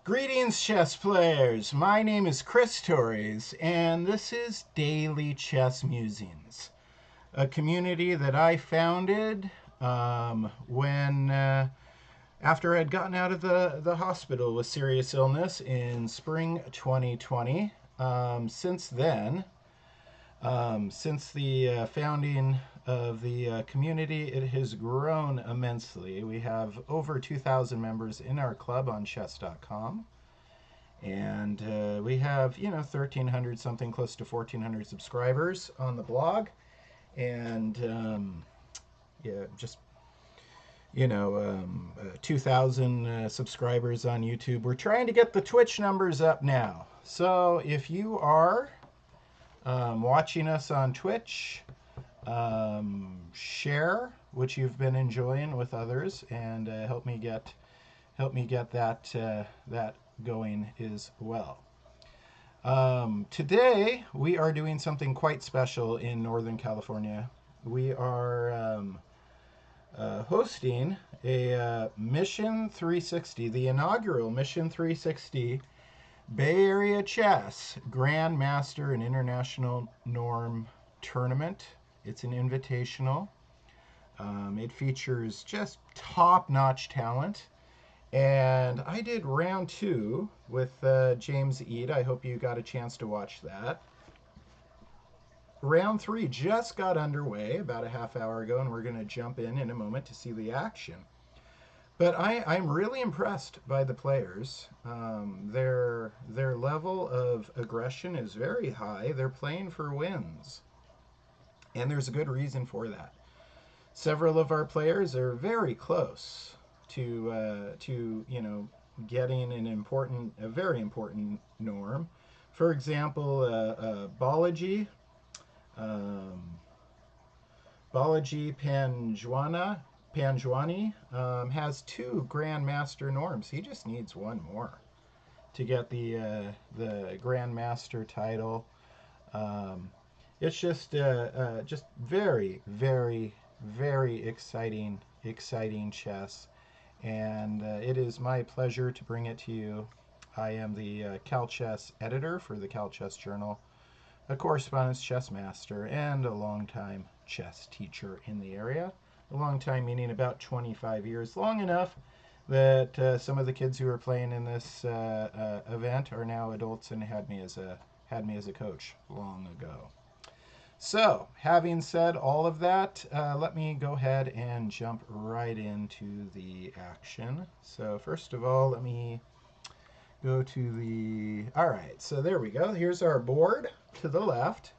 Greetings, chess players. My name is Chris Torres, and this is Daily Chess Musings, a community that I founded when after I'd gotten out of the hospital with serious illness in spring 2020. Since then, since the founding of the community, it has grown immensely. We have over 2,000 members in our club on chess.com. And we have, 1,300 something, close to 1,400 subscribers on the blog. And yeah, just, 2,000 subscribers on YouTube. We're trying to get the Twitch numbers up now. So if you are watching us on Twitch, share what you've been enjoying with others, and help me get that going as well. Today we are doing something quite special in Northern California. We are hosting a Mission 360, the inaugural Mission 360 Bay Area Chess Grandmaster and International Norm Tournament. It's an invitational. It features just top-notch talent. And I did round 2 with James Eade. I hope you got a chance to watch that. Round 3 just got underway about a half hour ago, and we're going to jump in a moment to see the action. But I'm really impressed by the players. Their level of aggression is very high. They're playing for wins. And there's a good reason for that. Several of our players are very close to getting a very important norm. For example, Balaji Panjwani has 2 Grandmaster norms. He just needs one more to get the Grandmaster title. It's just very, very, very exciting chess. And it is my pleasure to bring it to you. I am the Cal Chess editor for the Cal Chess Journal, a correspondence chess master, and a longtime chess teacher in the area. A long time meaning about 25 years, long enough that some of the kids who are playing in this event are now adults and had me as a coach long ago. So, having said all of that, let me go ahead and jump right into the action. So, first of all, let me go to the... All right, so there we go. Here's our board to the left.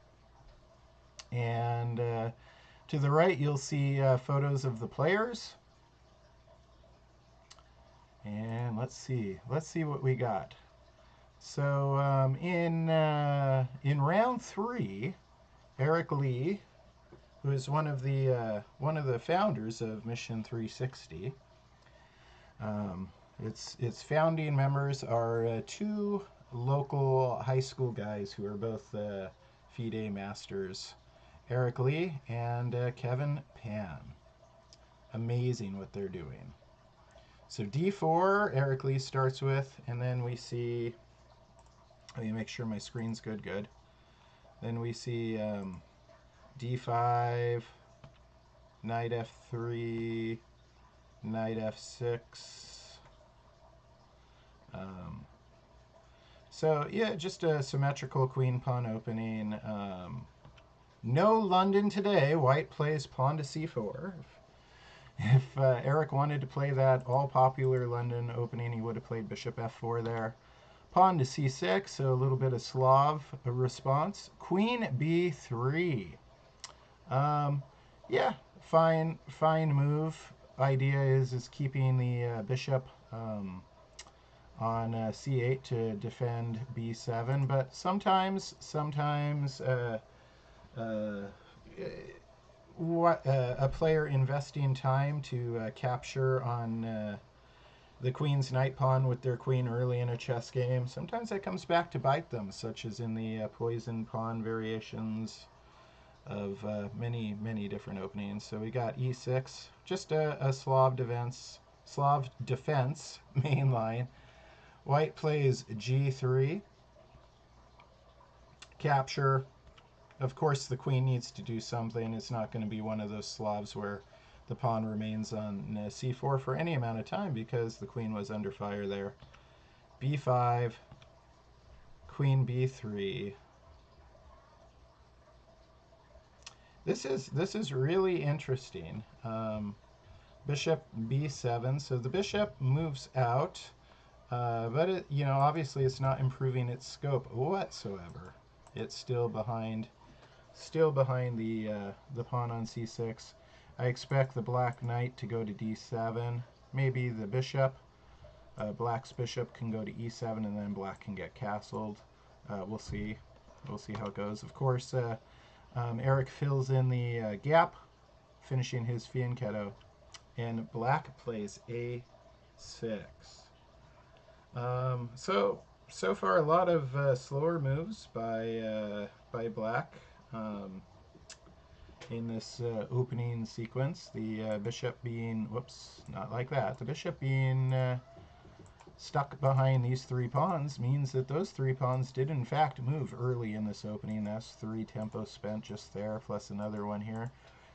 And to the right, you'll see photos of the players. And let's see what we got. So, in round 3... Eric Lee, who is one of the founders of Mission 360. Its founding members are 2 local high school guys who are both FIDE masters, Eric Lee and Kevin Pan. Amazing what they're doing. So D4, Eric Lee starts with, and then we see, let me make sure my screen's good. Then we see D5, Knight F3, Knight F6. So yeah, just a symmetrical queen pawn opening. No London today. White plays pawn to C4. If Eric wanted to play that all popular London opening, he would have played bishop F4 there. Pawn to C6, so a little bit of Slav response. Queen B3. Yeah, fine move. Idea is keeping the bishop on C8 to defend B7, but sometimes a player investing time to capture on the queen's knight pawn with their queen early in a chess game, sometimes that comes back to bite them, such as in the poison pawn variations of many different openings. So we got E6, just a Slav defense main line, White plays g3, capture. Of course, the queen needs to do something. It's not going to be one of those Slavs where the pawn remains on c4 for any amount of time because the queen was under fire there. b5, queen b3. This is really interesting. Bishop b7. So the bishop moves out, but it, obviously it's not improving its scope whatsoever. It's still behind the pawn on c6. I expect the black knight to go to d7. Maybe the bishop, black's bishop can go to e7, and then black can get castled. We'll see. We'll see how it goes. Of course, Eric fills in the gap, finishing his fianchetto, and black plays a6. So far, a lot of slower moves by black in this opening sequence. The bishop being, whoops, not like that. The bishop being stuck behind these three pawns means that those three pawns did in fact move early in this opening. That's 3 tempo spent just there, plus another one here.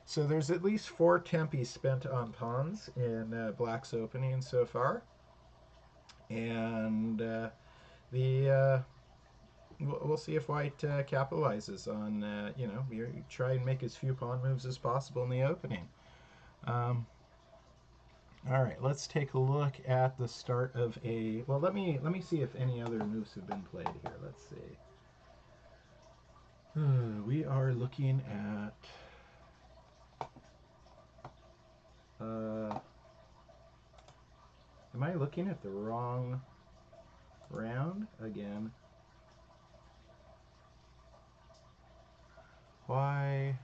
So there's at least 4 tempi spent on pawns in black's opening so far. And we'll see if white capitalizes on, we try and make as few pawn moves as possible in the opening. All right, let's take a look at the start of a. Well, let me see if any other moves have been played here. Let's see. We are looking at. Am I looking at the wrong round again? Why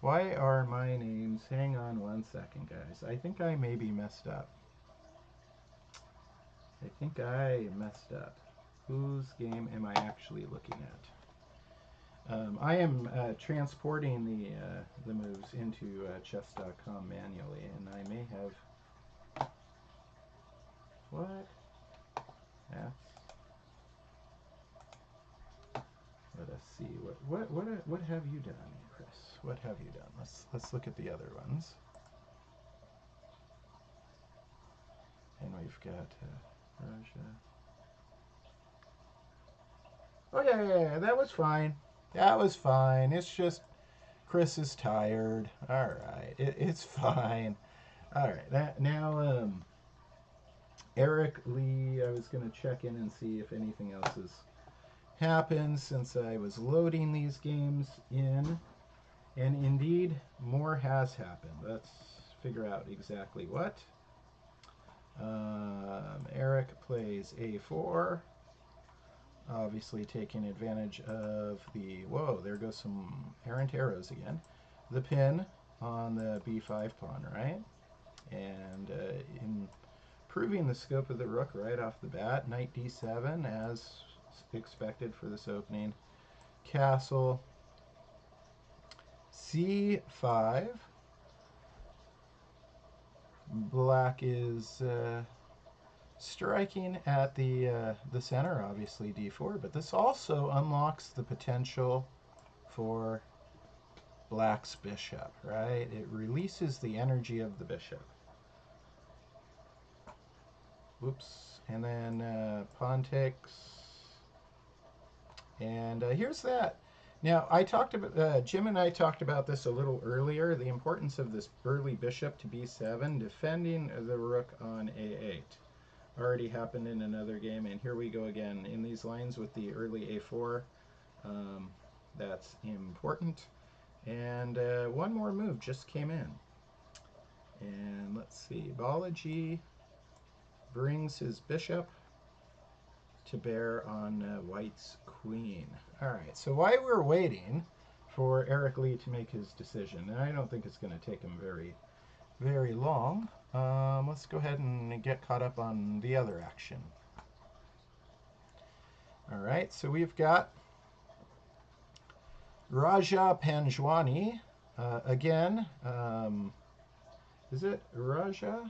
are my names? Hang on one second, guys. I think I maybe messed up. I think I messed up. Whose game am I actually looking at? I am transporting the moves into chess.com manually, and I may have. What? That's. Let us see. What have you done, Chris? What have you done? Let's look at the other ones. And we've got Russia. Oh yeah, that was fine. That was fine. It's just Chris is tired. All right, it's fine. All right, now Eric Lee. I was gonna check in and see if anything else has happened since I was loading these games in, and indeed more has happened. Let's figure out exactly what. Eric plays a4, obviously taking advantage of the, whoa, there goes some errant arrows again, the pin on the b5 pawn, right? And improving the scope of the rook right off the bat. Knight d7 as expected for this opening. Castle c5. Black is striking at the center, obviously d4, but this also unlocks the potential for black's bishop, right? It releases the energy of the bishop. Whoops. And then pawn takes. And here's that. Now, I talked about, Jim and I talked about this a little earlier, the importance of this early bishop to b7, defending the rook on a8. Already happened in another game, and here we go again in these lines with the early a4. That's important. And one more move just came in. And let's see, Balaji brings his bishop to bear on white's queen. All right, so while we're waiting for Eric Lee to make his decision, and I don't think it's going to take him very long, let's go ahead and get caught up on the other action. All right, so we've got Raja Panjwani again. Is it Raja?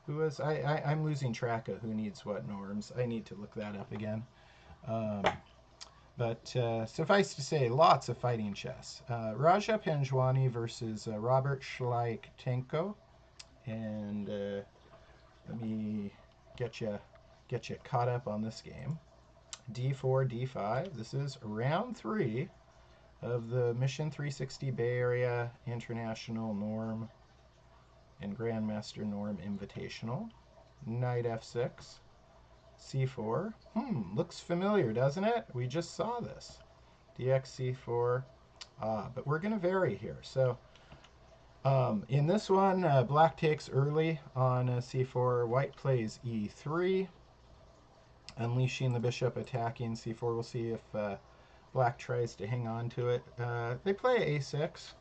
Who was I'm losing track of who needs what norms. I need to look that up again. Um, but suffice to say, lots of fighting chess. Raja Panjwani versus Robert Shleitenko, and let me get you caught up on this game. D4, D5. This is round 3 of the Mission 360 Bay Area International Norm and Grandmaster Norm Invitational. Knight F6, C4. Looks familiar, doesn't it? We just saw this. DX C4. But we're going to vary here. So in this one, black takes early on C4. White plays E3, unleashing the bishop, attacking C4. We'll see if black tries to hang on to it. They play A6.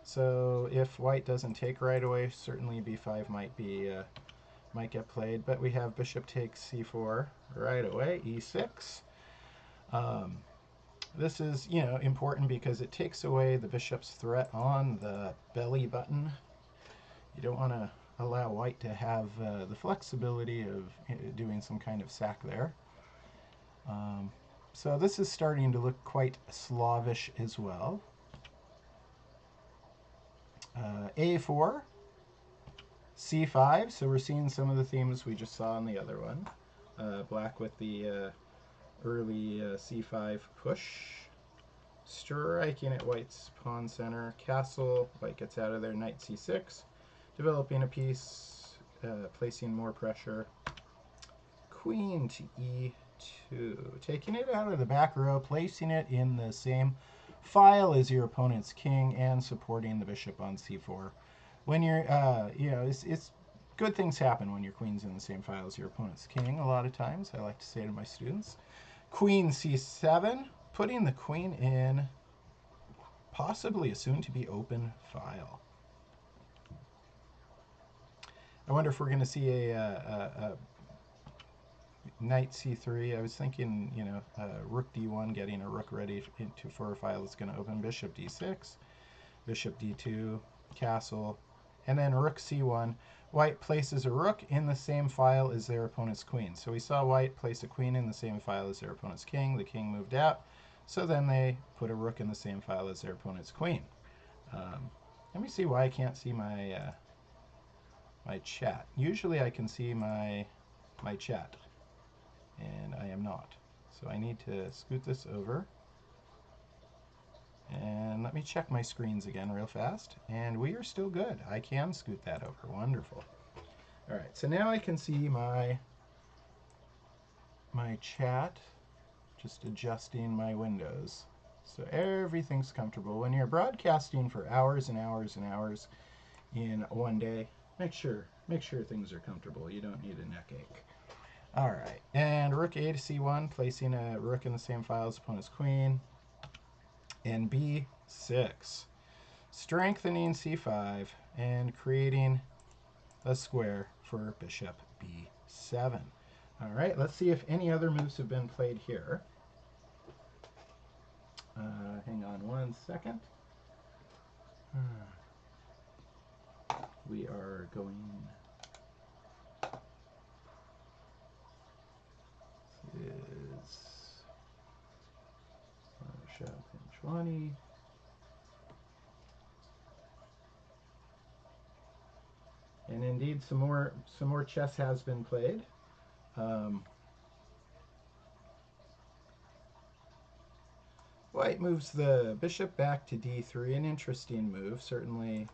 So if white doesn't take right away, certainly B5 might get played. But we have bishop takes C4 right away, E6. This is, important because it takes away the bishop's threat on the belly button. You don't want to allow white to have the flexibility of doing some kind of sack there. So this is starting to look quite Slavish as well. A4, C5, so we're seeing some of the themes we just saw in the other one. Black with the early C5 push, striking at white's pawn center, castle, white gets out of there, knight C6, developing a piece, placing more pressure, queen to E2, taking it out of the back row, placing it in the same file as your opponent's king, and supporting the bishop on C4. When you're, it's good things happen when your queen's in the same file as your opponent's king. A lot of times, I like to say to my students, queen C7, putting the queen in possibly a soon-to-be open file. I wonder if we're going to see a knight C3. I was thinking, rook D1, getting a rook ready for a file that's going to open. Bishop D6, bishop D2, castle, and then rook C1. White places a rook in the same file as their opponent's queen. So we saw white place a queen in the same file as their opponent's king. The king moved out. So then they put a rook in the same file as their opponent's queen. Let me see why I can't see my my chat. Usually I can see my chat, and I am not. So I need to scoot this over. And let me check my screens again real fast. And we are still good. I can scoot that over. Wonderful. All right, so now I can see my chat, just adjusting my windows. So everything's comfortable. When you're broadcasting for hours and hours and hours in one day, make sure things are comfortable. You don't need a neck ache. All right, and rook A to C1, placing a rook in the same file as opponent's queen. And B6, strengthening C5 and creating a square for bishop B7. All right, let's see if any other moves have been played here. Hang on one second. We are going... This is Pinchwani. And indeed, some more chess has been played. White moves the bishop back to D3, an interesting move. Certainly,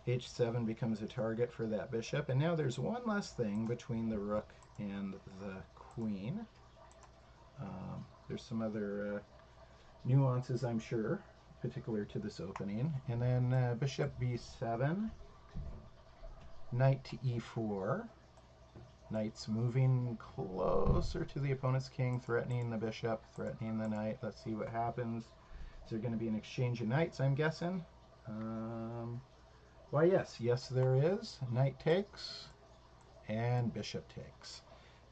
H7 becomes a target for that bishop. And now there's one less thing between the rook and the queen. There's some other nuances, I'm sure, particular to this opening. And then bishop B7, knight to E4. Knight's moving closer to the opponent's king, threatening the bishop, threatening the knight. Let's see what happens. Is there going to be an exchange of knights, I'm guessing? Why, yes. Yes, there is. Knight takes, and bishop takes.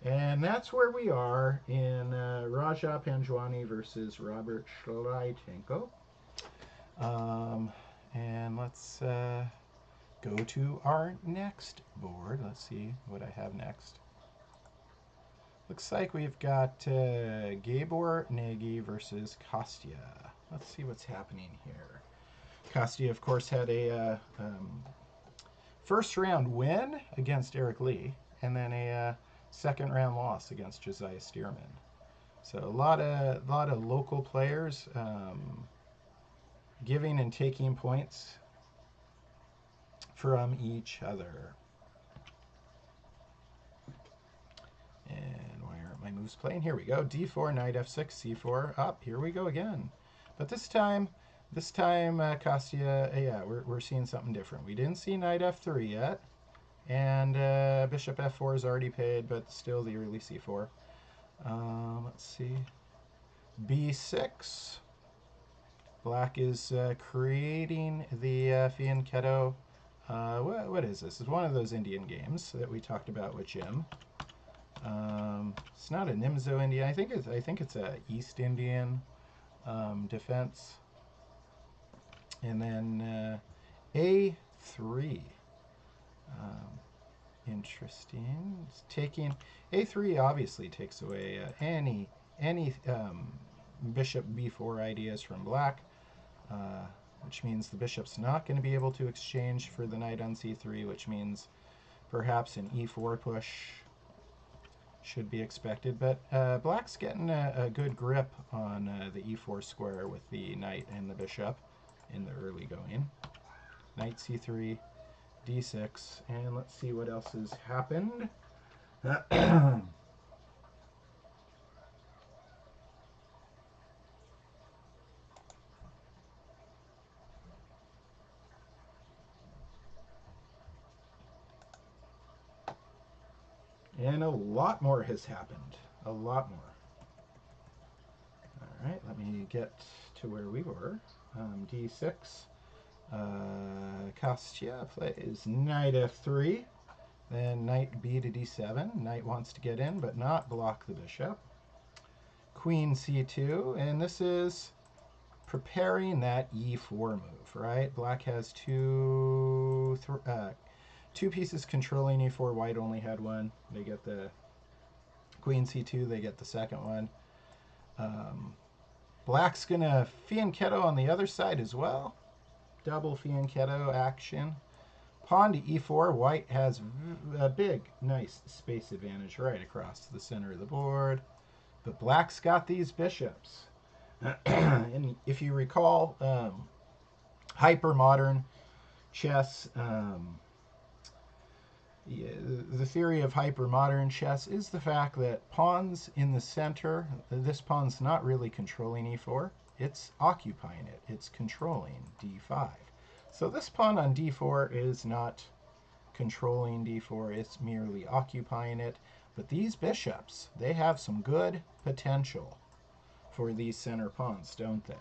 And that's where we are in Raja Panjwani versus Robert Shleitenko. And let's go to our next board. Let's see what I have next. Looks like we've got Gabor Nagy versus Kostya. Let's see what's happening here. Kostya, of course, had a first round win against Eric Lee, and then a second round loss against Josiah Stearman. So a lot of local players giving and taking points from each other. And why aren't my moves playing? Here we go. D4, knight f6, c4. Up. Here we go again. But this time, Kostya, yeah, we're seeing something different. We didn't see knight f3 yet, and bishop f4 is already paid, but still the early c4. Let's see. b6. Black is creating the fianchetto. What is this? It's one of those Indian games that we talked about with Jim. It's not a Nimzo Indian. I think it's a East Indian defense. And then A3. Interesting. It's taking A3 obviously takes away any bishop b4 ideas from black, which means the bishop's not going to be able to exchange for the knight on c3, which means perhaps an e4 push should be expected. But black's getting a good grip on the e4 square with the knight and the bishop in the early going. Knight c3, d6, and let's see what else has happened. And a lot more has happened. A lot more. All right, let me get to where we were. D6. Kostya plays knight f3. Then knight b to d7. Knight wants to get in, but not block the bishop. Queen c2. And this is preparing that e4 move, right? Black has two pieces controlling e4. White only had one. They get the queen c2. They get the second one. Black's going to fianchetto on the other side as well. Double fianchetto action. Pawn to e4. White has a big, nice space advantage right across the center of the board. But black's got these bishops. And if you recall, hyper-modern chess, the theory of hyper-modern chess is the fact that pawns in the center, this pawn's not really controlling e4, it's occupying it, it's controlling d5. So this pawn on d4 is not controlling d4, it's merely occupying it. But these bishops, they have some good potential for these center pawns, don't they?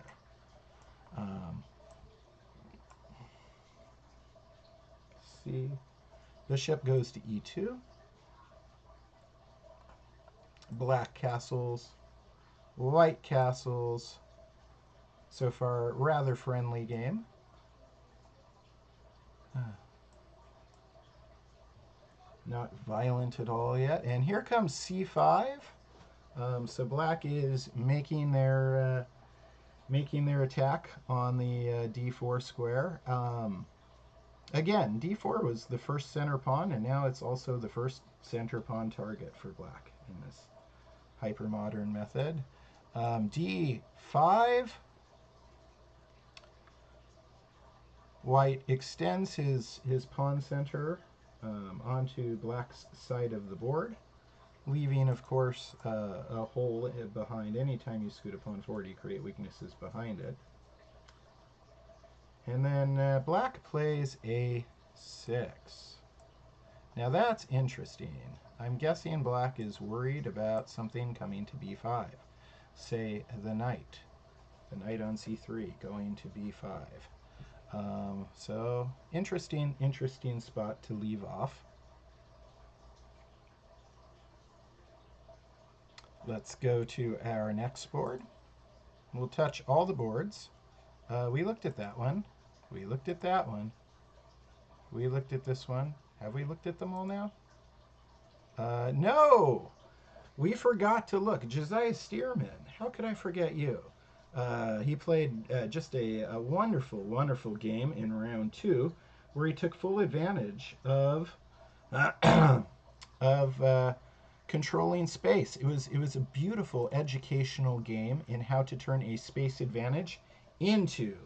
See, bishop goes to e2. Black castles, white castles. So far, rather friendly game. Not violent at all yet. And here comes c5. So black is making their attack on the d4 square. Again, d4 was the first center pawn, and now it's also the first center pawn target for black in this hyper-modern method. d5. White extends his pawn center onto black's side of the board, leaving, of course, a hole behind. Anytime you scoot a pawn forward, you create weaknesses behind it. And then black plays a6. Now that's interesting. I'm guessing black is worried about something coming to b5. Say the knight on c3 going to b5. So interesting spot to leave off. Let's go to our next board. We'll touch all the boards. We looked at that one. We looked at that one. We looked at this one. Have we looked at them all now? No! We forgot to look. Josiah Stearman. How could I forget you? He played just a wonderful, wonderful game in round two, where he took full advantage of of controlling space. It was a beautiful educational game in how to turn a space advantage into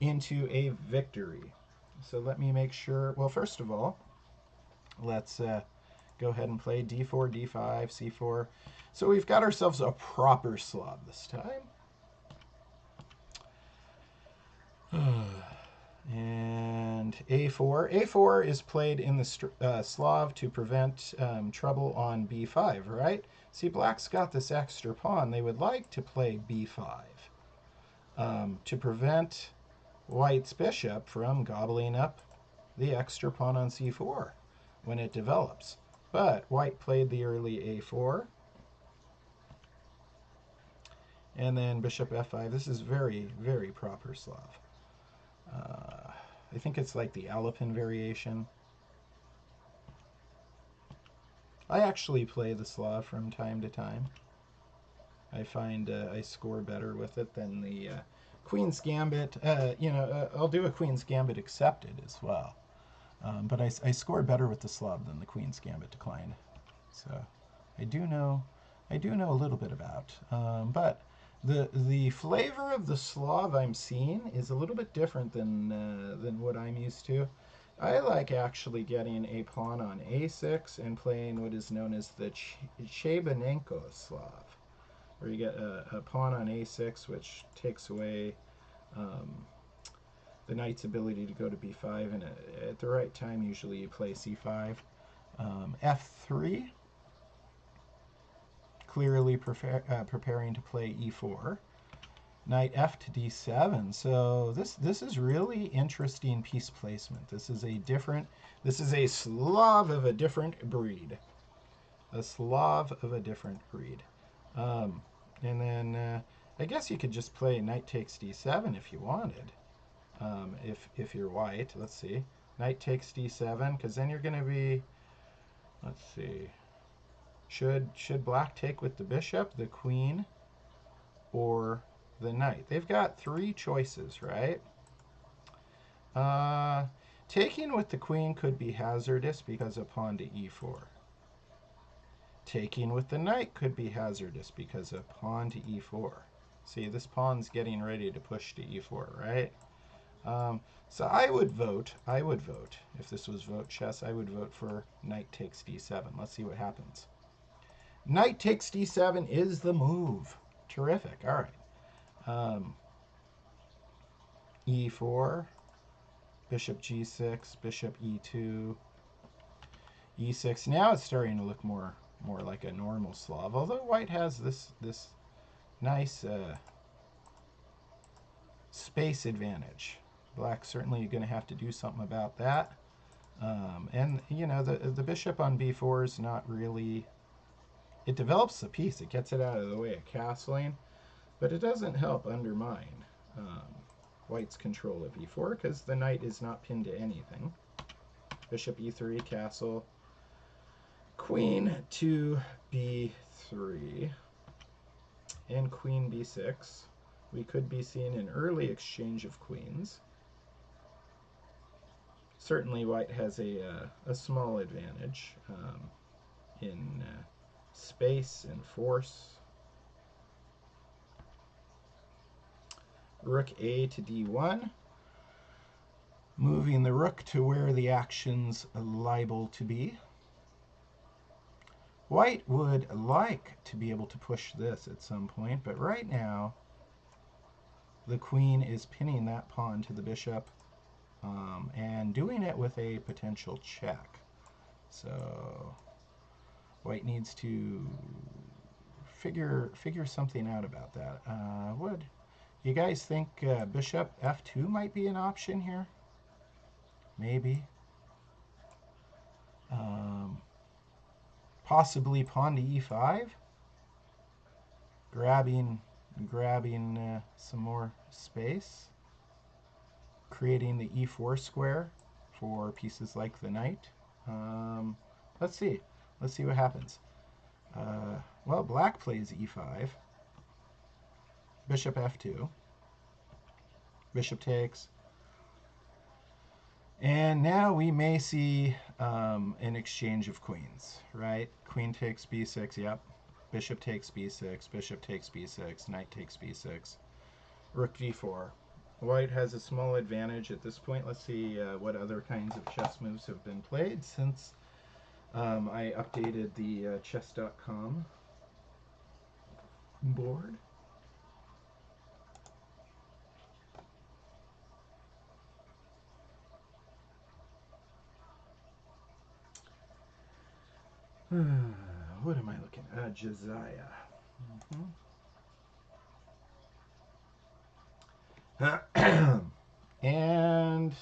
a victory. So let me make sure. Well, first of all, let's go ahead and play d4, d5, c4. So we've got ourselves a proper Slav this time. And a4. a4 is played in the Slav to prevent trouble on b5, right? See, black's got this extra pawn. They would like to play b5 to prevent white's bishop from gobbling up the extra pawn on c4 when it develops. But white played the early a4. And then bishop f5. This is very, very proper Slav. I think it's like the Alapin variation. I actually play the Slav from time to time. I find I score better with it than the Queen's Gambit. I'll do a Queen's Gambit accepted as well. But I score better with the Slav than the Queen's Gambit declined. So I do know a little bit about. But the flavor of the Slav I'm seeing is a little bit different than what I'm used to. I like actually getting a pawn on a6 and playing what is known as the Chebanenko Slav, where you get a pawn on a6, which takes away the knight's ability to go to b5, and at the right time, usually you play c5. f3, clearly preparing to play e4. Knight f to d7. So this is really interesting piece placement. This is a Slav of a different breed. A Slav of a different breed. And then I guess you could just play knight takes d7 if you wanted. If you're white, let's see. Knight takes d7, because then you're going to be, let's see. Should black take with the bishop, the queen, or the knight? They've got three choices, right? Taking with the queen could be hazardous because of pawn to e4. Taking with the knight could be hazardous because of pawn to e4. See, this pawn's getting ready to push to e4, right? So I would vote, if this was vote chess, I would vote for knight takes d7. Let's see what happens. Knight takes d7 is the move. Terrific. All right. e4, bishop g6, bishop e2, e6. Now it's starting to look more like a normal Slav, although white has this nice space advantage. Black's certainly going to have to do something about that. And, the bishop on b4 is not really... It develops the piece. It gets it out of the way of castling, but it doesn't help undermine white's control of e4 because the knight is not pinned to anything. Bishop e3, castle. Queen to b3 and queen b6. We could be seeing an early exchange of queens. Certainly white has a small advantage in space and force. Rook a to d1, moving the rook to where the action's liable to be. White would like to be able to push this at some point, but right now the queen is pinning that pawn to the bishop and doing it with a potential check. So white needs to figure something out about that. Would you guys think bishop f2 might be an option here? Maybe. Possibly pawn to e5, grabbing some more space, creating the e4 square for pieces like the knight. Let's see. Let's see what happens. Well, black plays e5. Bishop f2. Bishop takes. And now we may see an exchange of queens, right? Queen takes b6, yep. Bishop takes b6, bishop takes b6, knight takes b6, rook d4. White has a small advantage at this point. Let's see what other kinds of chess moves have been played since I updated the chess.com board. What am I looking at? Josiah. And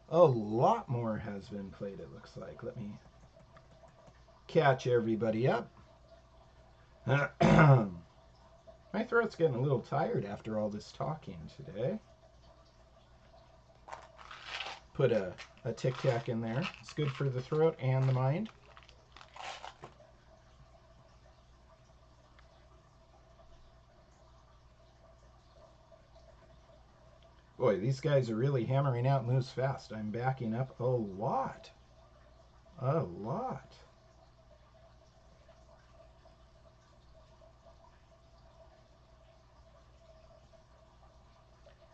a lot more has been played, it looks like. Let me catch everybody up. My throat's getting a little tired after all this talking today. Put a Tic Tac in there. It's good for the throat and the mind. Boy, these guys are really hammering out moves fast. I'm backing up a lot. A lot.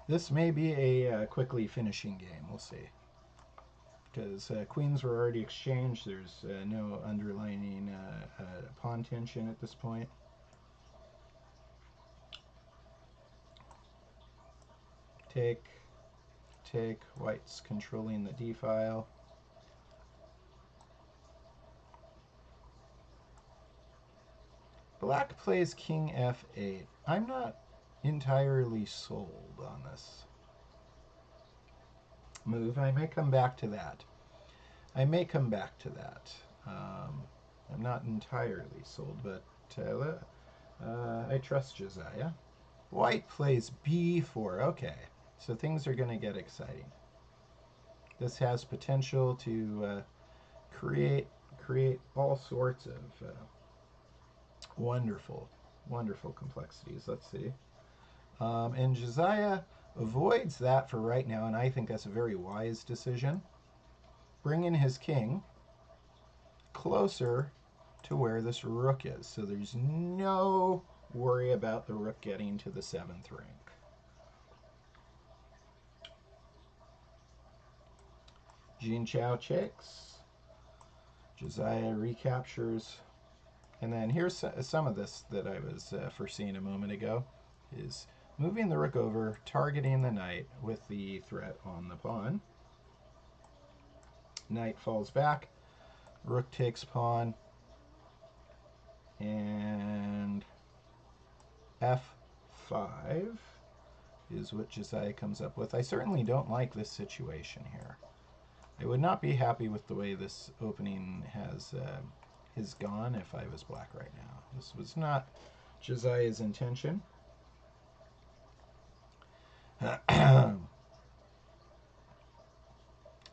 This may be a quickly finishing game. We'll see. Because queens were already exchanged. There's no underlining pawn tension at this point. Take. White's controlling the d file. Black plays king f8. I'm not entirely sold on this move. I may come back to that. I'm not entirely sold, but I trust Josiah. White plays b4. Okay, so things are going to get exciting. This has potential to create all sorts of wonderful complexities. Let's see. And Josiah avoids that for right now, and I think that's a very wise decision. Bringing his king closer to where this rook is, so there's no worry about the rook getting to the 7th rank. Jean Chao checks. Josiah recaptures. And then here's some of this that I was foreseeing a moment ago, is moving the rook over, targeting the knight with the threat on the pawn. Knight falls back, rook takes pawn, and f5 is what Josiah comes up with. I certainly don't like this situation here. I would not be happy with the way this opening has gone if I was black right now. This was not Josiah's intention.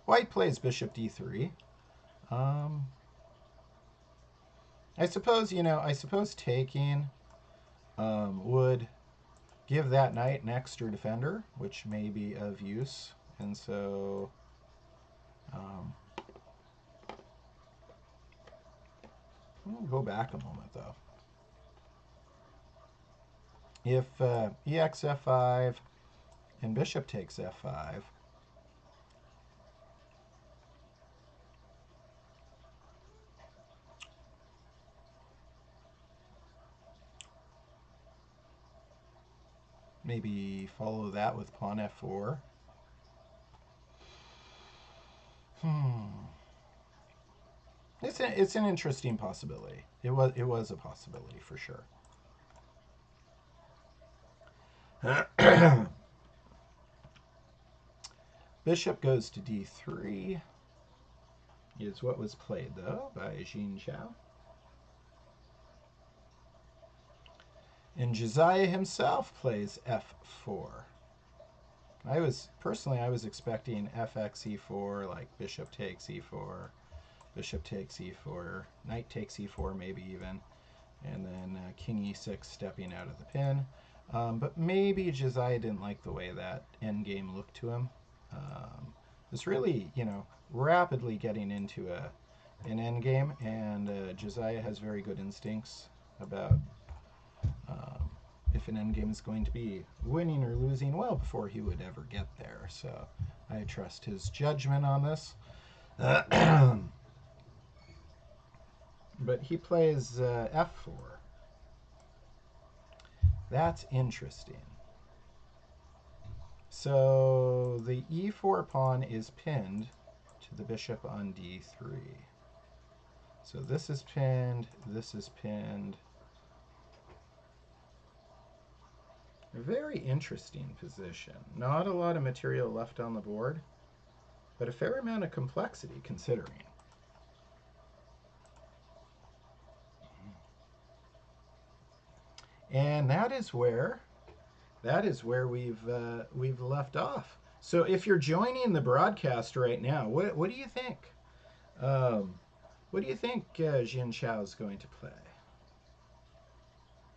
White plays bishop d3. I suppose taking would give that knight an extra defender, which may be of use. And so we'll go back a moment, though. If ex f5 and bishop takes f5, maybe follow that with pawn f4. It's an interesting possibility. It was a possibility for sure. Bishop goes to d3 is what was played, though, by Jean Chao. And Josiah himself plays f4. I was expecting FX e4, like bishop takes e4, bishop takes e4, knight takes e4, maybe even, and then king e6 stepping out of the pin. But maybe Josiah didn't like the way that endgame looked to him. It's really, rapidly getting into an endgame, and Josiah has very good instincts about um, if an endgame is going to be winning or losing well before he would ever get there. So I trust his judgment on this. But he plays f4. That's interesting. So the e4 pawn is pinned to the bishop on d3. So this is pinned, this is pinned. A very interesting position. Not a lot of material left on the board, but a fair amount of complexity considering. And that is where we've left off. So if you're joining the broadcast right now, what do you think? Um, what do you think Jin Chao is going to play?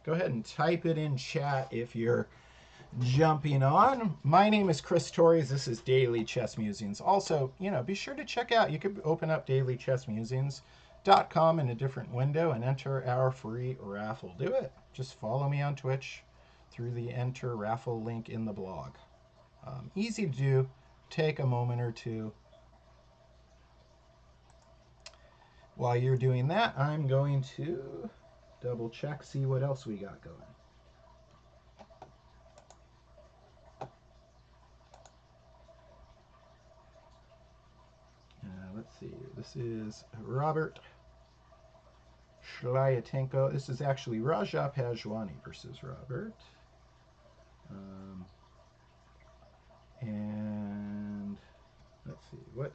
Go ahead and type it in chat if you're jumping on. My name is Chris Torres. This is Daily Chess Musings. Also, be sure to check out, you could open up dailychessmusings.com in a different window and enter our free raffle. Do it. Just follow me on Twitch through the enter raffle link in the blog. Easy to do. Take a moment or two. While you're doing that, I'm going to double check, see what else we got going. Let's see. This is Robert Shlyatenko. This is actually Raja Pajwani versus Robert. And let's see. What?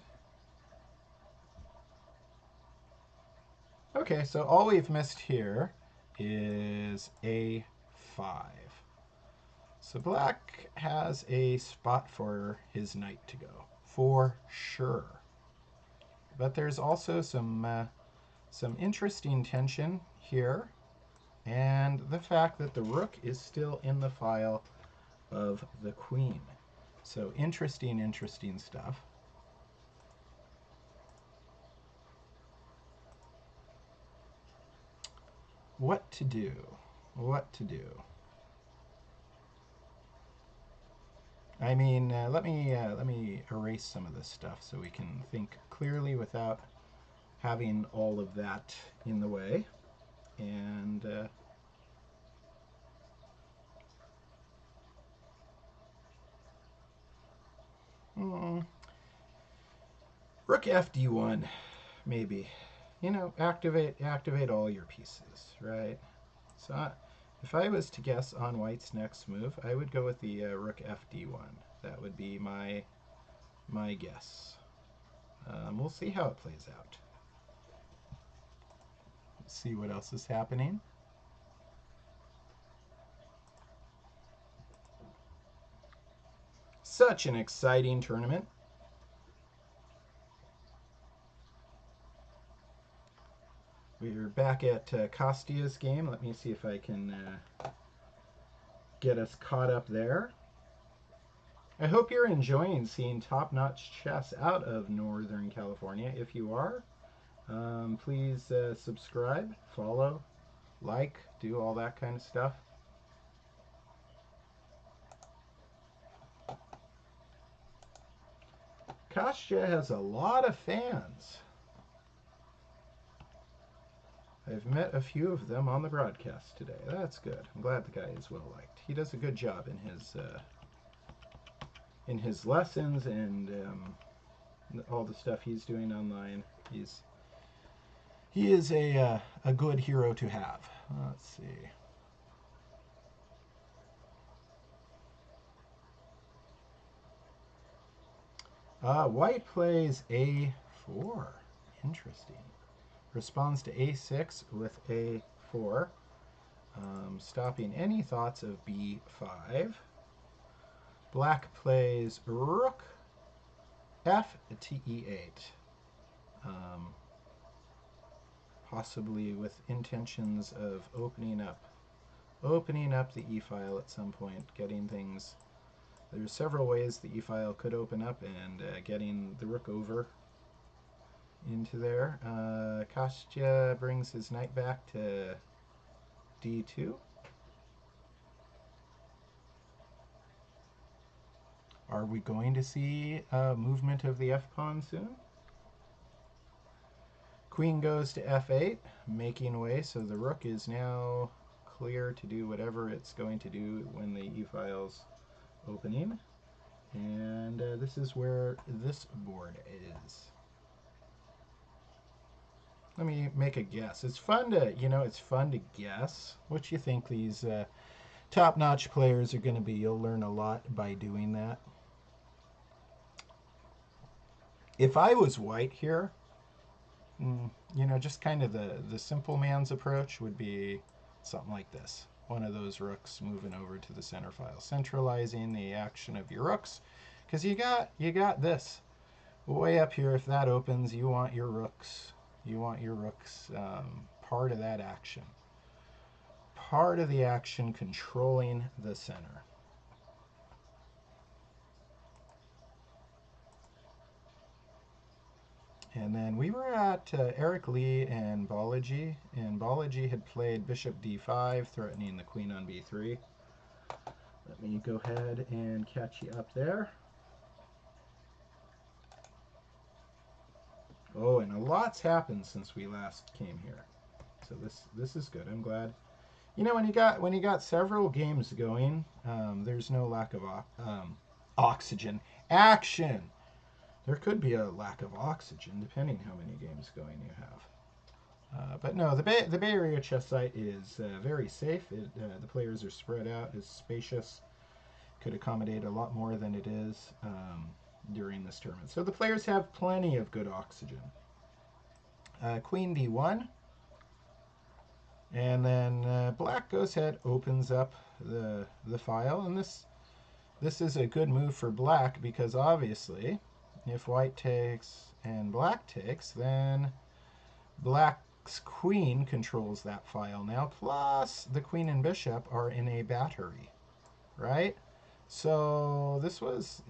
Okay, so all we've missed here is a5. So black has a spot for his knight to go, for sure. But there's also some interesting tension here, and the fact that the rook is still in the file of the queen. So interesting stuff. What to do? What to do? I mean, let me erase some of this stuff so we can think clearly without having all of that in the way. And rook fd1, maybe. Activate all your pieces, right? So if I was to guess on white's next move, I would go with the rook fd1. That would be my guess. We'll see how it plays out. Let's see what else is happening. Such an exciting tournament. We're back at Kostia's game. Let me see if I can get us caught up there. I hope you're enjoying seeing top-notch chess out of Northern California. If you are, please subscribe, follow, like, do all that kind of stuff. Kostya has a lot of fans. I've met a few of them on the broadcast today. That's good. I'm glad the guy is well liked. He does a good job in his lessons and all the stuff he's doing online. He is a good hero to have. Let's see. White plays a4. Interesting. Responds to a6 with a4, stopping any thoughts of b5. Black plays rook f to e8. Possibly with intentions of opening up the e-file at some point, getting things. There's several ways the e-file could open up, and getting the rook over into there. Kostya brings his knight back to d2. Are we going to see movement of the f-pawn soon? Queen goes to f8, making way, so the rook is now clear to do whatever it's going to do when the e-file's opening. And this is where this board is. Let me make a guess. It's fun to, it's fun to guess what you think these top-notch players are going to be. You'll learn a lot by doing that. If I was white here, just kind of the simple man's approach would be something like this. One of those rooks moving over to the center file, centralizing the action of your rooks, because you got this way up here. If that opens, you want your rooks. Part of that action. Part of the action controlling the center. And then we were at Eric Lee and Balaji, and Balaji had played bishop d5, threatening the queen on b3. Let me go ahead and catch you up there. Oh, and a lot's happened since we last came here, so this is good. I'm glad. When you got several games going, there's no lack of oxygen. Action. There could be a lack of oxygen depending how many games going you have. But no, the Bay Area chess site is very safe. The players are spread out, is spacious, could accommodate a lot more than it is during this tournament. So the players have plenty of good oxygen. Queen d1. And then black goes ahead, opens up the file. And this is a good move for black because obviously if white takes and black takes, then black's queen controls that file now. Plus the queen and bishop are in a battery, right? So this was,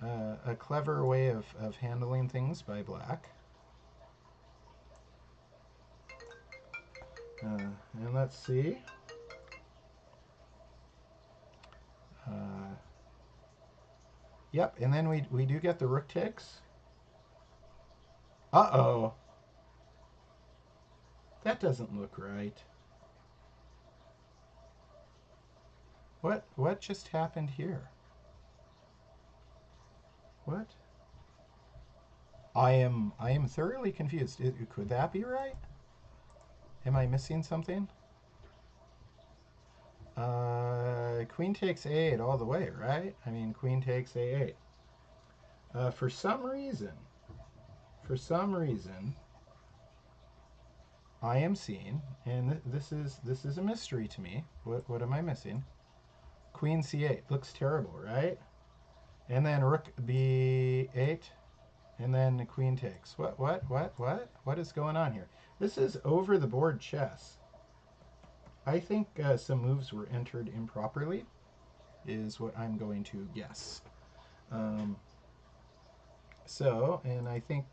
a clever way of handling things by black. And let's see. Yep, and then we do get the rook takes. Uh-oh. That doesn't look right. What just happened here? What? I am thoroughly confused. Could that be right? Am I missing something? Queen takes a8 all the way, right? I mean, queen takes a8. For some reason, I am seeing, and this is a mystery to me. What am I missing? Queen c8 looks terrible, right? And then rook b8, and then the queen takes. What is going on here? This is over the board chess. I think some moves were entered improperly, is what I'm going to guess. And I think,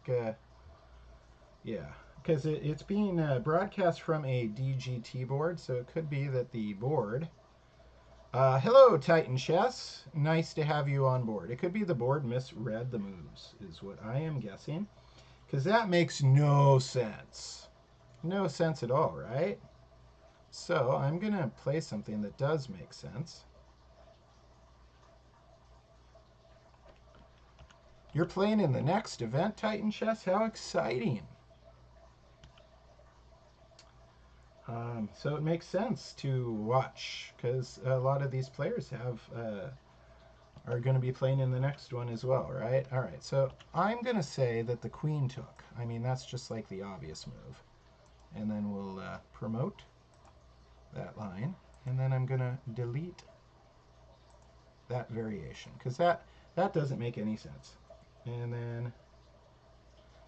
yeah, because it's being broadcast from a DGT board, so it could be that the board. Hello, Titan Chess. Nice to have you on board. It could be the board misread the moves, is what I am guessing, because that makes no sense. No sense at all, right? So I'm going to play something that does make sense. You're playing in the next event, Titan Chess? How exciting. So it makes sense to watch because a lot of these players are going to be playing in the next one as well, right? All right, so I'm going to say that the queen took. I mean, that's just like the obvious move. And then we'll promote that line. And then I'm going to delete that variation, because that doesn't make any sense. And then,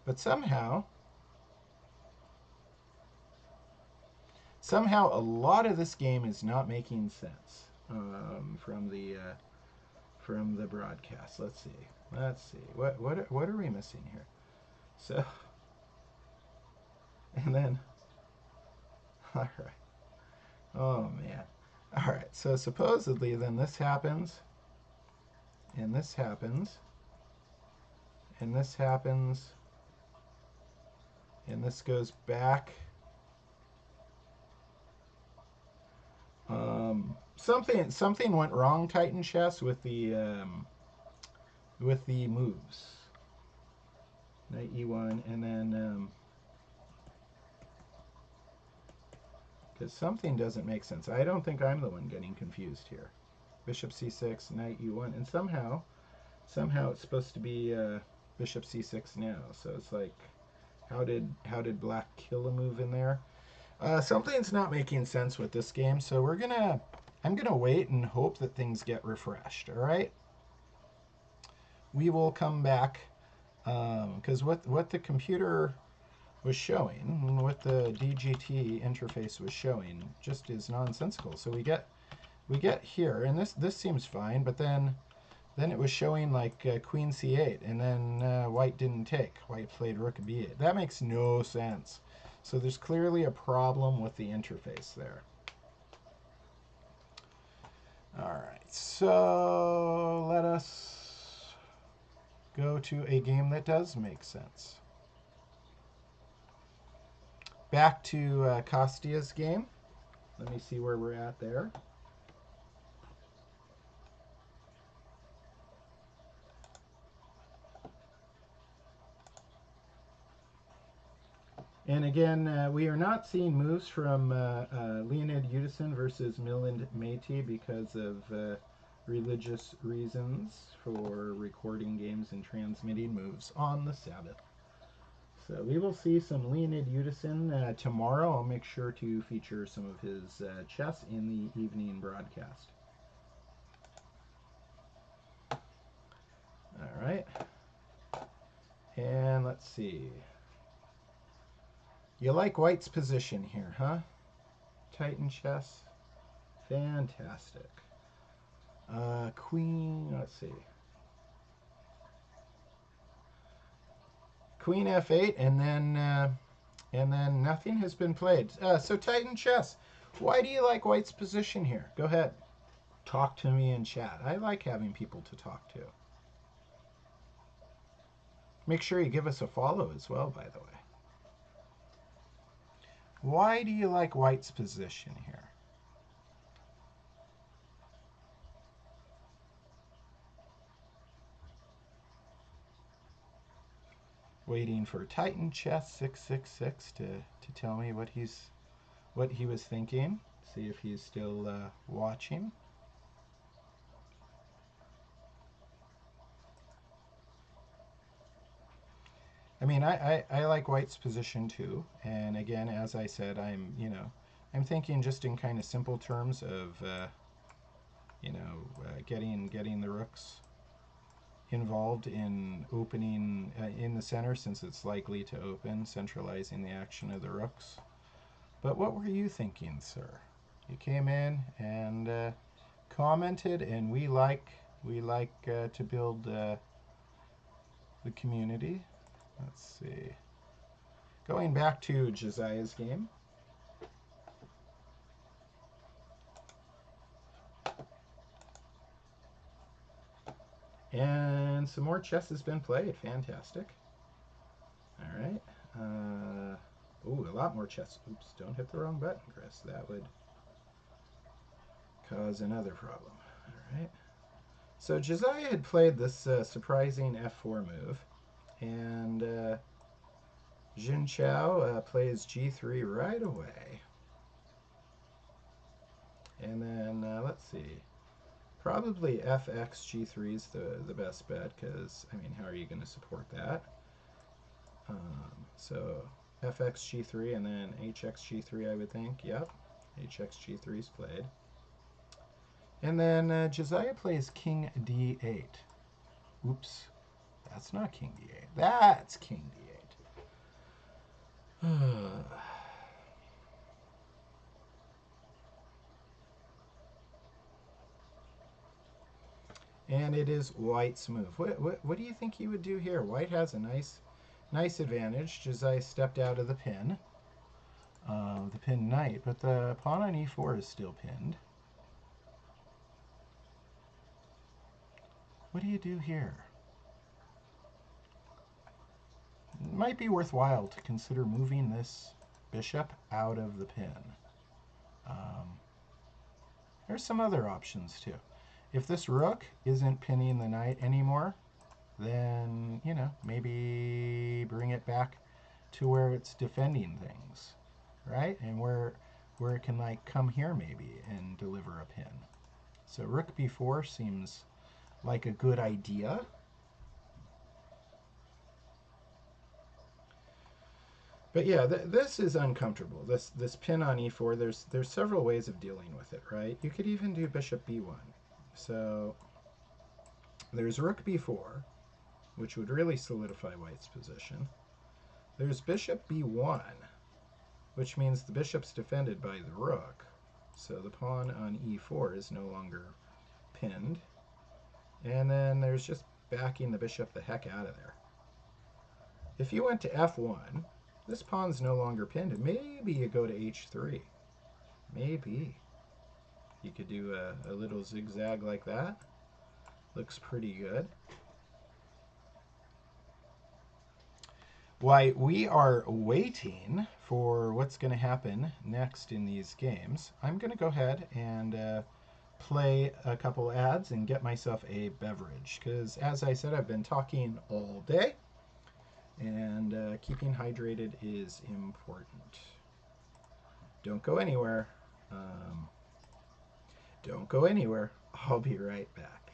but somehow a lot of this game is not making sense from the broadcast. Let's see. What are we missing here? So, and then, all right. Oh man. All right. So supposedly, then this happens, and this happens, and this happens, and this goes back. Something went wrong, Titan Chess, with the moves. Knight e1, and then because something doesn't make sense. I don't think I'm the one getting confused here. Bishop c6, knight e1, and somehow it's supposed to be bishop c6 now. So it's like, how did black kill a move in there? Something's not making sense with this game, so I'm gonna wait and hope that things get refreshed. All right, we will come back because what the computer was showing, what the DGT interface was showing, just is nonsensical. So we get here, and this seems fine, but then it was showing like queen c8, and then white didn't take. White played rook b8. That makes no sense. So there's clearly a problem with the interface there. All right, so let us go to a game that does make sense. Back to Kostia's game. Let me see where we're at there. And again, we are not seeing moves from Leonid Udison versus Milind Meiti because of religious reasons for recording games and transmitting moves on the Sabbath. So we will see some Leonid Udison tomorrow. I'll make sure to feature some of his chess in the evening broadcast. All right. And let's see. You like white's position here, huh? Titan chess. Fantastic. Queen, let's see. Queen f8, and then nothing has been played. So Titan chess. Why do you like white's position here? Go ahead. Talk to me in chat. I like having people to talk to. Make sure you give us a follow as well, by the way. Why do you like white's position here? Waiting for Titan Chess 666 to tell me what he was thinking. See if he's still watching. I mean, I like white's position too. And again, as I said, I'm thinking just in kind of simple terms of getting the rooks involved in opening in the center, since it's likely to open, centralizing the action of the rooks. But what were you thinking, sir? You came in and commented, and we like to build the community. Let's see. Going back to Josiah's game. And some more chess has been played. Fantastic. All right. Ooh, a lot more chess. Oops, don't hit the wrong button, Chris. That would cause another problem. All right. So Josiah had played this surprising f4 move, and Jin Chao plays g3 right away. And then, let's see. Probably fx g3 is the best bet, because, I mean, how are you going to support that? So fx g3 and then hx g3, I would think. Yep, hx g3 is played. And then Josiah plays king d8. Oops, that's not king d8. That's king d8. And it is white's move. What do you think he would do here? White has a nice advantage. Josiah stepped out of the pin. The pin knight, but the pawn on e4 is still pinned. What do you do here? It might be worthwhile to consider moving this bishop out of the pin. There's some other options too. If this rook isn't pinning the knight anymore, then, you know, maybe bring it back to where it's defending things, right? And where it can like come here maybe and deliver a pin. So rook b4 seems like a good idea. But yeah, this is uncomfortable. This pin on e4, there's several ways of dealing with it, right? You could even do bishop b1. So there's rook b4, which would really solidify white's position. There's bishop b1, which means the bishop's defended by the rook. So the pawn on e4 is no longer pinned. And then there's just backing the bishop the heck out of there. If you went to f1, this pawn's no longer pinned. Maybe you go to h3. Maybe. You could do a little zigzag like that. Looks pretty good. Why, we are waiting for what's going to happen next in these games. I'm going to go ahead and play a couple ads and get myself a beverage. Because, as I said, I've been talking all day. And keeping hydrated is important. Don't go anywhere. Don't go anywhere. I'll be right back.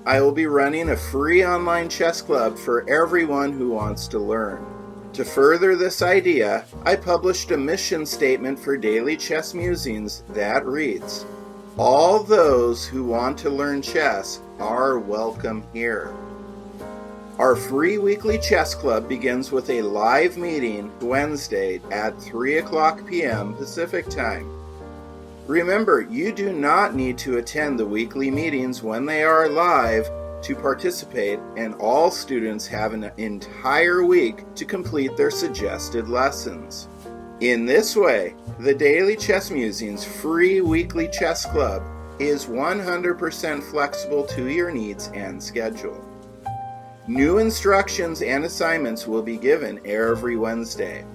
I will be running a free online chess club for everyone who wants to learn. To further this idea, I published a mission statement for Daily Chess Musings that reads, "All those who want to learn chess are welcome here." Our free weekly chess club begins with a live meeting Wednesday at 3 o'clock p.m. Pacific Time. Remember, you do not need to attend the weekly meetings when they are live to participate, and all students have an entire week to complete their suggested lessons. In this way, the Daily Chess Musings free weekly chess club is 100% flexible to your needs and schedule. New instructions and assignments will be given every Wednesday.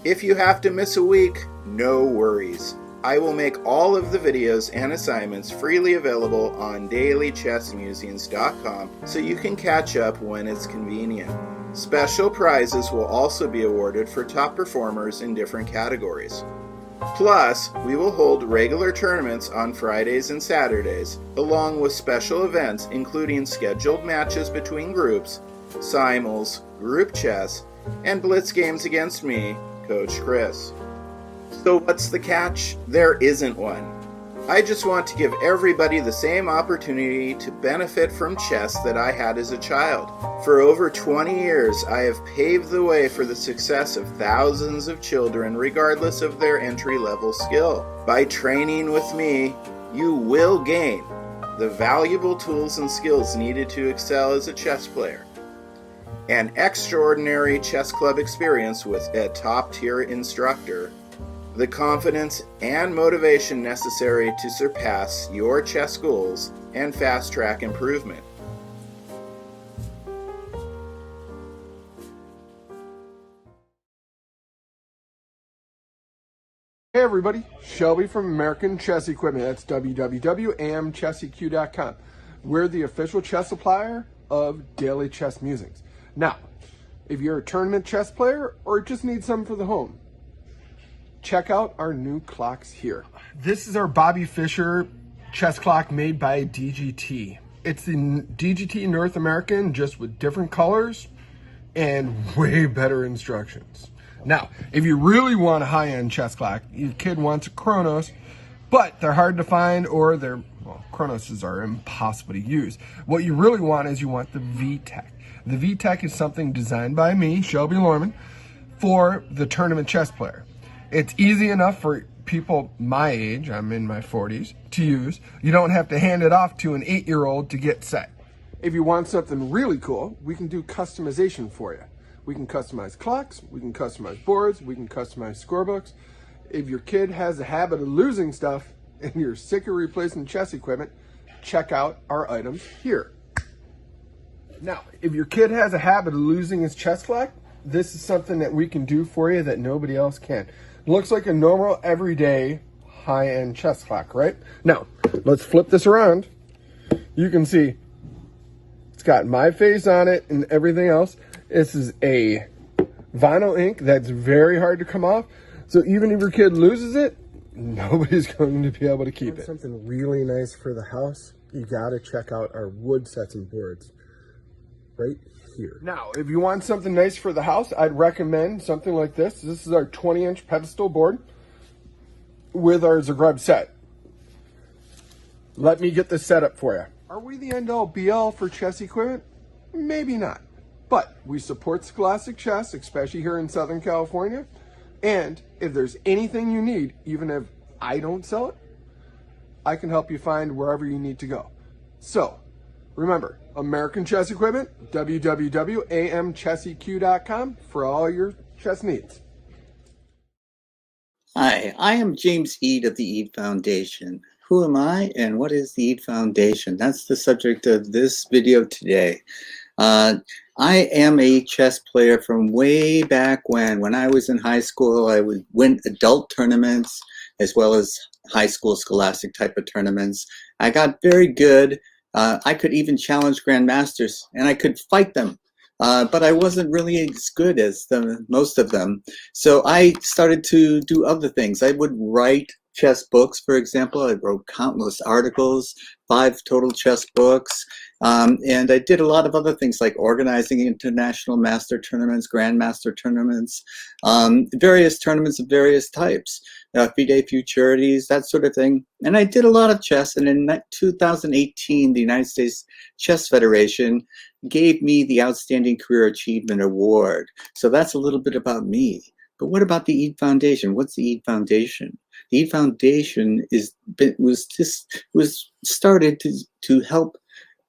If you have to miss a week, no worries. I will make all of the videos and assignments freely available on dailychessmusings.com so you can catch up when it's convenient. Special prizes will also be awarded for top performers in different categories. Plus, we will hold regular tournaments on Fridays and Saturdays, along with special events including scheduled matches between groups, simuls, group chess, and blitz games against me, Coach Chris. So what's the catch? There isn't one. I just want to give everybody the same opportunity to benefit from chess that I had as a child. For over 20 years, I have paved the way for the success of thousands of children regardless of their entry-level skill. By training with me, you will gain the valuable tools and skills needed to excel as a chess player. An extraordinary chess club experience with a top-tier instructor, the confidence and motivation necessary to surpass your chess goals and fast-track improvement. Hey everybody, Shelby from American Chess Equipment. That's www.amchesseq.com. We're the official chess supplier of Daily Chess Musings. Now, if you're a tournament chess player or just need something for the home, check out our new clocks here. This is our Bobby Fischer chess clock made by DGT. It's the DGT North American, just with different colors and way better instructions. Now, if you really want a high-end chess clock, your kid wants a Chronos, but they're hard to find, or Chronoses are impossible to use. What you really want is you want the VTech. The VTech is something designed by me, Shelby Lorman, for the tournament chess player. It's easy enough for people my age, I'm in my 40s, to use. You don't have to hand it off to an 8-year-old to get set. If you want something really cool, we can do customization for you. We can customize clocks, we can customize boards, we can customize scorebooks. If your kid has a habit of losing stuff and you're sick of replacing chess equipment, check out our items here. Now, if your kid has a habit of losing his chess clock, this is something that we can do for you that nobody else can. It looks like a normal, everyday, high-end chess clock, right? Now, let's flip this around. You can see it's got my face on it and everything else. This is a vinyl ink that's very hard to come off. So even if your kid loses it, nobody's going to be able to keep it. Something really nice for the house, you gotta check out our wood sets and boards right here. Now, if you want something nice for the house, I'd recommend something like this. This is our 20-inch pedestal board with our Zagreb set. Let me get this set up for you. Are we the end-all be-all for chess equipment? Maybe not. But we support Scholastic Chess, especially here in Southern California. And if there's anything you need, even if I don't sell it, I can help you find wherever you need to go. So, remember, American Chess Equipment, www.amchesseq.com for all your chess needs. Hi, I am James Eade of the Eade Foundation. Who am I and what is the Eade Foundation? That's the subject of this video today. I am a chess player from way back when I was in high school. I would win adult tournaments as well as high school scholastic type of tournaments. I got very good. I could even challenge grandmasters and I could fight them. But I wasn't really as good as most of them. So I started to do other things. I would write chess books, for example. I wrote countless articles, 5 total chess books. And I did a lot of other things like organizing international master tournaments, grandmaster tournaments, various tournaments of various types, FIDE futurities, that sort of thing. And I did a lot of chess. And in 2018, the United States Chess Federation gave me the Outstanding Career Achievement Award. So that's a little bit about me. But what about the Eade Foundation? What's the Eade Foundation? The Eade Foundation was started to help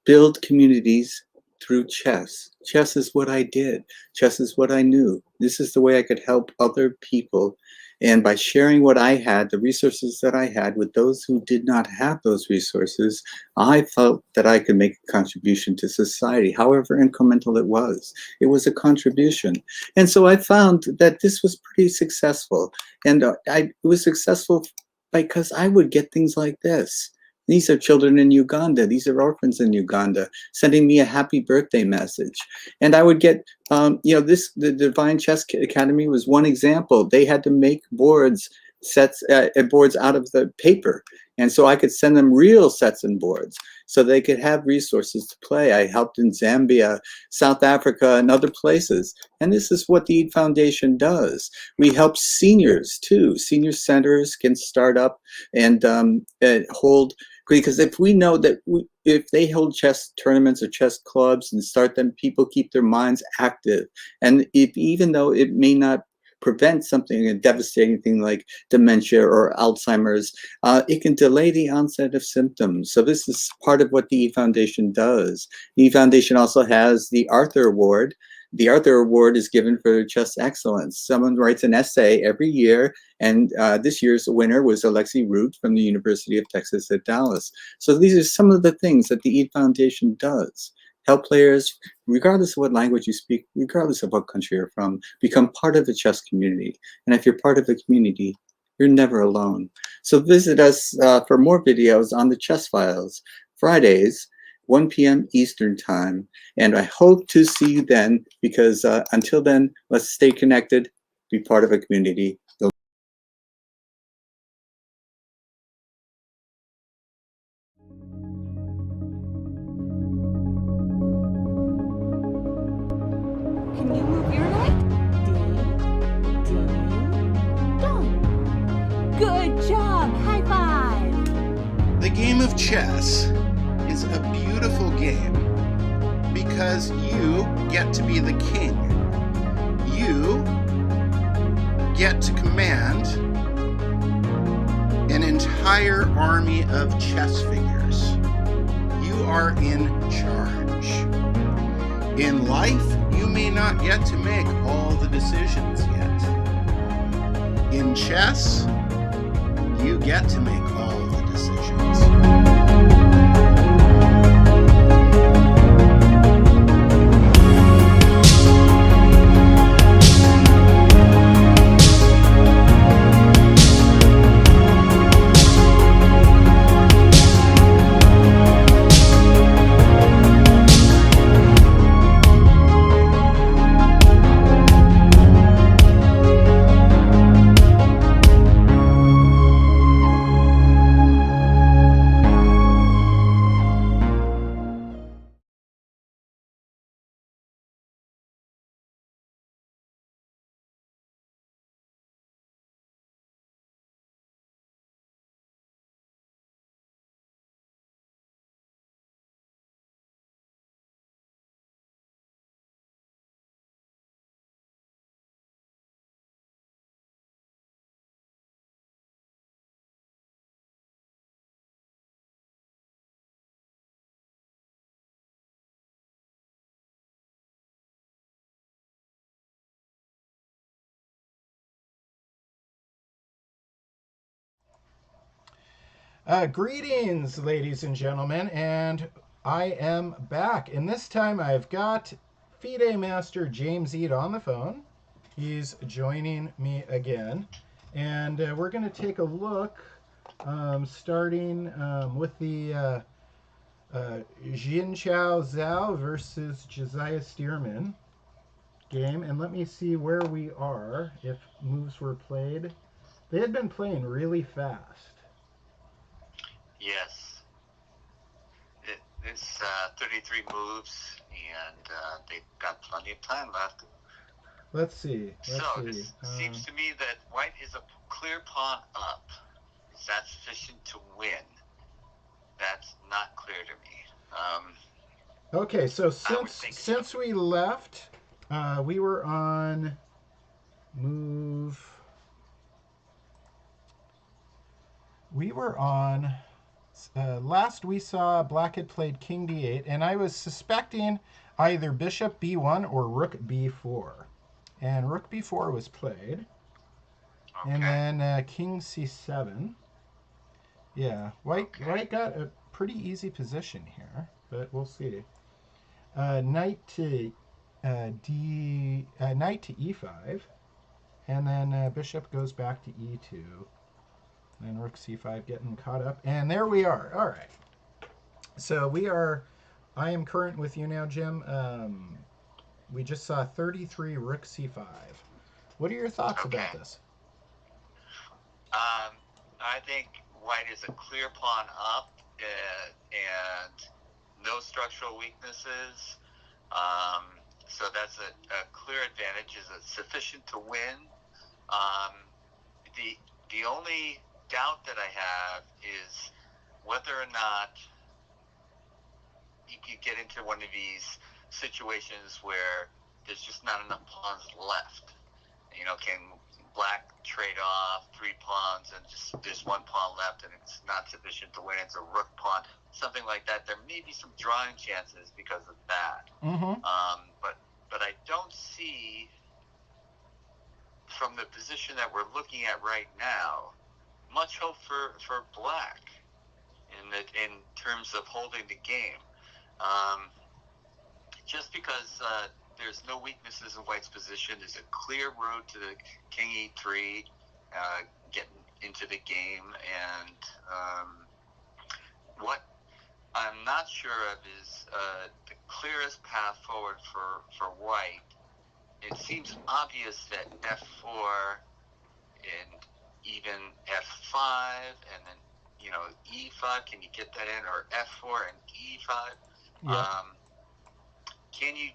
build communities through chess. Chess is what I did. Chess is what I knew. This is the way I could help other people. And by sharing what I had, the resources that I had with those who did not have those resources, I felt that I could make a contribution to society, however incremental it was. It was a contribution. And so I found that this was pretty successful. And it was successful because I would get things like this. These are children in Uganda. These are orphans in Uganda sending me a happy birthday message. And I would get, the Divine Chess Academy was one example. They had to make boards out of the paper. And so I could send them real sets and boards so they could have resources to play. I helped in Zambia, South Africa, and other places. And this is what the Eade Foundation does. We help seniors too. Senior centers can start up and hold, because if we know that if they hold chess tournaments or chess clubs and start them, people keep their minds active. And even though it may not prevent something, a devastating thing like dementia or Alzheimer's, it can delay the onset of symptoms. So this is part of what the Eade Foundation does. The Eade Foundation also has the Arthur Award. The Arthur Award is given for chess excellence. Someone writes an essay every year, and this year's winner was Alexi Root from the University of Texas at Dallas. So these are some of the things that the Eade Foundation does. Help players, regardless of what language you speak, regardless of what country you're from, become part of the chess community. And if you're part of the community, you're never alone. So visit us for more videos on the Chess Files, Fridays, 1 p.m. Eastern Time. And I hope to see you then, because until then, let's stay connected, be part of a community. Can you of chess is a beautiful game because you get to be the king. You get to command an entire army of chess figures. You are in charge. In life, you may not get to make all the decisions yet. In chess, you get to make all the decisions. Greetings, ladies and gentlemen, and I am back. And this time I've got FIDE Master James Ead on the phone. He's joining me again. And we're going to take a look, starting with the Jin Chao Zhao versus Josiah Stearman game. And let me see where we are, if moves were played. They had been playing really fast. Yes. It's 33 moves, and they've got plenty of time left. Let's see. It seems to me that white is a clear pawn up. Is that sufficient to win? That's not clear to me. Okay, so since we left, we were on move. We were on. Last we saw Black had played King D8, and I was suspecting either Bishop B1 or Rook B4. And Rook B4 was played. Okay. And then King C7. Yeah, white got a pretty easy position here, but we'll see. Knight to knight to E5, and then bishop goes back to E2. And rook C5 getting caught up, and there we are. All right. So we are. I am current with you now, Jim. We just saw 33 rook C5. What are your thoughts about this? I think white is a clear pawn up, and no structural weaknesses. So that's a clear advantage. Is it sufficient to win? The only doubt that I have is whether or not you could get into one of these situations where there's just not enough pawns left. Can black trade off 3 pawns and just there's 1 pawn left and it's not sufficient to win? It's a rook pawn, something like that. There may be some drawing chances because of that. Mm-hmm. But I don't see, from the position that we're looking at right now, much hope for black in terms of holding the game. Just because there's no weaknesses in white's position, there's a clear road to the king E3, getting into the game, and what I'm not sure of is the clearest path forward for white. It seems obvious that F4 and even F5 and then E5, can you get that in, or F4 and E5? Yeah. Can you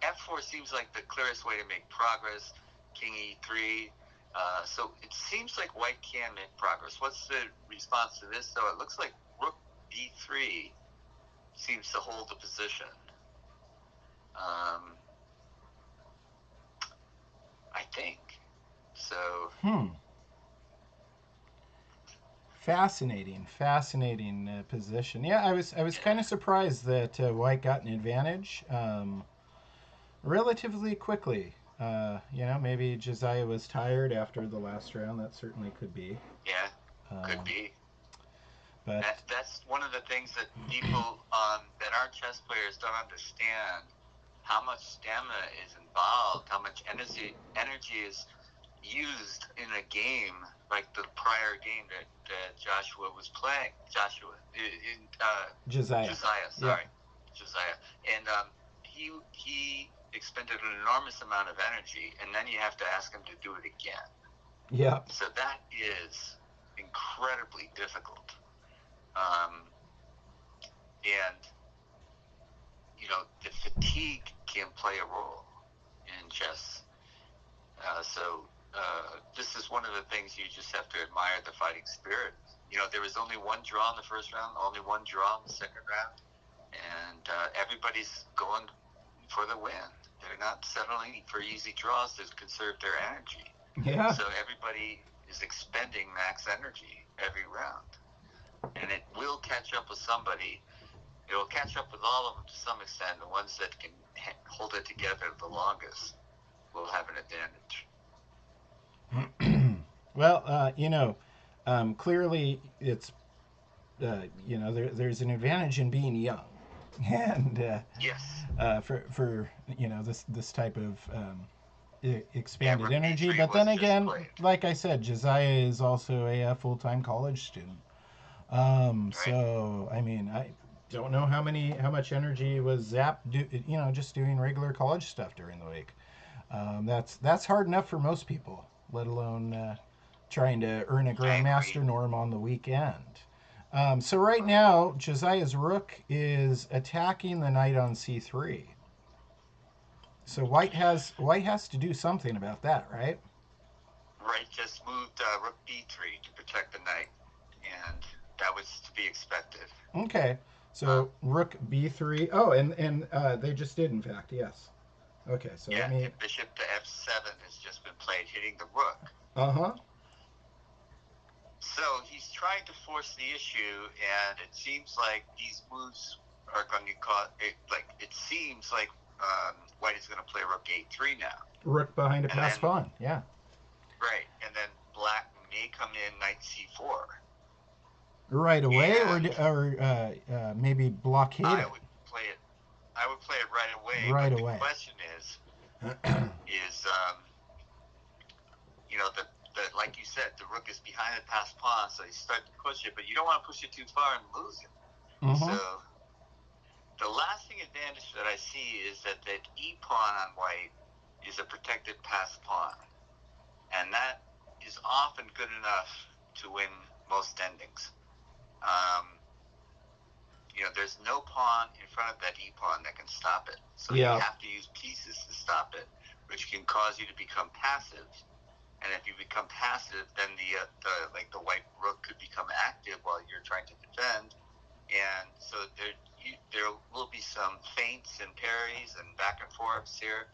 F4 seems like the clearest way to make progress. King E3, So it seems like white can make progress. What's the response to this, though? It looks like rook b3 seems to hold the position. Um, I think. So, Hmm. Fascinating, fascinating position. Yeah, I was yeah. kind of surprised that White got an advantage relatively quickly. Maybe Josiah was tired after the last round. That certainly could be. Yeah, could Um, be. but That's one of the things that people that aren't chess players don't understand how much stamina is involved, how much energy is used in a game like the prior game that Joshua was playing. Josiah, Josiah, yeah, sorry, Josiah, and he expended an enormous amount of energy, and then you have to ask him to do it again. yeah, So that is incredibly difficult. Um, and the fatigue can play a role in chess. This is one of the things you just have to admire the fighting spirit. There was only one draw in the first round, only one draw in the second round, and everybody's going for the win. They're not settling for easy draws to conserve their energy. yeah, So everybody is expending max energy every round, and it will catch up with somebody. It will catch up with all of them to some extent. The ones that can hold it together the longest will have an advantage. well, clearly it's there's an advantage in being young, and Yes. for this type of Yeah, expanded Rook energy. B3 But was then just again, played. like I said, Josiah is also a full-time college student. Right. So I mean, I don't know how much energy was zapped, just doing regular college stuff during the week. That's hard enough for most people, let alone trying to earn a I agree. grandmaster norm on the weekend. So right now, Josiah's rook is attacking the knight on c3. So white has to do something about that, right? Right just moved Rook B3 to protect the knight, and that was to be expected. Okay. Um, So rook b3. Oh, and they just did, in fact, yes. Okay. So let yeah, me. and Bishop to F7 has just been played, hitting the rook. Uh huh. So he's trying to force the issue, and it seems like these moves are going to cause it. Like it seems like White is going to play Rook A3 now, Rook behind a and passed then pawn. Yeah. right, and then Black may come in Knight C4, Right away, or and maybe blockade I it would play it. I would play it right away, right but the away. question is the like you said, the rook is behind the passed pawn, so you start to push it, but you don't want to push it too far and lose it. Mm-hmm. So the lasting advantage that I see is that e pawn on white is a protected passed pawn, and that is often good enough to win most endings. Um, there's no pawn in front of that e pawn that can stop it, so you Yeah. have to use pieces to stop it, which can cause you to become passive. And if you become passive, then the white rook could become active while you're trying to defend, and so there will be some feints and parries and back and forths here,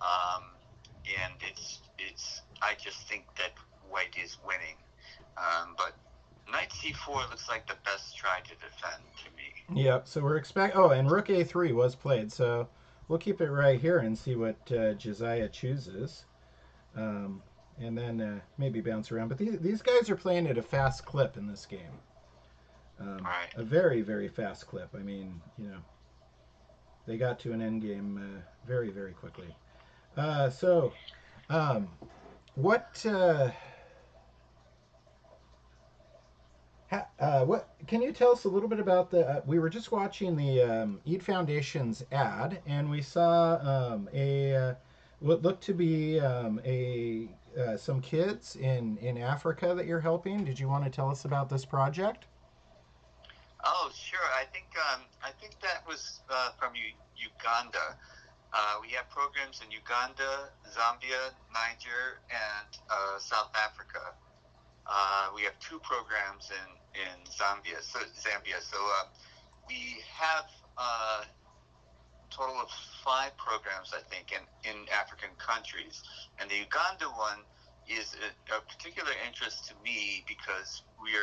and it's I just think that white is winning, but knight c4 looks like the best try to defend to me. Yeah. So we're expect. Oh, and rook a3 was played. So we'll keep it right here and see what Josiah chooses. Um, and then maybe bounce around. But these guys are playing at a fast clip in this game. Right. A very, very fast clip. I mean, they got to an end game very, very quickly. So, um, what what can you tell us a little bit about the? We were just watching the Eid Foundation's ad, and we saw what looked to be a some kids in Africa that you're helping. Did you want to tell us about this project? Oh, sure. I think that was from Uganda. We have programs in Uganda, Zambia, Niger, and South Africa. We have 2 programs in Zambia. So we have a total of 5 programs, I think, in African countries. And the Uganda one is a particular interest to me because we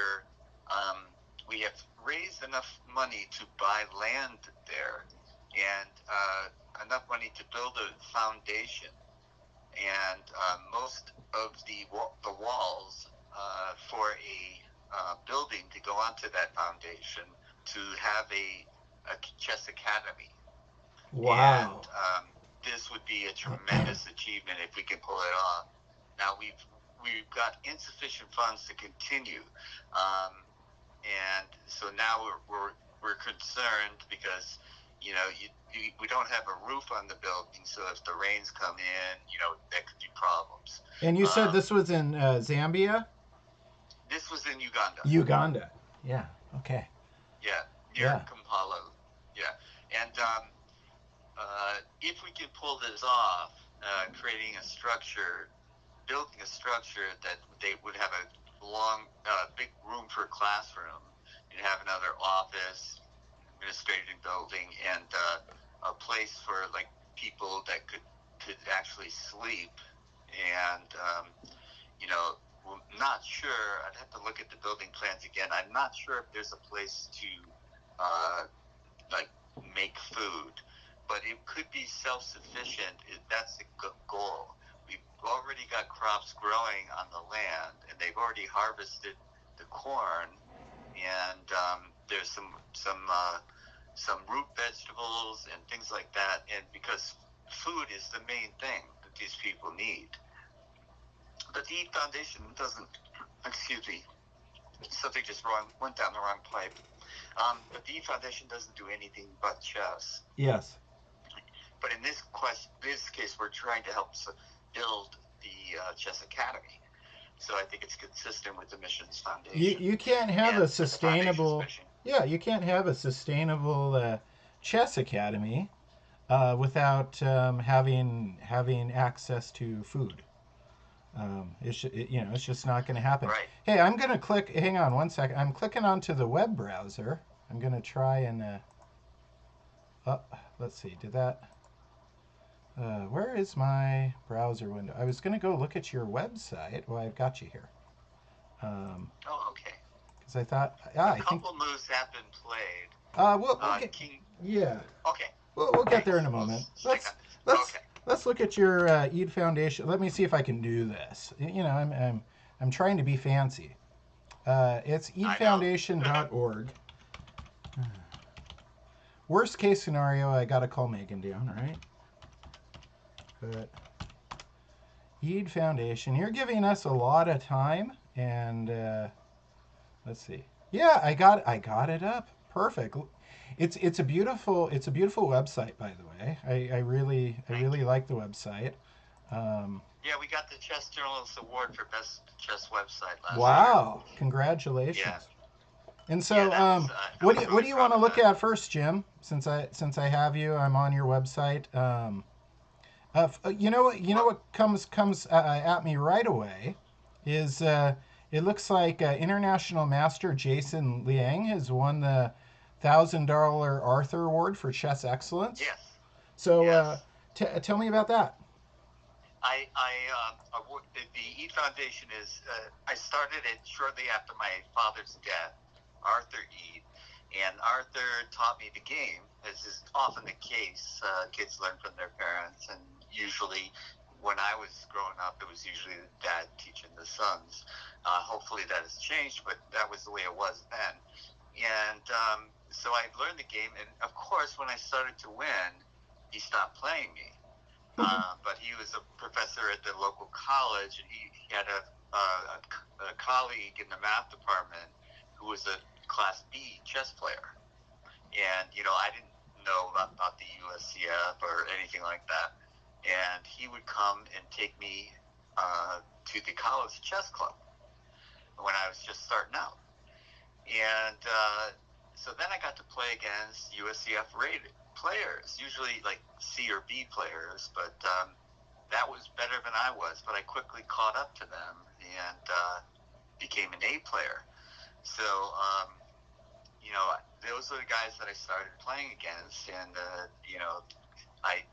have raised enough money to buy land there and enough money to build a foundation. And most of the walls for a building to go onto that foundation to have a chess academy. And Wow. this would be a tremendous achievement if we can pull it off. Now we've got insufficient funds to continue, and so now we're concerned because we don't have a roof on the building, so if the rains come in, that could be problems. And you said this was in Zambia? This was in Uganda. Uganda. Yeah. Okay. Yeah, near Yeah. Kampala. Yeah, and if we can pull this off, creating a structure, building a structure that they would have a long, big room for a classroom, and have another office, administrative building, and a place for like people that could actually sleep. And I'm not sure. I'd have to look at the building plans again. I'm not sure if there's a place to like make food, but it could be self-sufficient. That's the goal. We've already got crops growing on the land, and they've already harvested the corn, and there's some root vegetables and things like that. And because food is the main thing that these people need, but the Eat Foundation doesn't. Excuse me. Something just went down the wrong pipe. But the Eat Foundation doesn't do anything but chess. Yes. But in this case, we're trying to help build the chess academy. So I think it's consistent with the mission's foundation. You can't have a sustainable. Yeah, you can't have a sustainable chess academy without having access to food. It's just not going to happen. Right. Hey, I'm going to click. Hang on one second. I'm clicking onto the web browser. I'm going to try and. Let's see. Did that? Where is my browser window? I was going to go look at your website. Well, I've got you here. Oh, okay. Because I thought, a couple moves have been played. We'll get, King. Yeah. Okay. We'll get there in a moment. Let's look at your Eid Foundation. Let me see if I can do this. I'm trying to be fancy. It's eidfoundation.org. Worst case scenario, I gotta call Megan down, right? But Eid Foundation, you're giving us a lot of time, and let's see. Yeah, I got it up. Perfect. It's a beautiful website, by the way. I really like the website. Yeah, we got the Chess Journalist Award for Best Chess Website last year. Wow! Congratulations. Yeah. And so, what do you want to look at first, Jim? Since I have you, I'm on your website. You know what comes at me right away is it looks like International Master Jason Liang has won the $1,000 Arthur Award for Chess Excellence. Yes. So yes. Tell me about that. The Eid Foundation is. I started it shortly after my father's death, Arthur Eid, and Arthur taught me the game, as is often the case. Kids learn from their parents, and usually, when I was growing up, it was usually the dad teaching the sons. Hopefully, that has changed, but that was the way it was then. And so I learned the game, and of course, when I started to win, he stopped playing me. But he was a professor at the local college, and he had a colleague in the math department who was a Class B chess player. And, I didn't know about the USCF or anything like that. And he would come and take me to the college chess club when I was just starting out. And so then I got to play against USCF players, usually like C or B players, but that was better than I was. But I quickly caught up to them and became an A player. So, those are the guys that I started playing against, and I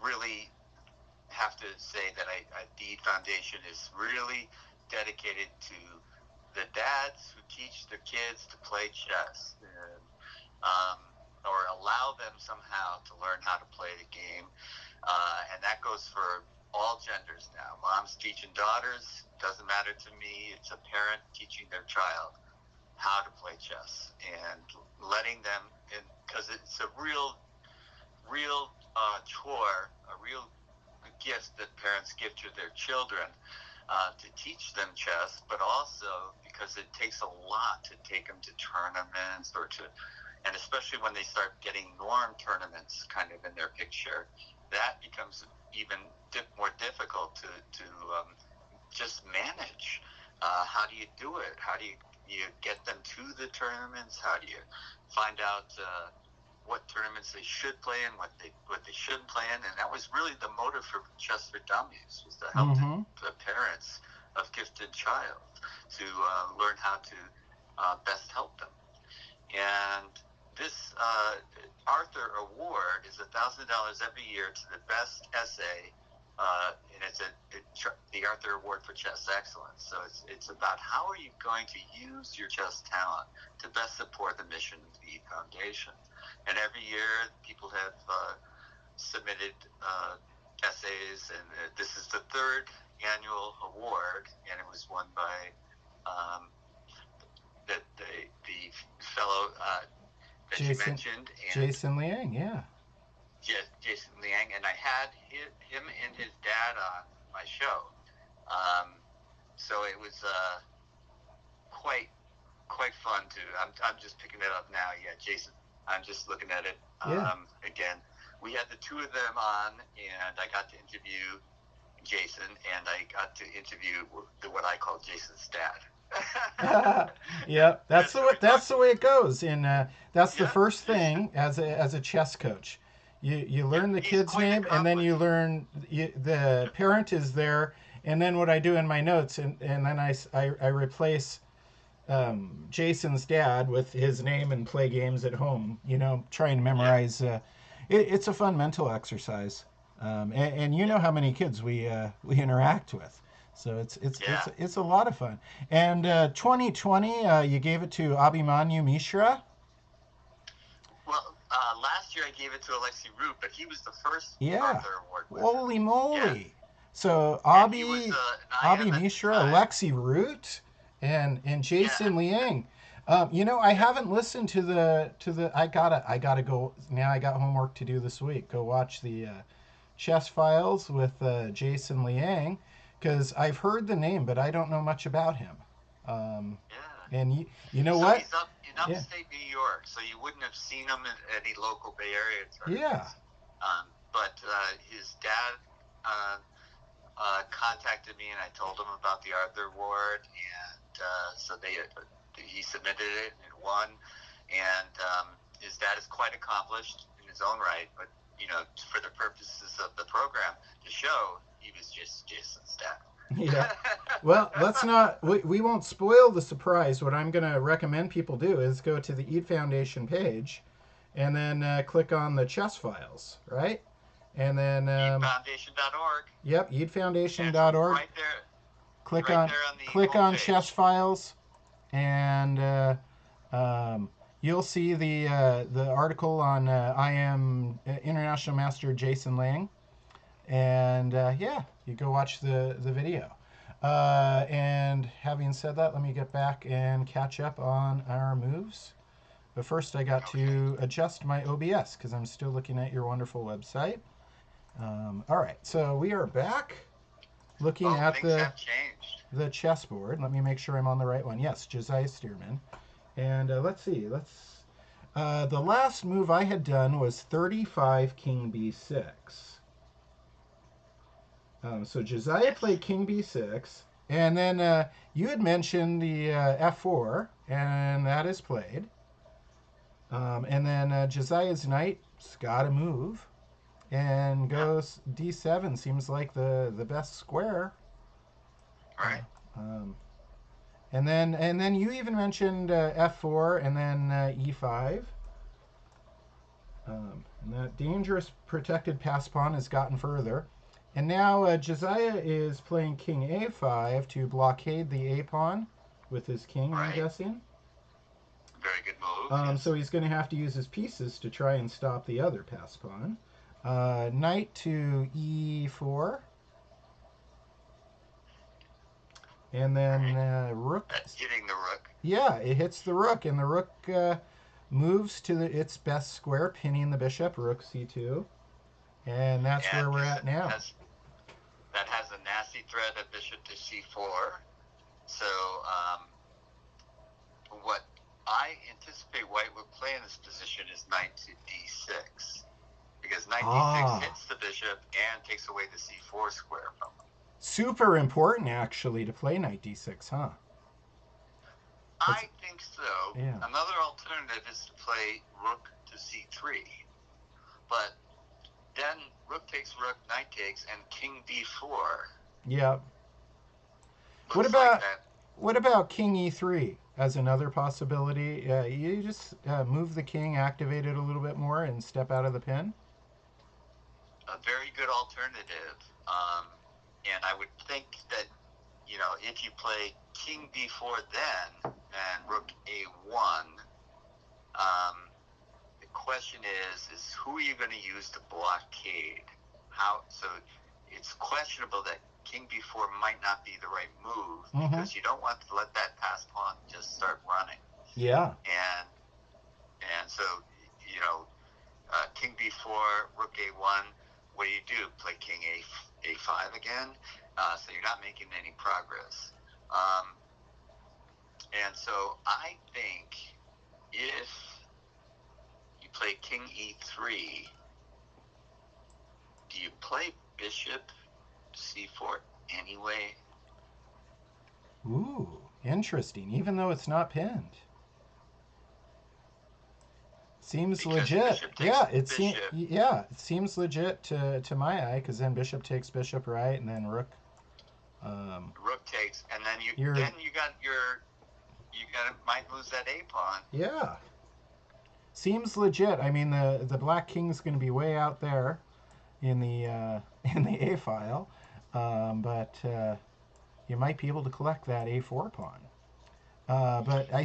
really have to say that the Eat Foundation is really dedicated to the dads who teach their kids to play chess, or allow them somehow to learn how to play the game, and that goes for all genders now. Moms teaching daughters, doesn't matter to me. It's a parent teaching their child how to play chess and letting them in, because it's a real chore, a real gift that parents give to their children, to teach them chess, but also because it takes a lot to take them to tournaments and especially when they start getting norm tournaments kind of in their picture, that becomes even more difficult to just manage. How do you do it? How do you get them to the tournaments? How do you find out what tournaments they should play and what they shouldn't play in? And that was really the motive for Chess for Dummies, was to help the parents of gifted child to learn how to best help them. And this Arthur Award is $1,000 every year to the best essay, and it's the Arthur Award for Chess Excellence. So it's about how are you going to use your chess talent to best support the mission of the Foundation. And every year, people have submitted essays, and this is the third annual award, and it was won by the fellow that you mentioned, Jason Liang, yeah. Jason Liang, and I had him and his dad on my show, so it was quite fun to. I'm just picking it up now. Yeah, Jason. I'm just looking at it again. We had the two of them on, and I got to interview Jason, and I got to interview what I call Jason's dad. Yeah, that's the way it goes. And that's the first thing as a chess coach. You learn the kid's name, and then you learn the parent is there, and then what I do in my notes, and then I replace Jason's dad with his name and play games at home. Trying to memorize. It's a fun mental exercise, and you know how many kids we interact with. So it's a lot of fun. And 2020, you gave it to Abhimanyu Mishra. Well, last year I gave it to Alexei Root, but he was the first Arthur Award winner. Holy moly! Yeah. So Abhi Mishra, Alexei Root, and Jason Liang. I haven't listened to the. I gotta go now. I got homework to do this week. Go watch the Chess Files with Jason Liang, because I've heard the name, but I don't know much about him. And you know what? He's up in upstate New York, so you wouldn't have seen him at any local Bay Area tournaments. Yeah. But his dad contacted me, and I told him about the Arthur Award, and so he submitted it and it won. And his dad is quite accomplished in his own right, but for the purposes of the program, the show, he was just Jason's dad. Yeah. Well, let's not. We won't spoil the surprise. What I'm going to recommend people do is go to the Eat Foundation page, and then click on the Chess Files, right? And then eatfoundation.org. Yep, eatfoundation.org. Right there. Click right on there on the click on page. Chess Files, and you'll see the article on I am International Master Jason Liang, and you go watch the video. And having said that, let me get back and catch up on our moves. But first, I got to adjust my OBS because I'm still looking at your wonderful website. All right, so we are back looking at the chessboard. Let me make sure I'm on the right one. Yes, Josiah Stearman. And let's see. The last move I had done was 35 King B6. So Josiah played King B6, and then you had mentioned the F4, and that is played. And then Josiah's knight's got to move and Yeah. goes d7. Seems like the best square. Right. Um, and then you even mentioned f4 and then e5. And that dangerous protected pass pawn has gotten further. And now Josiah is playing king a5 to blockade the a pawn with his king, I'm Right. guessing. Very good move. Yes. So he's going to have to use his pieces to try and stop the other pass pawn. Knight to e4. And then Right. rook. Hitting the rook. Yeah, it hits the rook, and the rook moves to its best square, pinning the bishop, rook c2. And that's And where we're at now. That has a nasty threat of bishop to c4. So what I anticipate white would play in this position is knight to d6. Because knight d6 hits the bishop and takes away the c4 square from him. Super important, actually, to play knight d6, huh? I think so. Yeah. Another alternative is to play rook to c3. But then rook takes rook, knight takes, and king b4. Yeah. What about king e3 as another possibility? You just move the king, activate it a little bit more, and step out of the pin. A very good alternative. And I would think that, if you play king b4 then and rook a1, the question is who are you going to use to blockade? So it's questionable that king b4 might not be the right move because you don't want to let that pass pawn just start running. Yeah. And so, king b4, rook a1, what do? Play king a5 again? So you're not making any progress. And so I think if you play king e3, do you play bishop c4 anyway? Ooh, interesting. Even though it's not pinned. Seems Because legit. Yeah, it seems. bishop. Yeah, it seems legit to my eye because then bishop takes bishop right, and then rook. Rook takes, and then you might lose that a pawn. Yeah, seems legit. I mean, the black king's going to be way out there in the in the a file, but you might be able to collect that a4 pawn. But I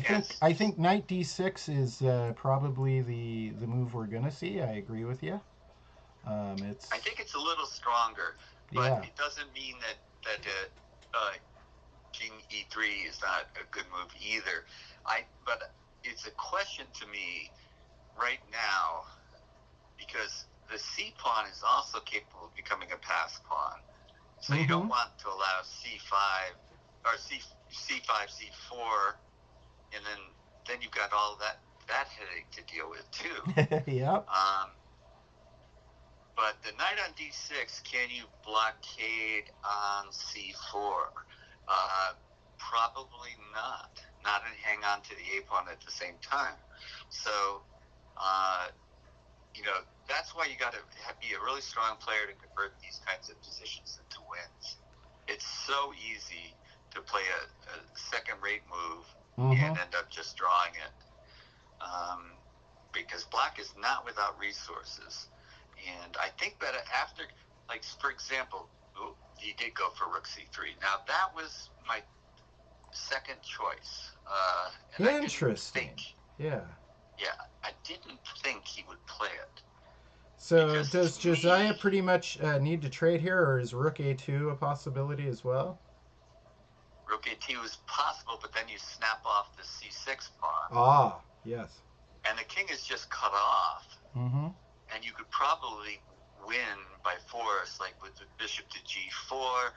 think knight d6 is probably the move we're gonna see. I agree with you. I think it's a little stronger, but it doesn't mean that king e3 is not a good move either. But it's a question to me right now because the c pawn is also capable of becoming a pass pawn. So you don't want to allow c5 or c5, c4, and then you've got all that headache to deal with too. Yep. But the knight on d6, can you blockade on c4? Probably not. Not and hang on to the a pawn at the same time. So, that's why you got to be a really strong player to convert these kinds of positions into wins. It's so easy to play a second-rate move and end up just drawing it. Because black is not without resources. And I think that after, like, for example, he did go for rook c3. Now, that was my second choice. And Interesting. Yeah, I didn't think he would play it. So does Josiah pretty much need to trade here, or is rook a2 a possibility as well? Rook a2 is possible, but then you snap off the c6 pawn. Ah, yes. And the king is just cut off. Mm-hmm. And you could probably win by force, like with the bishop to g4,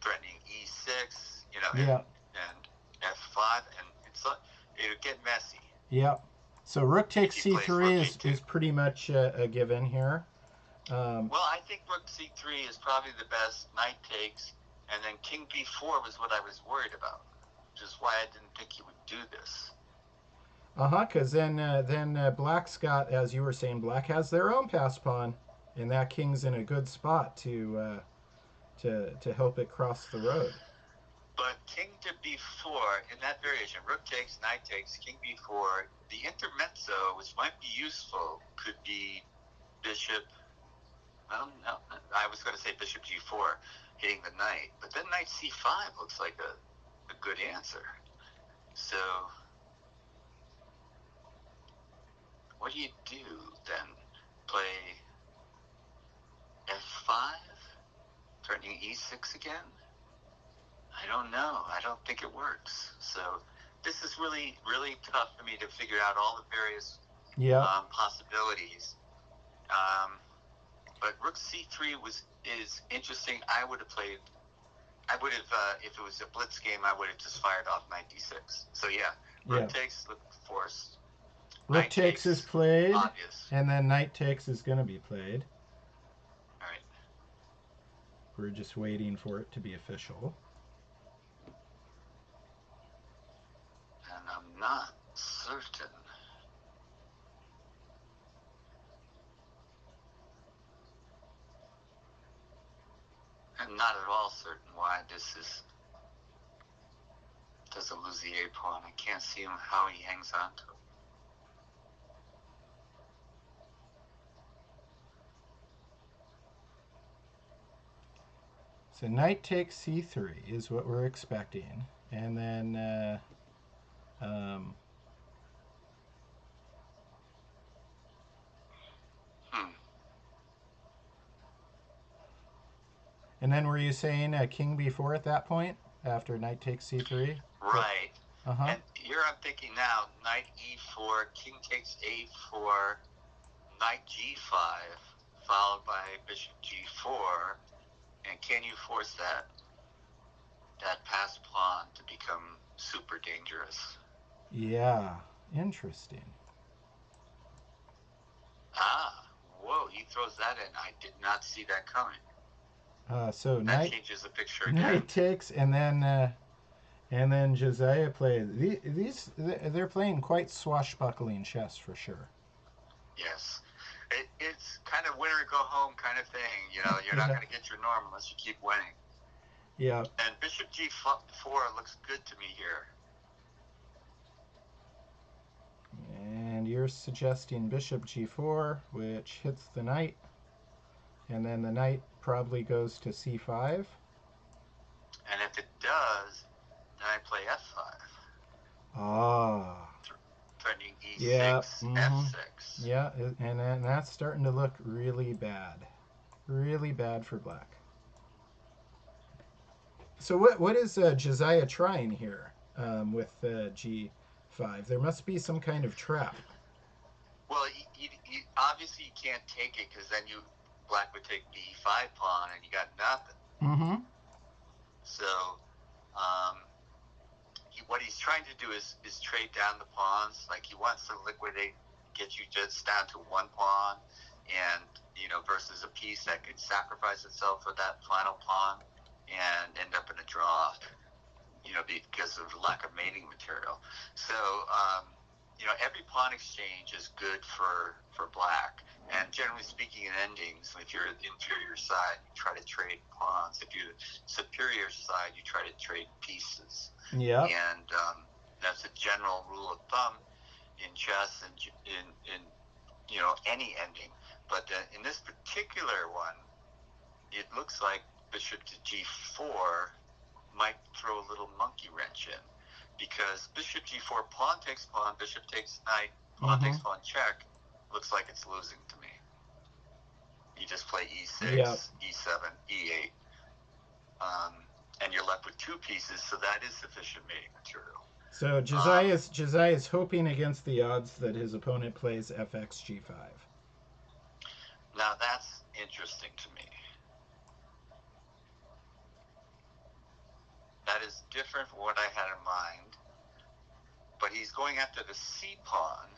threatening e6, and f5, and it would get messy. Yeah. So rook takes c3 is pretty much a given here. Well, I think rook c3 is probably the best. Knight takes, and then king b4 was what I was worried about, which is why I didn't think he would do this. Because then Black's got, as you were saying, Black has their own pass pawn, and that king's in a good spot to help it cross the road. But king to b4, in that variation, rook takes, knight takes, king b4, the intermezzo, which might be useful, could be bishop. Well, no, I was going to say bishop g4, hitting the knight, but then knight c5 looks like a good answer. So, what do you do then? Play f5, threatening e6 again? I don't know. I don't think it works. So, this is really, really tough for me to figure out all the various possibilities. But rook c3 is interesting. I would have, if it was a blitz game, I would have just fired off knight d6. So yeah, rook takes, look forced. Rook takes is played, obvious. And then knight takes is going to be played. All right. We're just waiting for it to be official. And I'm not certain. I'm not at all certain why this doesn't lose the a pawn. I can't see him how he hangs on to it. So knight takes c3 is what we're expecting, and then and then were you saying king b4 at that point after knight takes c3? Right. And here I'm thinking now, knight e4, king takes a4, knight g5, followed by bishop g4, and can you force that pass pawn to become super dangerous? Yeah, interesting. Whoa, he throws that in. I did not see that coming. So that knight changes the picture again. Knight takes, and then Josiah plays. They're playing quite swashbuckling chess for sure. Yes. It's kind of winner go home kind of thing. You know, you're not going to get your norm unless you keep winning. Yeah. And bishop g4 looks good to me here. And you're suggesting bishop g4, which hits the knight. And then the knight probably goes to c5. And if it does, then I play f5. Threatening e6, yeah. f6. Yeah, and that's starting to look really bad. Really bad for black. So what is Josiah trying here with g5? There must be some kind of trap. Well, obviously you can't take it because then black would take b5 pawn and you got nothing. Mm-hmm. So what he's trying to do is trade down the pawns. Like he wants to liquidate, get you just down to one pawn, and versus a piece that could sacrifice itself for that final pawn and end up in a draw. Because of lack of mating material. So every pawn exchange is good for black. And generally speaking, in endings, if you're the inferior side, you try to trade pawns. If you're the superior side, you try to trade pieces. Yeah. And that's a general rule of thumb in chess and in any ending. But in this particular one, it looks like bishop to g4 might throw a little monkey wrench in, because bishop g4, pawn takes pawn, bishop takes knight, pawn takes pawn, check, looks like it's losing to me. You just play e6, e7, e8, and you're left with two pieces, so that is sufficient mating material. So Josiah's hoping against the odds that his opponent plays fx g5. Now that's interesting to me. That is different from what I had in mind. But he's going after the c pawn.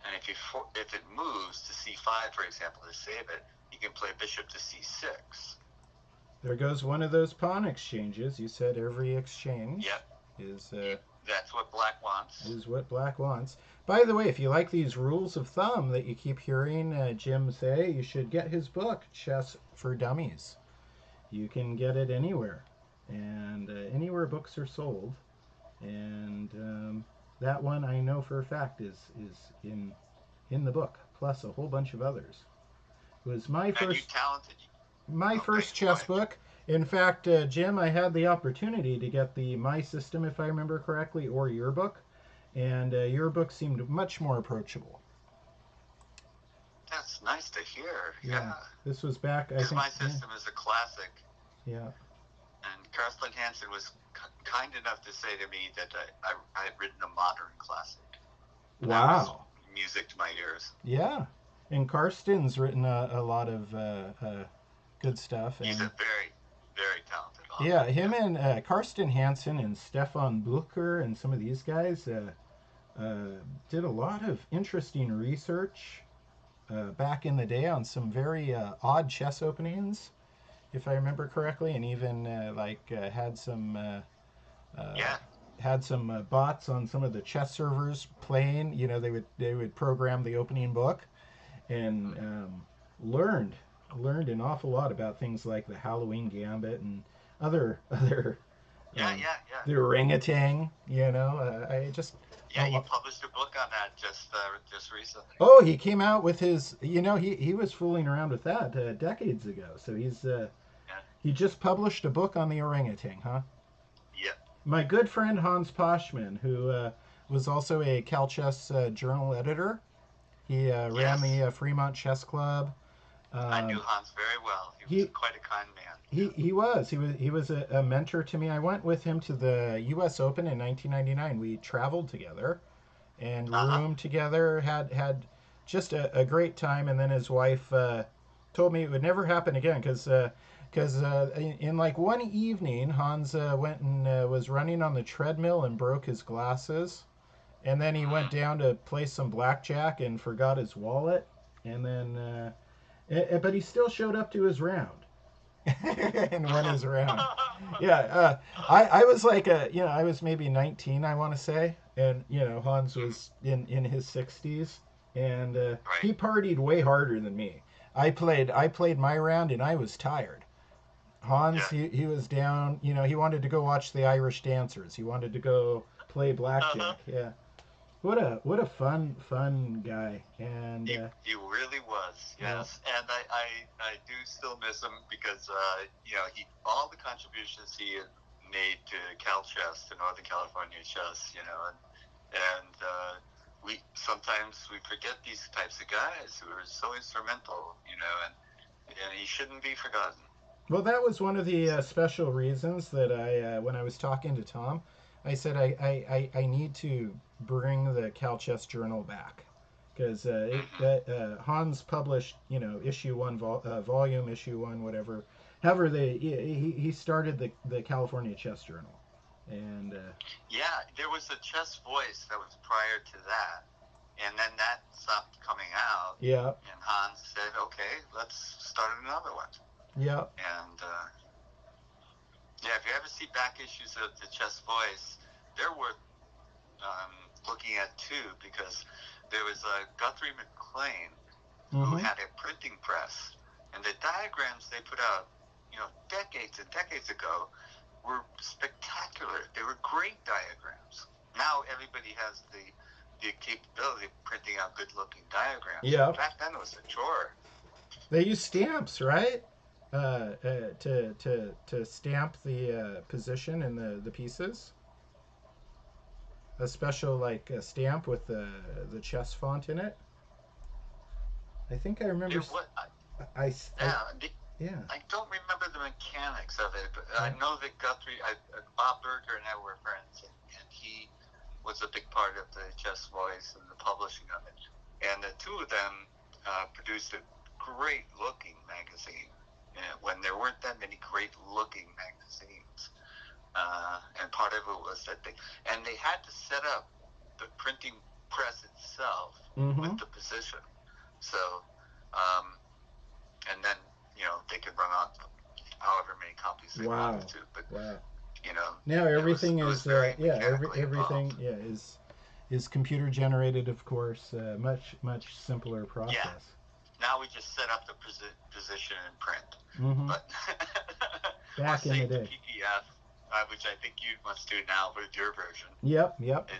And if it moves to c5, for example, to save it, you can play bishop to c6. There goes one of those pawn exchanges. You said every exchange yep. is... That's what Black wants. Is what Black wants. By the way, if you like these rules of thumb that you keep hearing Jim say, you should get his book, Chess for Dummies. You can get it anywhere, and anywhere books are sold. And that one I know for a fact is in the book, plus a whole bunch of others. It was my And you first talented. my Okay, first go chess ahead. book. In fact, Jim, I had the opportunity to get the My System, if I remember correctly, or your book, and your book seemed much more approachable. That's nice to hear. Yeah, Yeah. this was back, I Because think. my system is a classic. Yeah. And Karsten Hansen was kind enough to say to me that I had written a modern classic. That was Wow. music to my ears. Yeah, and Karsten's written a lot of good stuff, He's and a very, very talented yeah, author. him and Karsten Hansen and Stefan Blücher and some of these guys did a lot of interesting research back in the day on some very odd chess openings, if I remember correctly, and even Yeah. had some bots on some of the chess servers playing. You know, they would program the opening book and learned learned an awful lot about things like the Halloween Gambit and other Yeah, yeah, yeah. the orangutan. You know, I just Yeah, he published a book on that just recently. oh, he came out with his. You know, he was fooling around with that decades ago. So Yeah. he just published a book on the orangutan, huh? Yeah. My good friend Hans Poschman, who was also a Cal Chess Journal editor. He ran Yes. the Fremont Chess Club. I knew Hans very well. He was He quite a kind man. he was a mentor to me. I went with him to the U.S. Open in 1999. We traveled together and Uh-huh. roomed together. Had just a great time. And then his wife told me it would never happen again because in like one evening Hans went and was running on the treadmill and broke his glasses. And then he went Mm-hmm. down to play some blackjack and forgot his wallet. And then but he still showed up to his round and won his round. Yeah, I was like I was maybe 19, I want to say, and Hans was in his 60s, and Right. he partied way harder than me. I played my round and I was tired. Hans, Yeah. he was down. He wanted to go watch the Irish dancers. He wanted to go play Uh-huh. blackjack. Yeah. What a fun guy. And He really was, yeah. yes, and I do still miss him because he all the contributions he had made to Cal Chess, to Northern California Chess, and we sometimes we forget these types of guys who are so instrumental, and he shouldn't be forgotten. Well, that was one of the special reasons that when I was talking to Tom, I said I need to bring the Cal Chess Journal back because Mm-hmm. Hans published, issue one, volume issue one, whatever. However, he started the California Chess Journal, and Yeah, there was a Chess Voice that was prior to that, and then that stopped coming out, yeah, and Hans said, "Okay, let's start another one." yeah, And yeah, if you ever see back issues of the Chess Voice, they're worth looking at too, because there was Guthrie McLean who mm-hmm. had a printing press, and the diagrams they put out, decades and decades ago, were spectacular. They were great diagrams. Now everybody has the capability of printing out good-looking diagrams. Yeah. Back then it was a chore. They use stamps, right? To stamp the position in the pieces. A special like stamp with the chess font in it. I think I remember. It was, I yeah, yeah, I don't remember the mechanics of it, but I yeah. know that Bob Berger and I were friends, and he was a big part of the Chess Voice and the publishing of it. And the two of them produced a great-looking magazine when there weren't that many great-looking magazines. And part of it was that they had to set up the printing press itself with Mm-hmm. the position. So, and then they could run on however many copies they wanted Wow. to. But Wow. You know, Now everything it was is very yeah, mechanically everything involved. yeah is computer generated, of course. Much simpler Yeah. process. Now we just set up the position and print. Mm-hmm. But or Back in the save to day. PDF, which I think you must do now with your version. Yep, yep.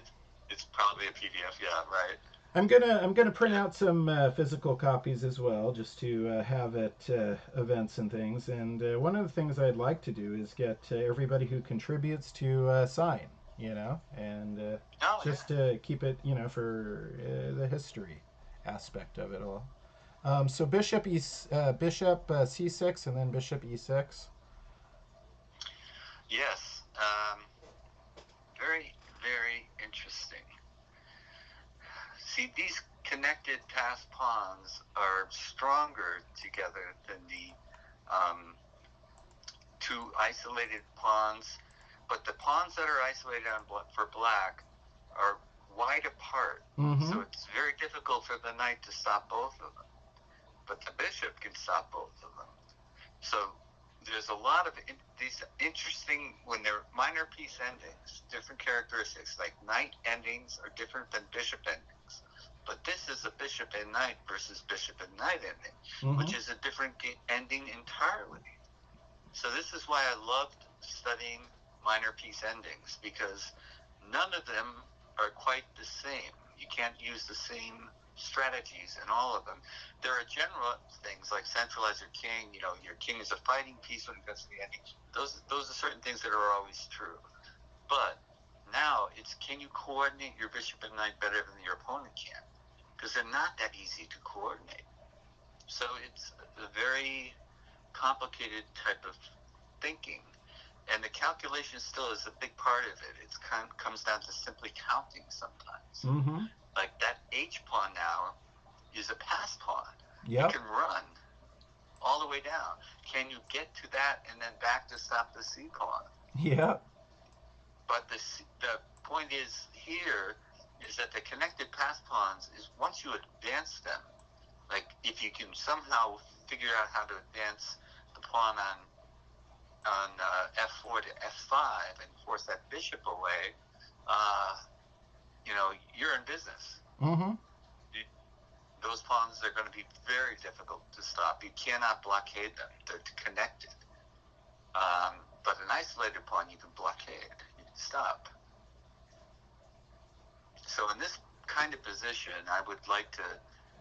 It's probably a PDF. Yeah, right. I'm gonna print Yeah. out some physical copies as well, just to have at events and things. And one of the things I'd like to do is get everybody who contributes to sign, and Oh just yeah. to keep it, for the history aspect of it all. So bishop c6 and then bishop e6. Yes. Very very interesting. See, these connected pass pawns are stronger together than the um, two isolated pawns, but the pawns that are isolated for black are wide apart, Mm-hmm. so it's very difficult for the knight to stop both of them. But the bishop can stop both of them. So there's a lot of these interesting, when they're minor piece endings, different characteristics, like knight endings are different than bishop endings. But this is a bishop and knight versus bishop and knight ending, Mm-hmm. which is a different ending entirely. So this is why I loved studying minor piece endings, because none of them are quite the same. You can't use the same strategies in all of them. There are general things like centralize your king. You know, your king is a fighting piece when it gets to the ending. Those are certain things that are always true. But now it's, can you coordinate your bishop and knight better than your opponent can? Because they're not that easy to coordinate. So it's a very complicated type of thinking, and the calculation still is a big part of it. It comes down to simply counting sometimes. Mm-hmm. Like that H pawn now is a pass pawn. It Yep. can run all the way down. Can you get to that and then back to stop the C pawn? Yep. But the point is here is that the connected pass pawns is, once you advance them, like if you can somehow figure out how to advance the pawn on f4 to f5 and force that bishop away, you're in business. Mm-hmm. Those pawns are going to be very difficult to stop. You cannot blockade them. They're connected. But an isolated pawn you can blockade. You can stop. So in this kind of position, I would like to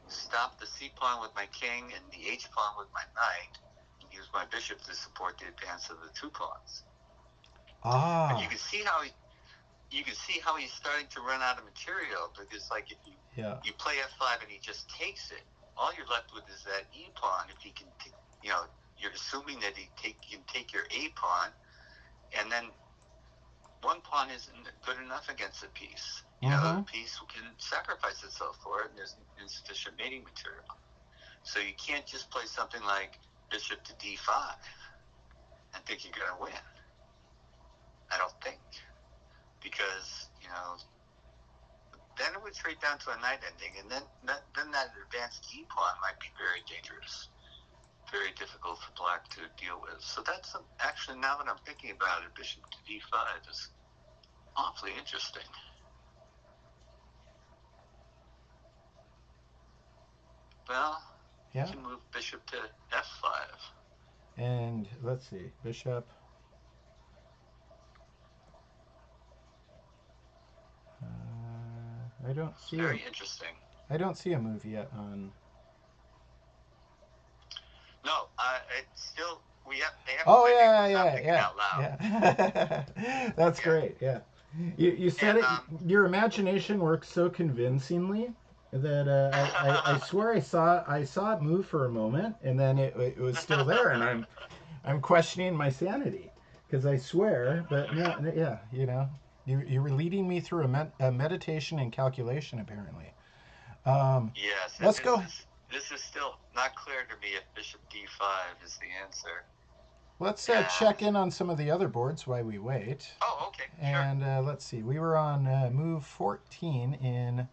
stop the C pawn with my king and the H pawn with my knight, and use my bishop to support the advance of the two pawns. And Ah. you can see how he's starting to run out of material, because like if Yeah. you play f5 and he just takes it, all you're left with is that e pawn. If he can, you're assuming that he can take your a pawn, and then one pawn isn't good enough against a piece. Mm-hmm. The piece can sacrifice itself for it, and there's insufficient mating material. So you can't just play something like bishop to d5 and think you're going to win. I don't think, because then it would trade down to a knight ending, and then that advanced e pawn might be very dangerous, very difficult for black to deal with. So that's actually, now that I'm thinking about it, bishop to d5 is awfully interesting. Well, you Yeah. can move bishop to f5. And let's see, bishop. I don't see a Very interesting. I don't see a move yet on. No, it's still, they haven't Oh quite yeah, was not yeah, thinking yeah, out loud. yeah. That's Yeah, great. Yeah, you said and it. Your imagination works so convincingly that I swear I saw it move for a moment, and then it was still there, and I'm questioning my sanity, because I swear, but no, yeah, you were leading me through a meditation and calculation apparently. Um, yes, and let's go. this is still not clear to me if bishop d5 is the answer. Let's And check in on some of the other boards while we wait. oh, okay, sure. And let's see, we were on move 14 in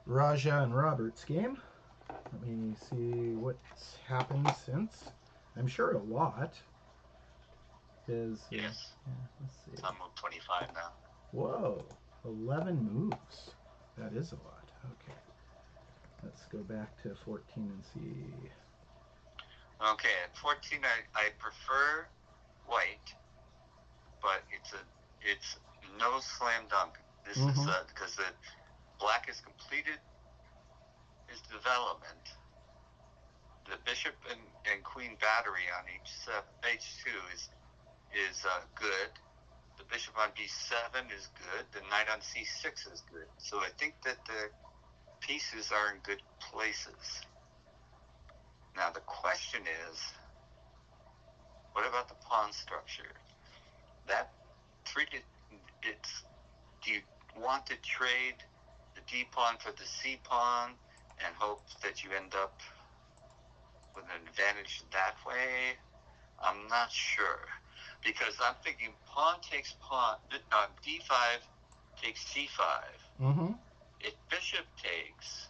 Raja and Robert's game. Let me see what's happened since. I'm sure a lot. Is Yes. yeah, let's see. So I'm move 25 now. Whoa, 11 moves. That is a lot. Okay, let's go back to 14 and see. Okay, at 14, I prefer white, but it's no slam dunk. This is Mm-hmm. because the black has completed his development. The bishop and queen battery on h2 is good. The bishop on b7 is good. The knight on c6 is good. So I think that the pieces are in good places. Now the question is, what about the pawn structure? That it's do you want to trade the d pawn for the c pawn and hope that you end up with an advantage that way? I'm not sure, because I'm thinking pawn takes pawn, d5 takes c5. Mm-hmm. If bishop takes,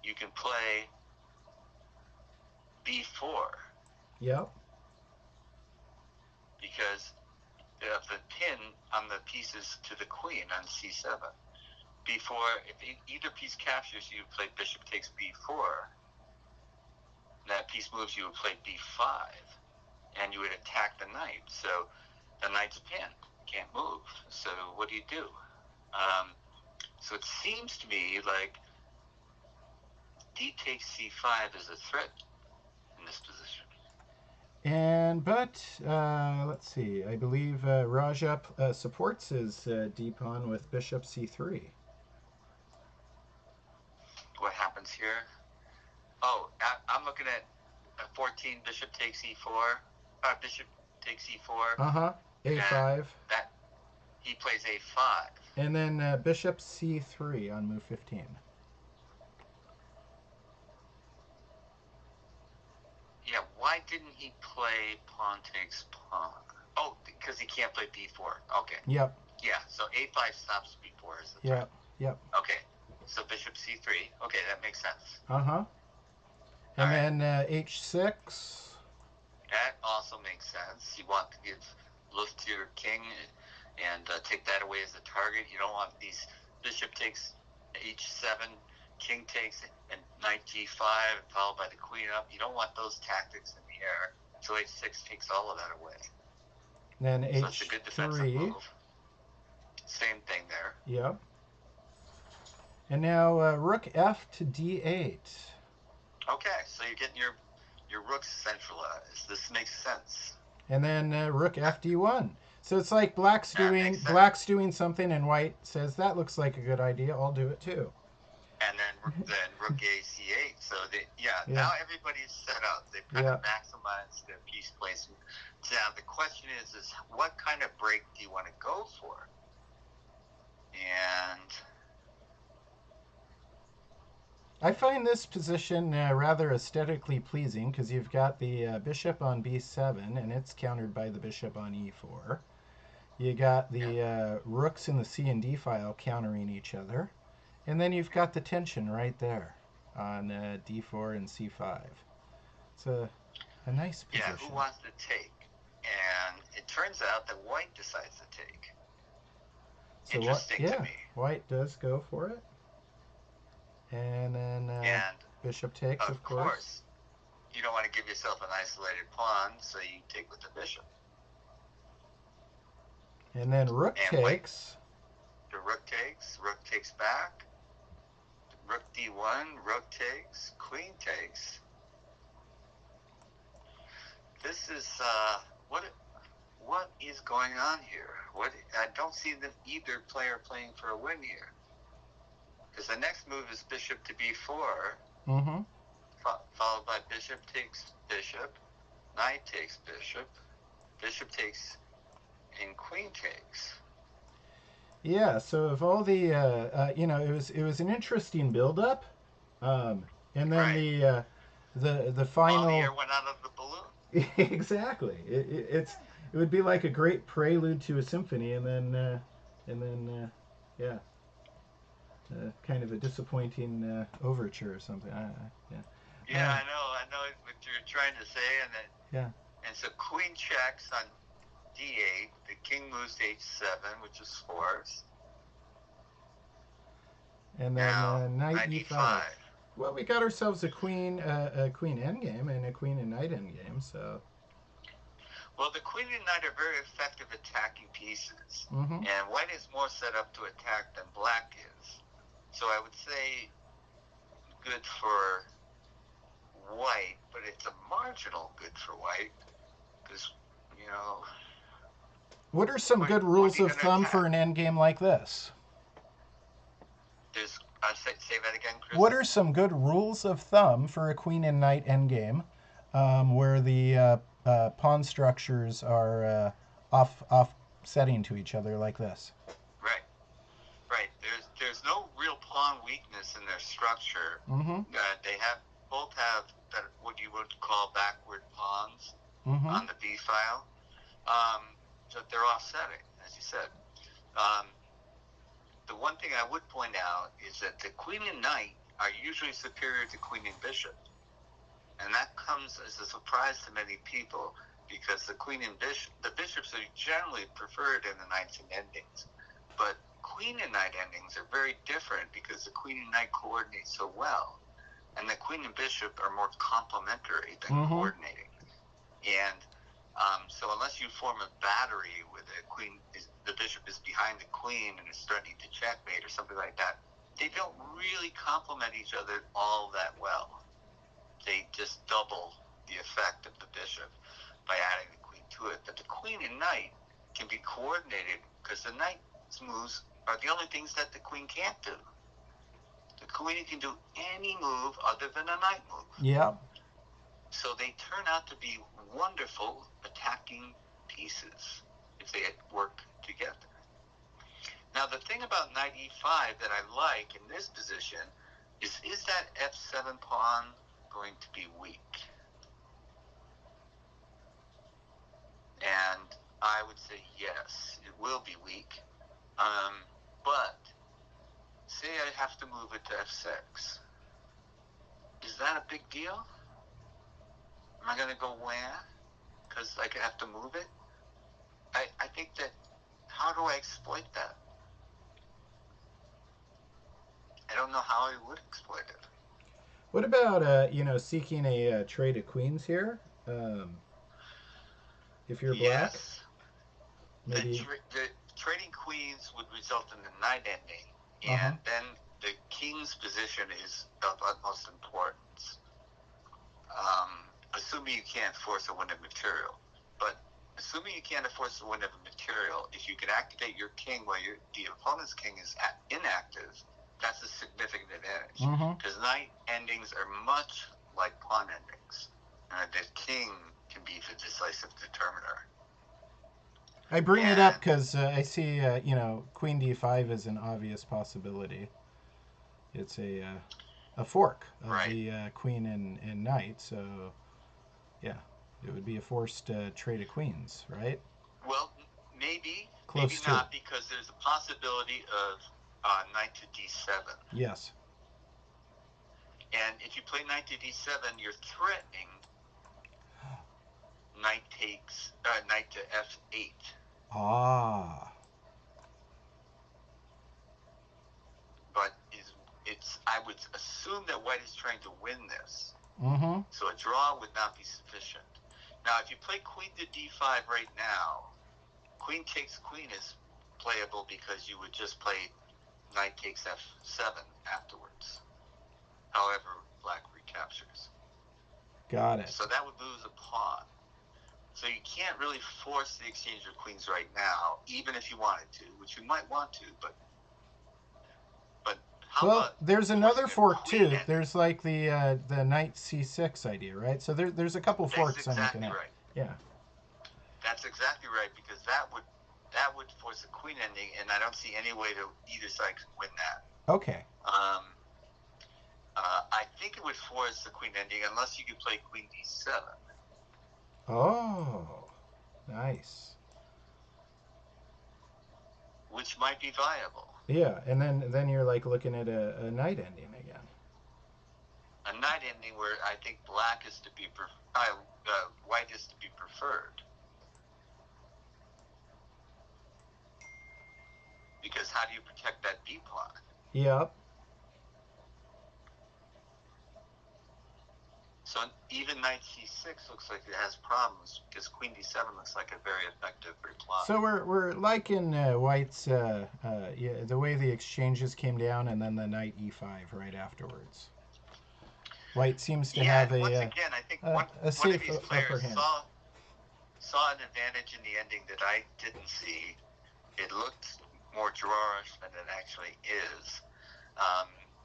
you can play b4 Yep. because of the pin on the pieces to the queen on c7. b4, if either piece captures, you play bishop takes b4. That piece moves, you would play b5, and you would attack the knight. So the knight's pinned, can't move. So what do? So it seems to me like d takes c5 is a threat in this position. But let's see. I believe Raja supports his d pawn with bishop c3. What happens here? Oh, I'm looking at 14, bishop takes e4. Bishop takes e4. Uh huh. a5. And that he plays a5. And then bishop c3 on move 15. Yeah, why didn't he play pawn takes pawn? Oh, because he can't play b4. Okay. Yep. Yeah, so a5 stops b4 as a threat. Yep. Yep. Okay, so bishop c3. Okay, that makes sense. Uh huh. All And right, then h6. that also makes sense. You want to give luft to your king and take that away as a target. You don't want these bishop takes h7, king takes, and knight g5, followed by the queen up. You don't want those tactics in the air. So h6 takes all of that away. Then So it's a good defensive h3. move. Same thing there. Yep. And now rook f to d8. Okay, so you're getting your rooks centralized. This makes sense. And then rook f d1. So it's like black's That doing makes sense. black's doing something, and white says that looks like a good idea. I'll do it too. And then rook a c8. So Yeah. now everybody's set up. They've kind Yeah. of maximized their piece placement. Now the question is what kind of break do you want to go for? And I find this position rather aesthetically pleasing because you've got the bishop on b7 and it's countered by the bishop on e4. You got the rooks in the c and d file countering each other. And then you've got the tension right there on d4 and c5. It's a nice position. yeah, who wants to take? And it turns out that white decides to take. So Interesting to me. white does go for it. And then And bishop takes, of course. you don't want to give yourself an isolated pawn, so you take with the bishop. And then rook And white, takes. the rook takes back, rook d1, rook takes, queen takes. This is what is going on here? I don't see either player playing for a win here. Because the next move is bishop to b4, Mm-hmm. followed by bishop takes bishop, knight takes bishop, bishop takes, and queen takes. Yeah. So of all the, it was an interesting build-up, and then Right. the All the air final. went out of the balloon. Exactly. It would be like a great prelude to a symphony, yeah, kind of a disappointing overture or something. Yeah. Yeah, I know what you're trying to say, Yeah. and so queen checks on d8. The king moves to h7, which is forced. And then Now, knight knight e5. e5. Well, we got ourselves a queen endgame and a queen and knight endgame. So. Well, the queen and knight are very effective attacking pieces, Mm-hmm. and white is more set up to attack than black is. So I would say good for white, but it's a marginal good for white because, you know. What are some good rules of thumb for an endgame like this? There's say that again, Chris. What are some good rules of thumb for a queen and knight endgame, where the pawn structures are offsetting to each other like this? Right, right. There's no real pawn weakness in their structure. Mm-hmm. They both have what you would call backward pawns Mm-hmm. on the B file. So they're offsetting, as you said. The one thing I would point out is that the queen and knight are usually superior to queen and bishop. And that comes as a surprise to many people because the queen and the bishops are generally preferred in the knights and endings. But queen and knight endings are very different because the queen and knight coordinate so well. And the queen and bishop are more complementary than coordinating. And so unless you form a battery where the bishop is behind the queen and is threatening to checkmate or something like that, they don't really complement each other all that well. They just double the effect of the bishop by adding the queen to it. But the queen and knight can be coordinated because the knight's moves are the only things that the queen can't do. The queen can do any move other than a knight move. Yeah. So they turn out to be wonderful attacking pieces if they work together. Now, the thing about knight e5 that I like in this position is that f7 pawn going to be weak? And I would say yes, it will be weak. But say I have to move it to f6. Is that a big deal? Am I going to go where? Because I could have to move it? I think that, how do I exploit that? I don't know how I would exploit it. What about seeking a trade of queens here? If you're black, maybe the trading queens would result in the knight ending, and then the king's position is of utmost importance. Assuming you can't force a wind of material, but assuming you can't force a wind of material, if you can activate your king while the opponent's king is inactive, that's a significant advantage because knight endings are much like pawn endings. The king can be the decisive determiner. I bring it up because I see queen d5 is an obvious possibility. It's a fork of the queen and knight, so yeah, it would be a forced trade of queens, right? Well, maybe, Close maybe not, because there's a possibility of knight to d7. Yes. And if you play knight to d7, you're threatening knight to f8. Ah. But I would assume that white is trying to win this. So a draw would not be sufficient. Now, if you play queen to d5 right now, queen takes queen is playable because you would just play knight takes f7 afterwards. However, black recaptures. Got it. So that would lose a pawn. So you can't really force the exchange of queens right now, even if you wanted to, which you might want to, but how about there's another fork too. Ending? There's like the knight c6 idea, right? So there's a couple forks exactly on you can have. Right. Yeah. That's exactly right, because that would force a queen ending, and I don't see any way to either side could win that. Okay. I think it would force the queen ending unless you could play queen d7. Oh, nice. Which might be viable. Yeah, and then you're like looking at a knight ending again. A knight ending where I think white is to be preferred. because how do you protect that B pawn? Yep. So even knight c6 looks like it has problems because queen d7 looks like a very effective reply. So we're liking White's yeah, the way the exchanges came down, and then the knight e5 right afterwards. White seems to have once again, I think a one safe of these upper players hand. saw an advantage in the ending that I didn't see. It looked more drawish than it actually is.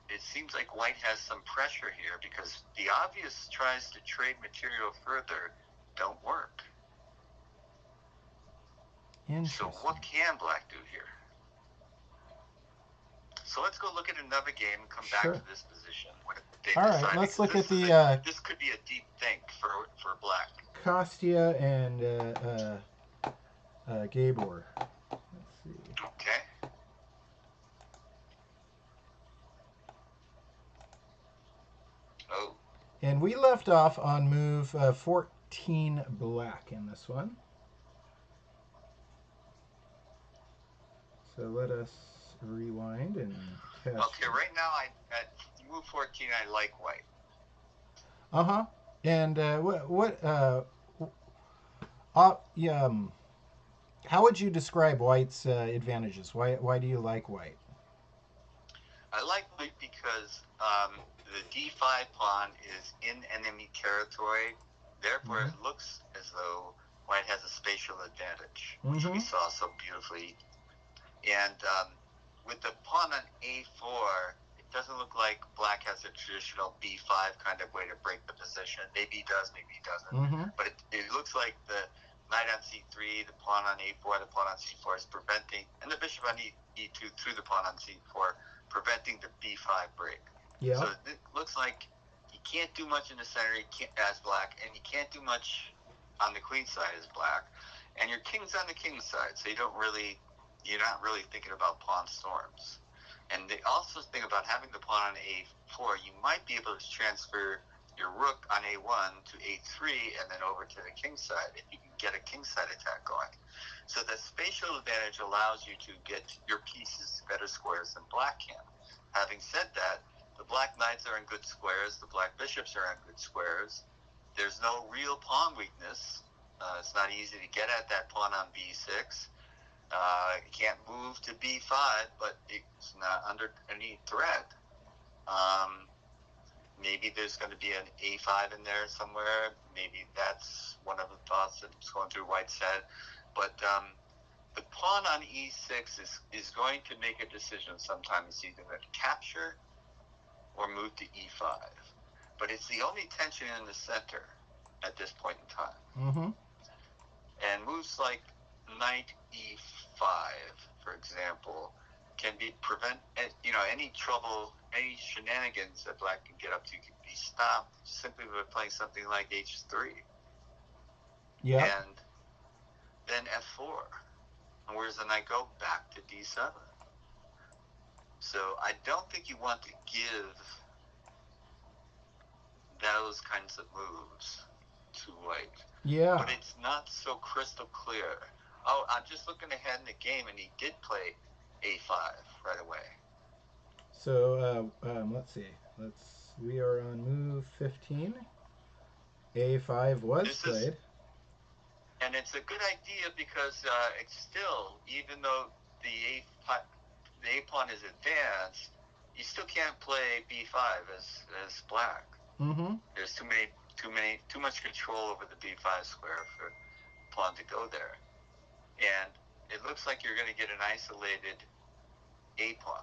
It seems like White has some pressure here because the obvious tries to trade material further don't work. So what can Black do here? So let's go look at another game and come back to this position. All right, let's look at the... this could be a deep think for Black. Kostya and Gabor. Let's see. Okay. Oh. And we left off on move 14 Black in this one. So let us rewind and test. Okay, right now at move 14 I like White. Uh-huh. And how would you describe White's advantages? Why do you like White? I like White because the d5 pawn is in enemy territory. Therefore, it looks as though White has a spatial advantage, which we saw so beautifully. And with the pawn on a4, it doesn't look like Black has a traditional b5 kind of way to break the position. Maybe he does, maybe he doesn't. But it looks like the knight on c3, the pawn on a4, the pawn on c4 is preventing, and the bishop on e2 through the pawn on c4, preventing the b5 break. Yeah. So it looks like he can't do much in the center as Black, and he can't do much on the queen side as Black. And your king's on the king's side, so you're not really thinking about pawn storms. And they also think about having the pawn on a4, you might be able to transfer your rook on a1 to a3 and then over to the king side if you can get a king side attack going. So the spatial advantage allows you to get your pieces to better squares than Black can. Having said that, the Black knights are in good squares, the Black bishops are in good squares. There's no real pawn weakness. It's not easy to get at that pawn on b6. It can't move to b5, but it's not under any threat. Maybe there's going to be an a5 in there somewhere. Maybe that's one of the thoughts that's going through White's head. But the pawn on e6 is going to make a decision sometime. It's either going to capture or move to e5. But it's the only tension in the center at this point in time. And moves like knight e5, for example, can prevent any trouble, any shenanigans that Black can get up to can be stopped simply by playing something like h3. Yeah. And then f4. And where's the knight go? Back to d7. So I don't think you want to give those kinds of moves to White. Yeah. But it's not so crystal clear. Oh, I'm just looking ahead in the game, and he did play a5 right away. So let's see. We are on move 15. A5 was played. And it's a good idea because it's still, even though the a pawn is advanced, you still can't play b5 as Black. There's too much control over the b5 square for pawn to go there. And it looks like you're going to get an isolated a pawn.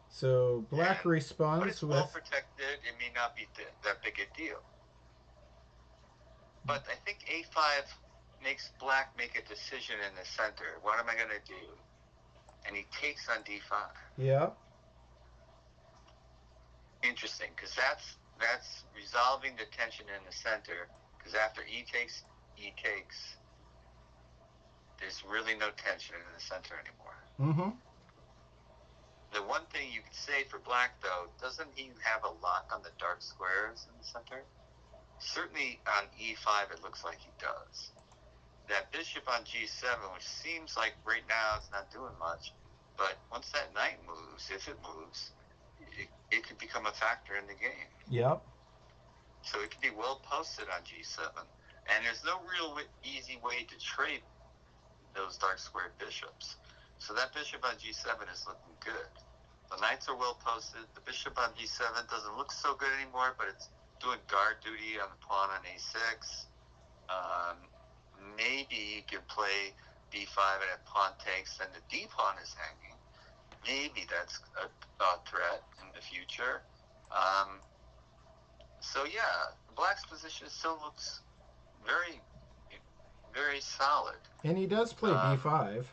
So Black responds but it's with... well protected. It may not be that big a deal. But I think a5 makes Black make a decision in the center. What am I going to do? And he takes on d5. Yeah. Interesting, because that's resolving the tension in the center. Because after e takes, there's really no tension in the center anymore. The one thing you could say for Black, though, doesn't he have a lock on the dark squares in the center? Certainly on e5, it looks like he does. That bishop on g7, which seems like right now it's not doing much, But once that knight moves, if it moves, it could become a factor in the game. Yep. So it can be well posted on G7. And there's no real easy way to trade those dark squared bishops. So that bishop on G7 is looking good. The knights are well posted. The bishop on D7 doesn't look so good anymore, but it's doing guard duty on the pawn on A6. Maybe you can play B5 and if pawn takes, then the D pawn is hanging. Maybe that's a threat in the future. So yeah, Black's position still looks very, very solid. And he does play B5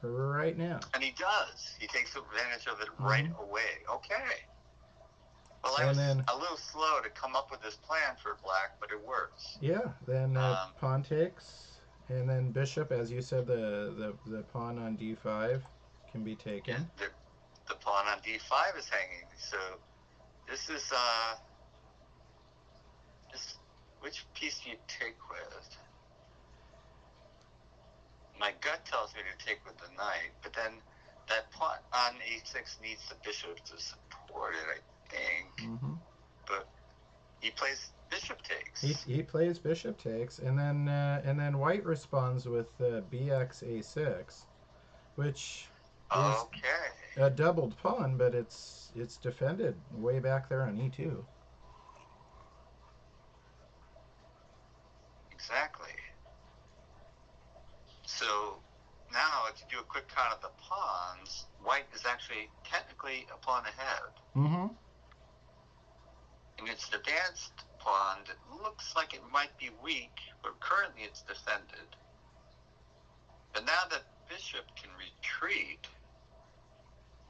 right now. And he does. He takes advantage of it right away. Okay. Well, I was a little slow to come up with this plan for Black, but it works. Yeah. Then pawn takes, and then bishop, as you said, the pawn on D5 can be taken. The pawn on D5 is hanging. So this is which piece do you take with? My gut tells me to take with the knight, but then that pawn on A6 needs the bishop to support it, I think. But he plays bishop takes. He plays bishop takes, and then White responds with BX A6, which is a doubled pawn, but it's defended way back there on E2. Exactly. So now, if you do a quick count of the pawns, White is actually technically a pawn ahead. And it's the advanced pawn that looks like it might be weak, but currently it's defended. But now that bishop can retreat,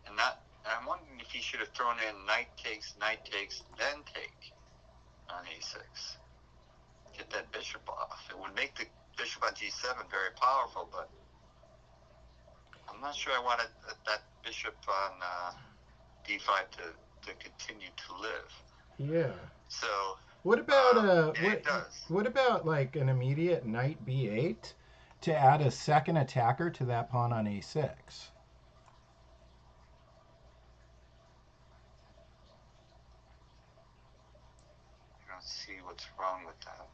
and I'm wondering if he should have thrown in knight takes, then take on A6. Get that bishop off. It would make the bishop on G7 very powerful, but I'm not sure I wanted that bishop on D5 to continue to live. Yeah. So what about what about like an immediate knight B8 to add a second attacker to that pawn on A6? I don't see what's wrong with that.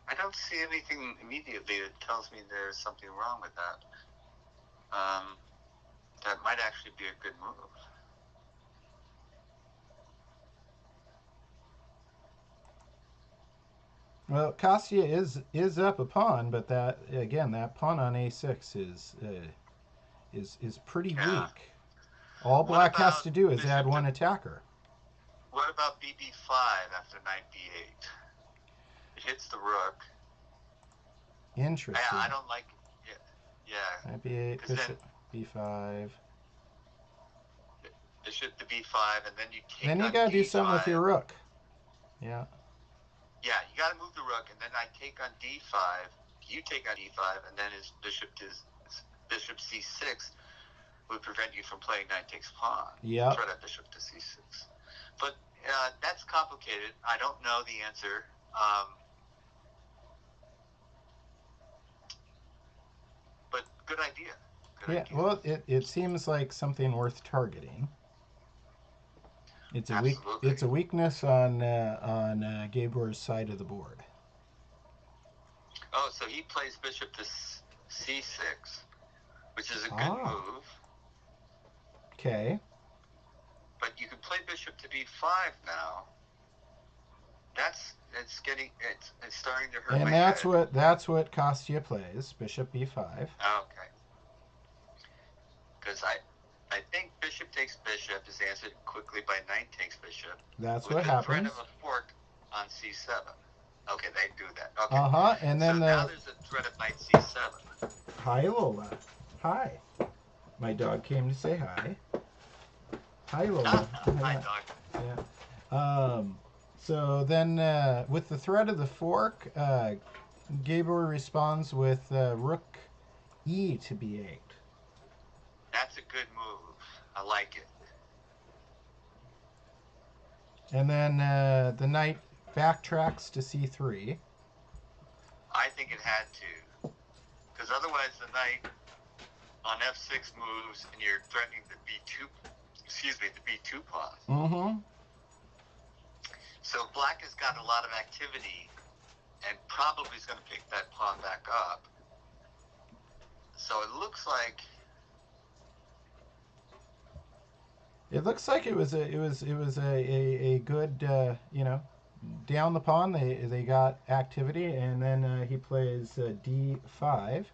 I don't see anything immediately that tells me there's something wrong with that. That might actually be a good move. Well, Kostya is up a pawn, but that again, that pawn on A6 is pretty weak. All Black has to do is add one attacker. What about BB5 after knight B8? It hits the rook. Interesting. I don't like it. Yeah. Knight B8, bishop B5. Bishop to B5, and then you take. Then you gotta do something with your rook. Yeah. Yeah, you gotta move the rook, and then I take on D5. You take on E5, and then his bishop C6 would prevent you from playing knight takes pawn. Yeah. Throw that bishop to C6. But that's complicated. I don't know the answer. But good idea. Good idea. Well, it seems like something worth targeting. It's a weakness on Gabor's side of the board. Oh, so he plays bishop to C6, which is a good move. Okay. But you can play bishop to B5 now. It's starting to hurt my head. And that's what Kostya plays, bishop B5. Okay. Because I think bishop takes bishop is answered quickly by knight takes bishop. That's what happens. With the threat of a fork on C7. Okay, they do that. Okay. And then now there's a threat of knight C7. Hi, Lola. Hi. My dog came to say hi. Hi, Lola. Hi, dog. Yeah. So then, with the threat of the fork, Gabor responds with rook E to B8. That's a good move. I like it. And then the knight backtracks to c3. I think it had to, because otherwise the knight on f6 moves, and you're threatening the b2. Excuse me, the b2 pawn. Mm-hmm. So black has got a lot of activity, and probably is going to pick that pawn back up. So it looks like it was a good down the pawn they got activity, and then he plays d5,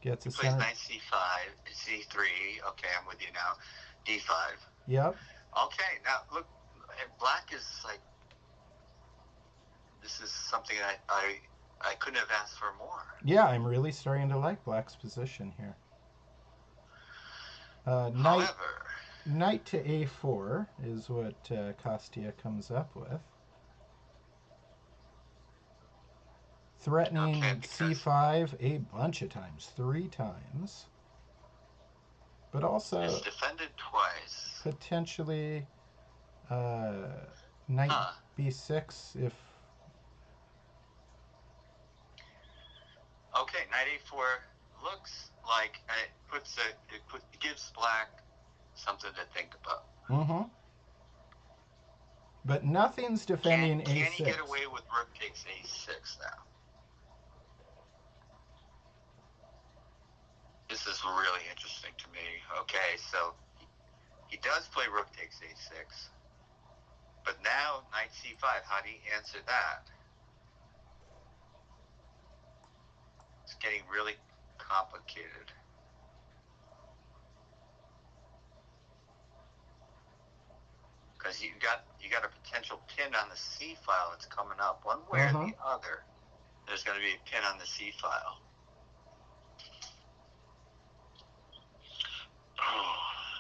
gets he a plays center. knight c5, c3. Okay, I'm with you now. d5. Yep. Okay, now look, black is like, this is something I couldn't have asked for more. Yeah, I'm really starting to like black's position here. However, Knight to a4 is what Kostia comes up with. okay, Threatening because c5 a bunch of times, 3 times. But also it's defended twice. potentially knight Huh. b6 if... Okay, knight a4 looks like it gives black something to think about. Mm-hmm. But nothing's defending a6. Can he get away with rook takes a6 now? This is really interesting to me. Okay, so he does play rook takes a6. But now knight c5, how do you answer that? It's getting really complicated. Because you got a potential pin on the C file that's coming up. One way or the other, there's going to be a pin on the C file.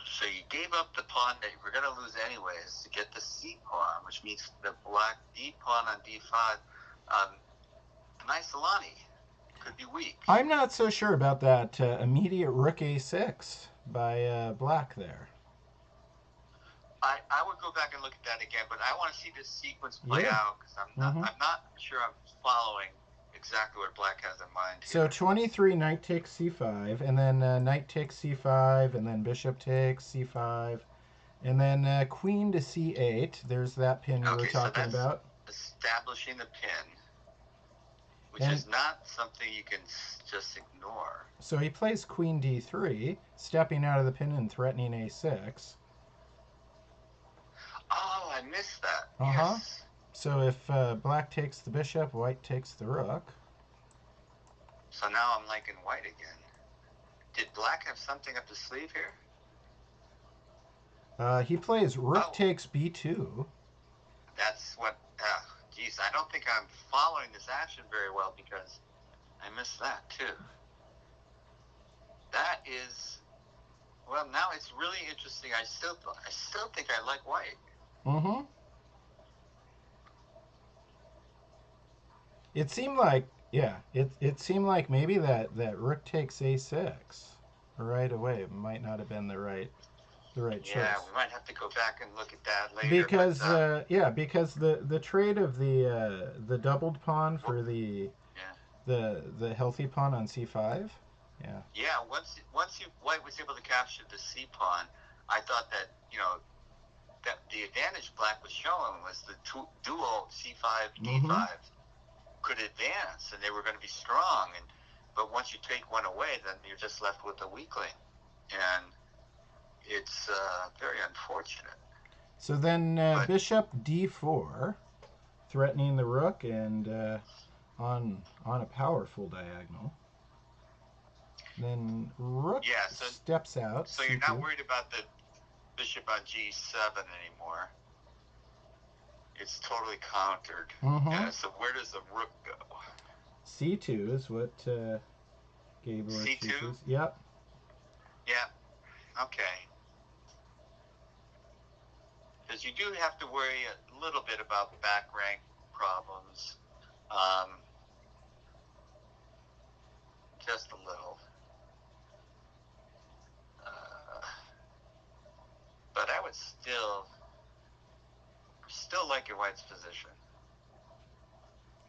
So you gave up the pawn that you were going to lose anyways to get the C pawn, which means the black D pawn on D5. Nice Alani could be weak. I'm not so sure about that immediate rook a6 by black there. I would go back and look at that again, but I want to see this sequence play out because I'm not sure I'm following exactly what black has in mind here. So 23, knight takes c5, and then knight takes c5, and then bishop takes c5, and then queen to c8. There's that pin you were talking about. Establishing the pin, which is not something you can just ignore. So he plays queen d3, stepping out of the pin and threatening a6. Oh, I missed that. Yes. So if black takes the bishop, white takes the rook. So now I'm liking white again. Did black have something up the sleeve here? He plays rook takes b2. That's what... geez, I don't think I'm following this action very well because I missed that too. That is... Well, now it's really interesting. I still think I like white. Mm-hmm. It seemed like, it seemed like maybe that rook takes a6 right away. It might not have been the right choice. Yeah, we might have to go back and look at that later. Because because the trade of the doubled pawn for the healthy pawn on c5. Yeah. Yeah, once white was able to capture the c pawn, I thought that that the advantage black was showing was the duo c5 d5 could advance and they were going to be strong, but once you take one away, then you're just left with a weakling, and it's very unfortunate. So then bishop d4, threatening the rook, and on a powerful diagonal. Then rook steps out. So you're not worried about the bishop on g7 anymore. It's totally countered. So where does the rook go? c2 is what Gabor c2? Yep. Yeah. Okay. Because you do have to worry a little bit about back rank problems. Just a little. But I would still... like your white's position.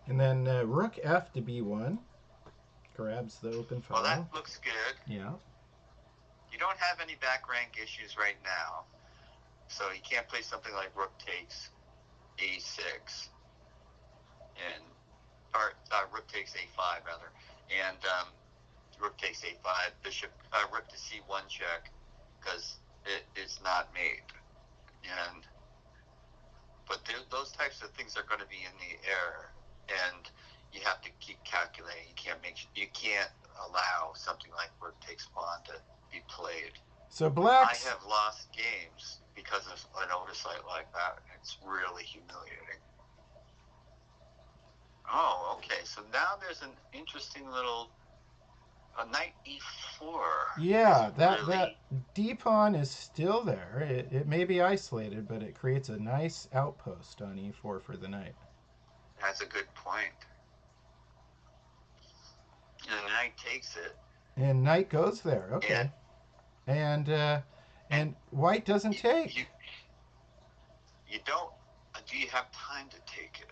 And then rook f to b1 grabs the open Well, that file. looks good. Yeah. You don't have any back rank issues right now, so you can't play something like rook takes a6 and or rook takes a5 rather, and rook takes a5, bishop rook to c1 check, because it's not made. And but those types of things are going to be in the air, and you have to keep calculating. You can't allow something like rook takes pawn to be played. So I black's have lost games because of an oversight like that. It's really humiliating. Oh, okay. So now there's an interesting little knight e4. yeah, that really, d pawn is still there. It may be isolated, but it creates a nice outpost on e4 for the knight. that's a good point. And the knight takes it. And knight goes there. Okay. And And white doesn't take. you don't. Do you have time to take it?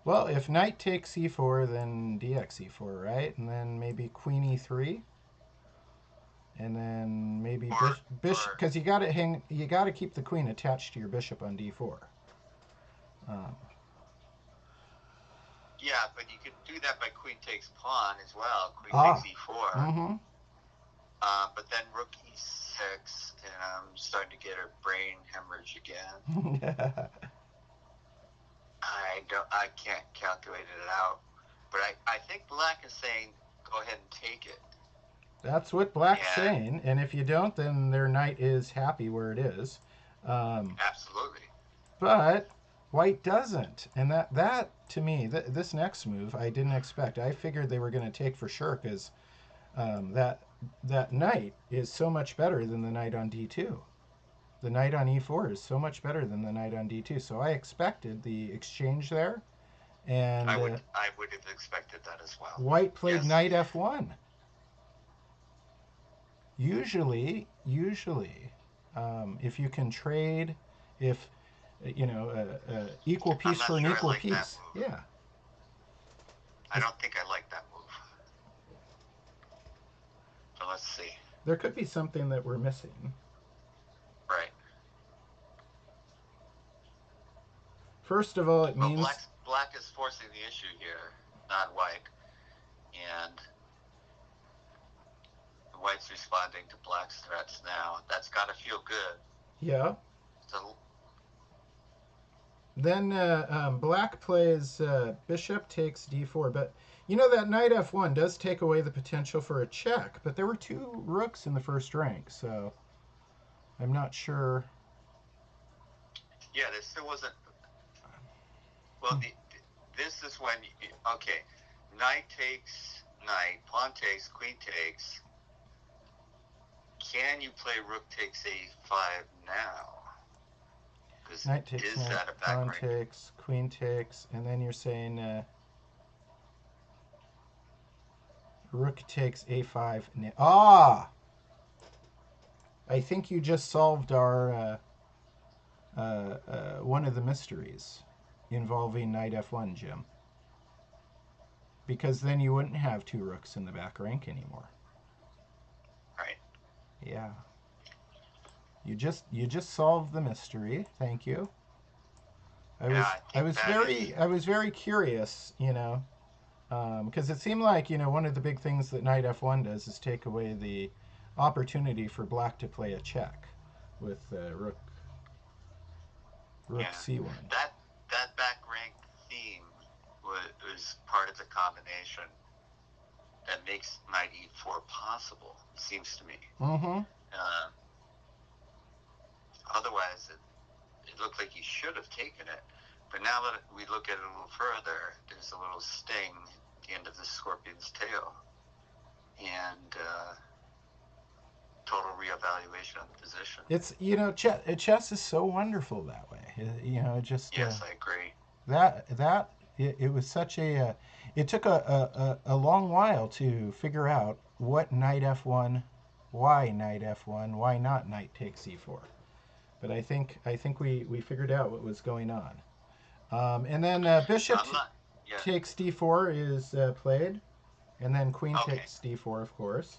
Well, if knight takes e4, then dx e4, right? And then maybe queen e3, and then maybe bishop, because you got to keep the queen attached to your bishop on d4. Um, Yeah, but you could do that by queen takes pawn as well. Queen takes e4. Mm-hmm. But then rook e6, and I'm starting to get a brain hemorrhage again. I can't calculate it out. But I think black is saying, go ahead and take it. That's what black's saying, and if you don't, then their knight is happy where it is. Absolutely. But white doesn't, and that to me, this next move I didn't expect. I figured they were going to take for sure because that knight is so much better than the knight on d2. The knight on e4 is so much better than the knight on d2. So I expected the exchange there, and I would have expected that as well. White played knight f1. Usually, if you can trade, if equal piece for an equal piece, yeah. I don't think I like that move. So let's see. There could be something that we're missing. Right. First of all, it means black is forcing the issue here, not white, and white's responding to black's threats now. That's got to feel good. Yeah. So then black plays bishop takes d4, but you know that knight f1 does take away the potential for a check, but there were two rooks in the first rank, so I'm not sure. Yeah, there still wasn't. Well, this is when, okay, knight takes knight, pawn takes, queen takes. Can you play rook takes a5 now? Knight takes knight, pawn takes, queen takes, and then you're saying rook takes a5. I think you just solved our one of the mysteries involving knight f1, Jim. Because then you wouldn't have two rooks in the back rank anymore. Right. Yeah. You just solved the mystery. Thank you. I was very curious, because it seemed like one of the big things that knight f1 does is take away the opportunity for black to play a check with rook c1. That back rank theme was part of the combination that makes knight e4 possible. It seems to me. Mm-hmm. Otherwise, it looked like he should have taken it. But now that we look at it a little further, there's a little sting at the end of the scorpion's tail. And total reevaluation of the position. It's, chess is so wonderful that way. Just... Yes, I agree. It was such a... it took a long while to figure out what knight f1, why knight f1, why not knight takes e4. But I think we figured out what was going on. And then bishop I'm not. Yeah. takes d4 is played, and then queen Okay. takes d4, of course,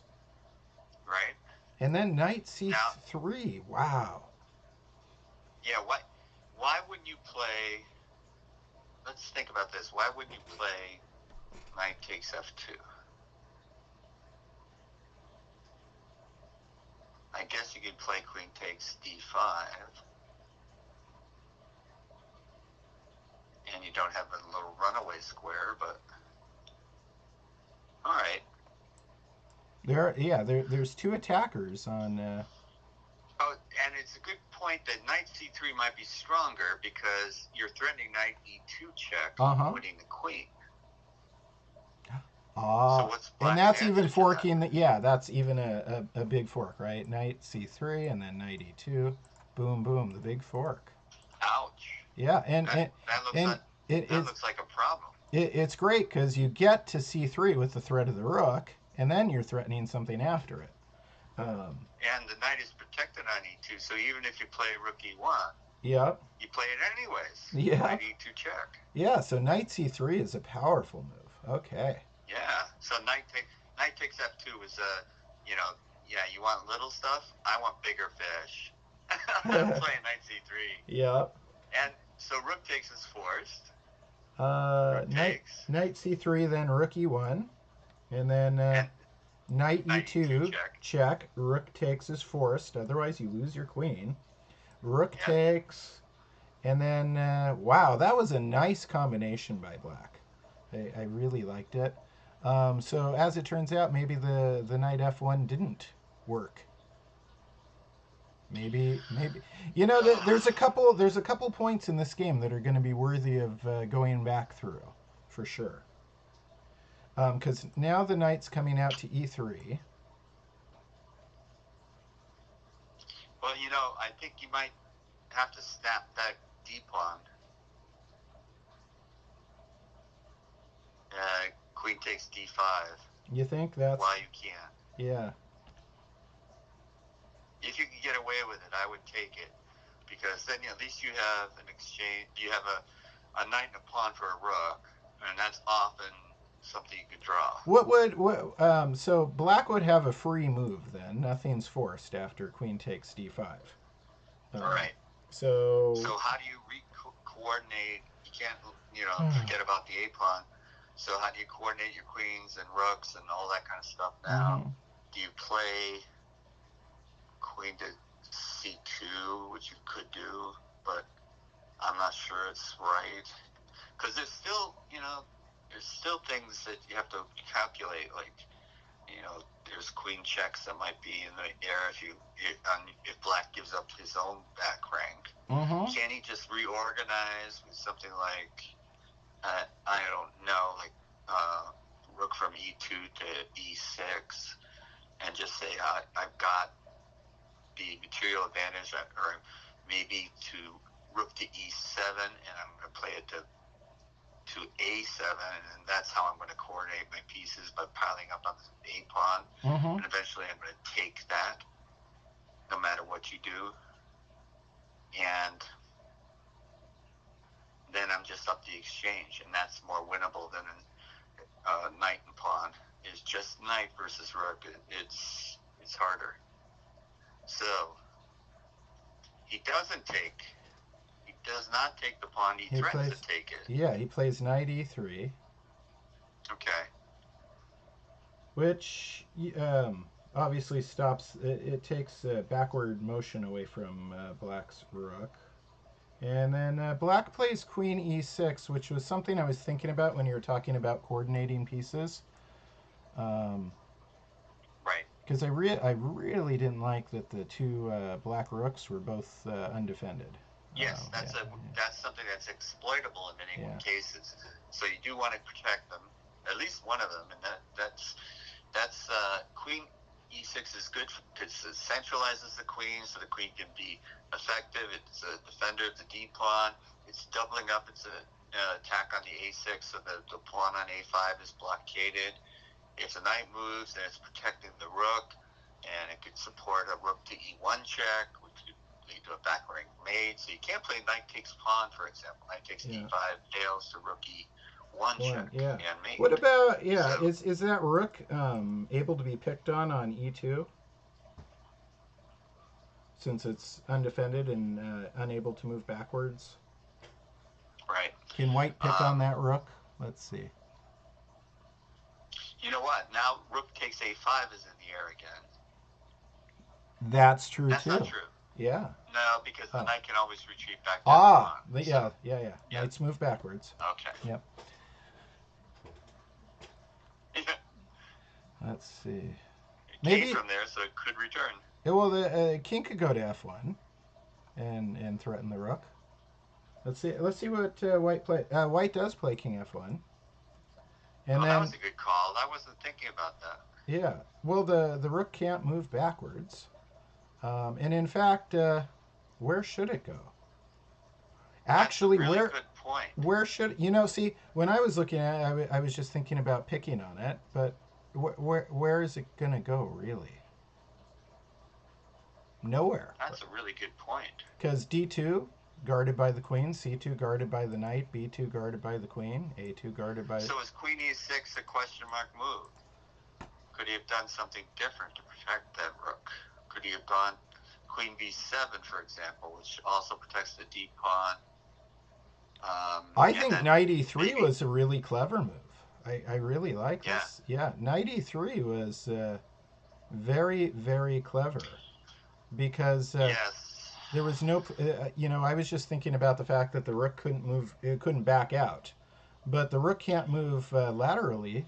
Right. and then knight Now, c3. Wow. yeah. Why wouldn't you play? Let's think about this. Why wouldn't you play knight takes f2? I guess you could play queen takes d5, and you don't have a little runaway square. But all right. There's two attackers on. Oh, and it's a good point that knight c3 might be stronger because you're threatening knight e2 check, winning the queen. So what's And black's that's answer even to forking. Yeah, that's even a big fork, right? Knight c3 and then knight e2. Boom, boom, the big fork. Ouch. Yeah, That looks and like it, that it's looks like a problem. it's great because you get to c3 with the threat of the rook, and then you're threatening something after it. And the knight is protected on e2, so even if you play rook e1, Yep. you play it anyways. Yeah. Knight e2 check. Yeah. So knight c3 is a powerful move. Okay. Yeah. So knight takes f2 is you want little stuff. I want bigger fish. I'm playing knight c3. Yep. And so rook takes is forced. Knight c3, then rook e1, and then And knight knight e2 e2 check. Rook takes is forced. Otherwise, you lose your queen. Rook Yeah. takes, and then wow, that was a nice combination by black. I really liked it. So as it turns out, maybe the knight f1 didn't work. Maybe there's a couple points in this game that are going to be worthy of going back through, for sure. Because now the knight's coming out to e3. Well, I think you might have to snap that d pawn. Queen takes d5 You think that's while you can. yeah? If you can get away with it, I would take it because then at least you have an exchange. You have a knight and a pawn for a rook, and that's often something you could draw. So black would have a free move then. Nothing's forced after queen takes d5. All right. So So how do you coordinate? You can't, forget about the a pawn. So how do you coordinate your queens and rooks and all that kind of stuff now? Mhm. Do you play queen to c2, which you could do, but I'm not sure it's right because there's still things that you have to calculate, like there's queen checks that might be in the air if black gives up his own back rank. Can he just reorganize with something like I don't know, like rook from e2 to e6 and just say I've got the material advantage, or maybe to rook to e7, and I'm going to play it to a7, and that's how I'm going to coordinate my pieces by piling up on the a pawn, and eventually I'm going to take that, no matter what you do, and then I'm just up the exchange, and that's more winnable than knight and pawn. It's just knight versus rook. It's harder. So he does not take the pawn. He threatens to take it. Yeah, he plays knight e3. Okay. Which obviously stops. It takes backward motion away from black's rook. And then black plays queen e6, which was something I was thinking about when you were talking about coordinating pieces. Right. Because I really didn't like that the two black rooks were both undefended. Yes, that's something that's exploitable in many cases. So you do want to protect them, at least one of them, and that's queen e6 is good because it centralizes the queen, so the queen can be effective. It's a defender of the d pawn. It's doubling up. It's an attack on the a6, so the pawn on a5 is blockaded. If the knight moves, then it's protecting the rook, and it could support a rook to e1 check, which could lead to a back-rank mate. So you can't play knight takes pawn, for example. Knight takes Yeah. d5 fails to rook e1 check Yeah. and mate. What about So, is that rook able to be picked on e2 since it's undefended and unable to move backwards? right. Can white pick on that rook? Let's see. You know what? Now rook takes a5 is in the air again. That's true That's too. not true. Yeah. No, because the knight can always retreat back to yeah, so, yeah. Knights move backwards. Okay. Yep. Let's see. Maybe from there, so it could return. Yeah, well, the king could go to f1 and threaten the rook. Let's see what white play. White does play king f1. And then that was a good call. I wasn't thinking about that. Yeah. Well, the rook can't move backwards. And in fact, where should it go? Actually, That's a really good point. Where should see? When I was looking at it, I was just thinking about picking on it, but where is it gonna go really? Nowhere. That's a really good point. Because d2 guarded by the queen, c2 guarded by the knight, b2 guarded by the queen, a2 guarded by. So is queen e6 a question mark move? Could he have done something different to protect that rook? Could he have gone queen b7, for example, which also protects the d pawn? I think knight e3 was a really clever move. I really like this. Yeah, knight e3 was very, very clever because there was no, I was just thinking about the fact that the rook couldn't move, it couldn't back out, but the rook can't move laterally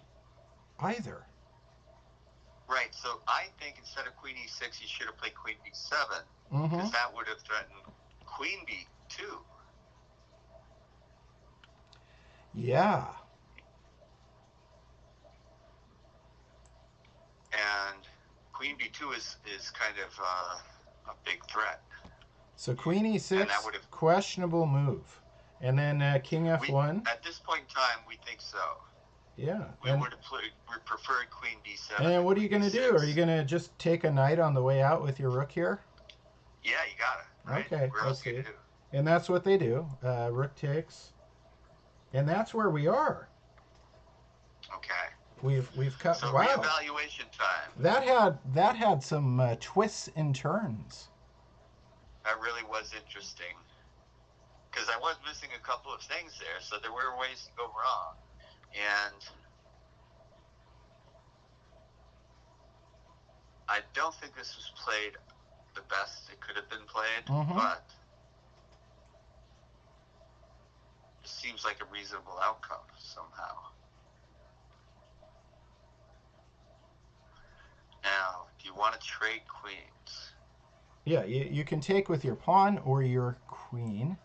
either. Right, so I think instead of queen e6, he should have played queen b7, because that would have threatened queen b2. Yeah. And queen b2 is kind of a big threat. So queen e6, questionable move. And then king f1. At this point in time, we think so. Yeah. We would have preferred queen b7. And then what are you going to do? Are you going to just take a knight on the way out with your rook here? Yeah, you got it. Right? Okay, let's see. And that's what they do. Rook takes. And that's where we are. Okay. We've cut. So wow. Reevaluation time. That had some twists and turns. That really was interesting. Because I was missing a couple of things there, so there were ways to go wrong. And I don't think this was played the best it could have been played, but it seems like a reasonable outcome somehow. Now, do you want to trade queens? Yeah, you can take with your pawn or your queen.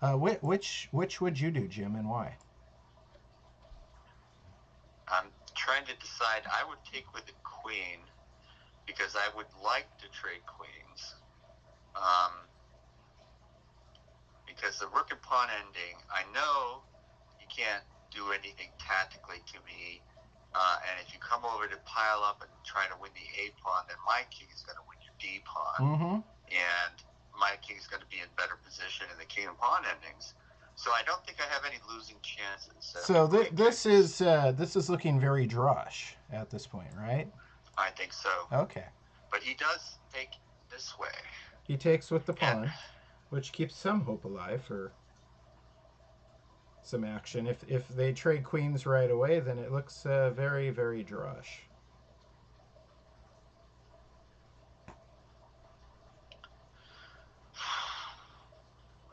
Which would you do, Jim, and why? I'm trying to decide. I would take with a queen because I would like to trade queens. Because the rook and pawn ending, I know you can't do anything tactically to me. And if you come over to pile up and try to win the A pawn, then my king is going to win your D pawn. And my king is going to be in better position in the king and pawn endings. So I don't think I have any losing chances. So this is looking very drawish at this point, right? I think so. Okay. But he does take this way. He takes with the pawn, which keeps some hope alive for some action. If they trade queens right away, then it looks very, very drawish.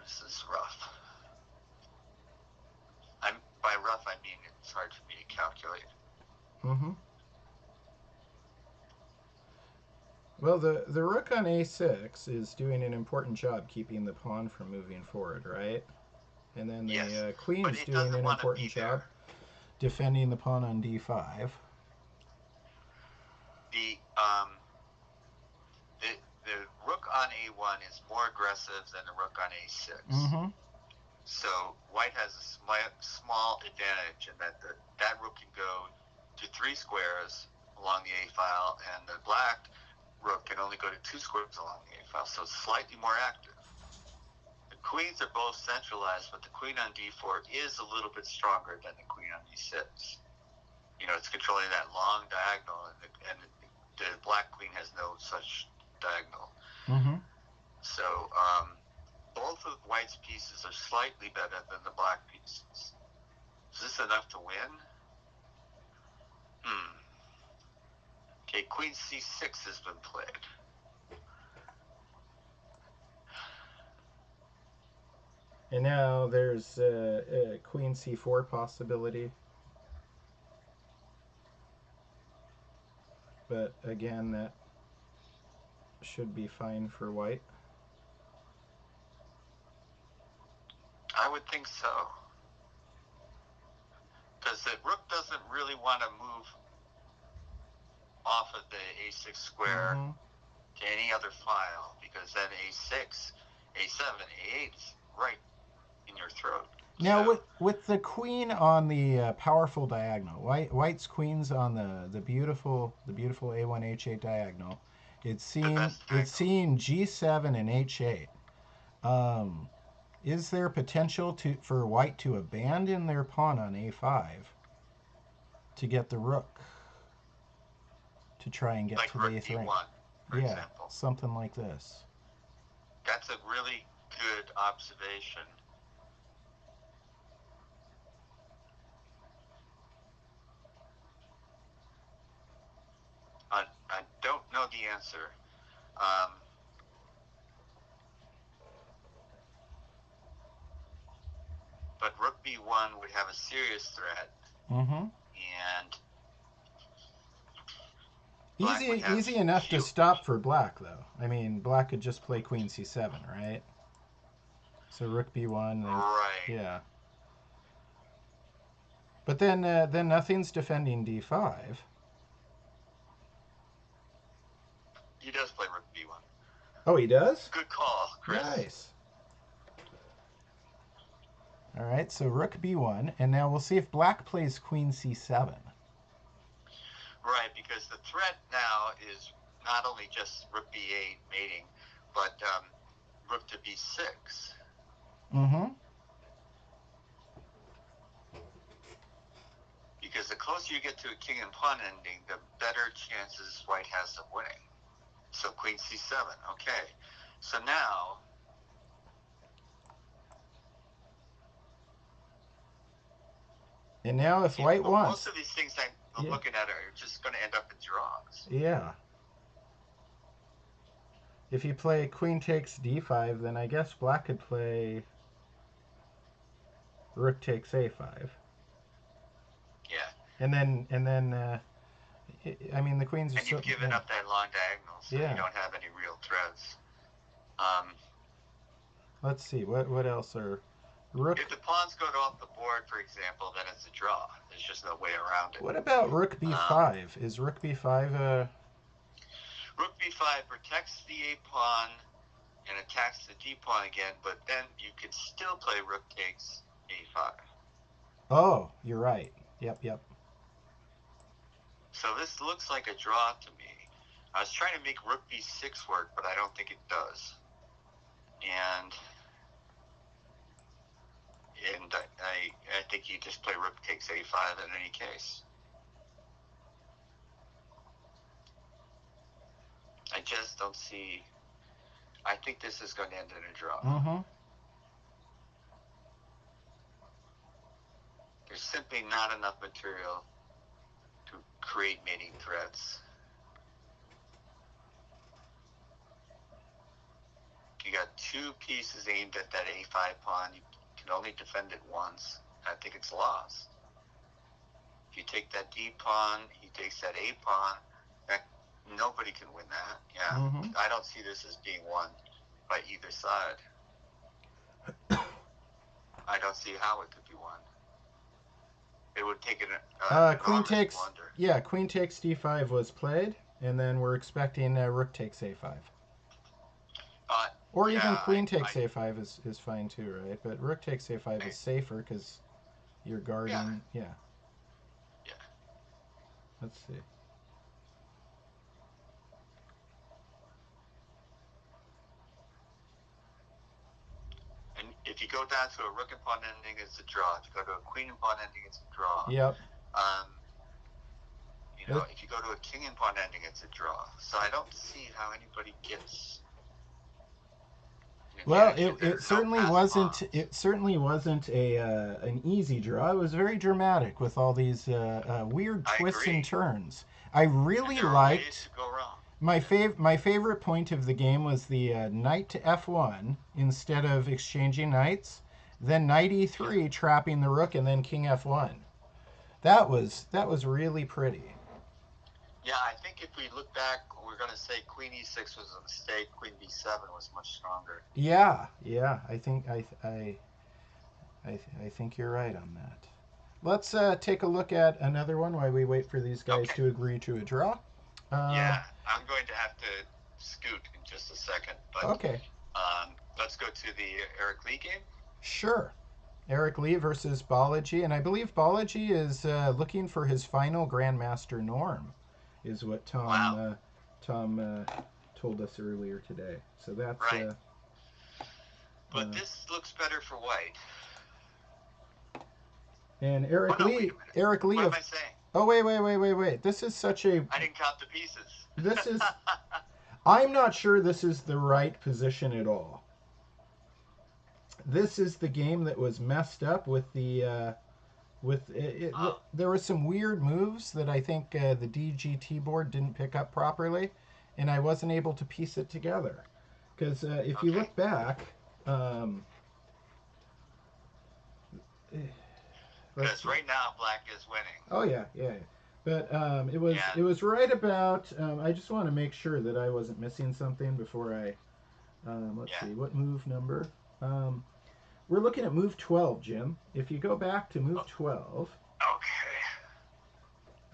This is rough. By rough, I mean it's hard for me to calculate. Well, the rook on a6 is doing an important job keeping the pawn from moving forward, right? And then the queen's doing an important job defending the pawn on d5. The rook on a1 is more aggressive than the rook on a6. So white has a small advantage in that rook can go to 3 squares along the a file, and the black rook can only go to 2 squares along the A file, so it's slightly more active. The queens are both centralized, but the queen on D4 is a little bit stronger than the queen on D6. It's controlling that long diagonal, and the black queen has no such diagonal. Mm-hmm. So both of white's pieces are slightly better than the black pieces. Is this enough to win? Okay, queen C6 has been played. And now there's a queen C4 possibility. But again, that should be fine for white. I would think so. Because the rook doesn't really want to move off of the A6 square to any other file, because then A6, A7, A8 is right in your throat. Now, so, with the queen on the powerful diagonal, white's queen's on the beautiful A1 H8 diagonal. It's seeing G7 and H8. Is there potential for white to abandon their pawn on A5 to get the rook to try and get like to rook the A3? D1, for example. Something like this. That's a really good observation. I don't know the answer. But rook B1 would have a serious threat. And easy enough to stop for black, though. I mean, black could just play queen C7, right? So rook B1. Right. Yeah. But then nothing's defending D5. He does play rook B1. Oh, he does? Good call, Chris. Nice. All right, so rook B1, and now we'll see if black plays queen C7. Right, because the threat now is not only just rook B8 mating, but rook to B6. Because the closer you get to a king and pawn ending, the better chances white has of winning. So queen C7, okay. So now, and now if white wants... Most of these things I'm looking at are just going to end up in draws. Yeah. If you play queen takes D5, then I guess black could play rook takes A5. Yeah. And then I mean, the queens are and you've given up that long diagonal, so you don't have any real threats. Let's see, what else are... Rook... If the pawns go off the board, for example, then it's a draw. There's just no way around it. What about rook B5? Is rook B5 a... Rook B5 protects the A pawn and attacks the D pawn again, but then you can still play rook takes A5. Oh, you're right. Yep. So this looks like a draw to me. I was trying to make rook B6 work, but I don't think it does. And I think you just play rook takes A5 in any case. I just don't see... I think this is going to end in a draw. There's simply not enough material to create mating threats. You got 2 pieces aimed at that A5 pawn. You can only defend it once. I think it's lost. If you take that D pawn, he takes that A pawn. Nobody can win that. Yeah. I don't see this as being won by either side. I don't see how it could be won. It would take an queen takes blunder. Yeah, queen takes D5 was played, and then we're expecting rook takes A5. Or even queen takes A5 is fine too, right? But rook takes A5 is safer because you're guarding. Yeah. Let's see. go down to a rook and pawn ending, it's a draw. If you go to a queen and pawn ending, it's a draw. Yep. If you go to a king and pawn ending, it's a draw. So I don't see how anybody gets. Well, it certainly wasn't. It certainly wasn't an easy draw. It was very dramatic with all these weird twists and turns. I really liked. My favorite point of the game was the knight to f1 instead of exchanging knights, then knight e3 trapping the rook, and then king f1. That was really pretty. Yeah, I think if we look back, we're going to say queen e6 was a mistake. Queen b7 was much stronger. Yeah. I think I think you're right on that. Let's take a look at another one while we wait for these guys to agree to a draw. Yeah, I'm going to have to scoot in just a second. But okay. Let's go to the Eric Lee game. Sure. Eric Lee versus Balaji, and I believe Balaji is looking for his final Grandmaster norm, is what Tom told us earlier today. So that's right. But this looks better for white. And Eric Lee. What am I saying? Oh wait! This is such a. I didn't count the pieces. This is. I'm not sure this is the right position at all. This is the game that was messed up with the. There were some weird moves that I think the DGT board didn't pick up properly, and I wasn't able to piece it together. Because if you look back. Because right now black is winning. Oh yeah. But it was right about. I just want to make sure that I wasn't missing something before I. Let's see, what move number? We're looking at move 12, Jim. If you go back to move 12. Okay.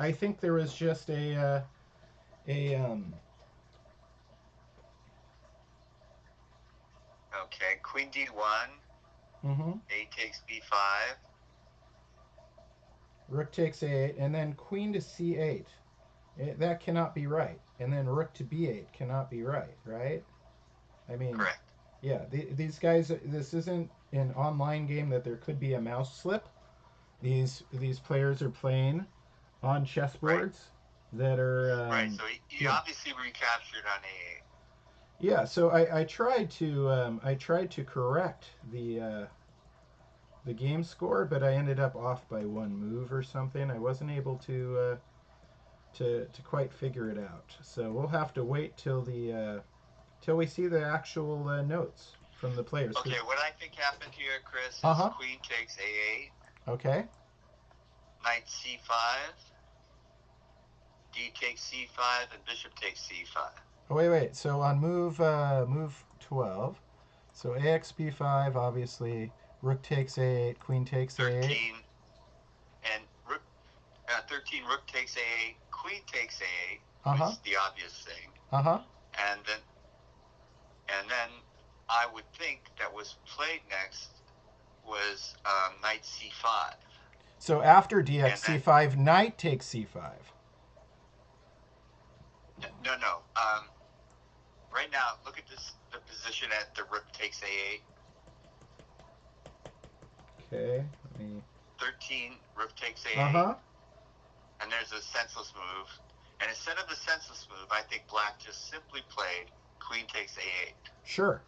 I think there was just Okay, queen d1. A takes b5. Rook takes a8, and then queen to c8. That cannot be right. And then rook to b8 cannot be right? I mean, correct. Yeah, these guys. This isn't an online game that there could be a mouse slip. These players are playing on chessboards that are right. So he obviously recaptured on a8. Yeah. So I tried to correct the game score, but I ended up off by one move or something. I wasn't able to quite figure it out. So we'll have to wait till we see the actual notes from the players. Okay, what I think happened here, Chris, is queen takes a8. Okay. Knight c5. D takes c5, and bishop takes c5. Oh, wait. So on move 12, so ax b5, obviously, rook takes a8, queen takes a8. 13, and rook, 13, rook takes a8, queen takes a8, which is the obvious thing. And then I would think that was played next was knight c5. So after dx c5, knight takes c5. No. Right now, look at the position at the rook takes a8. Okay. 13, rook takes a8. And there's a senseless move. And instead of the senseless move, I think black just simply played queen takes a8. Sure.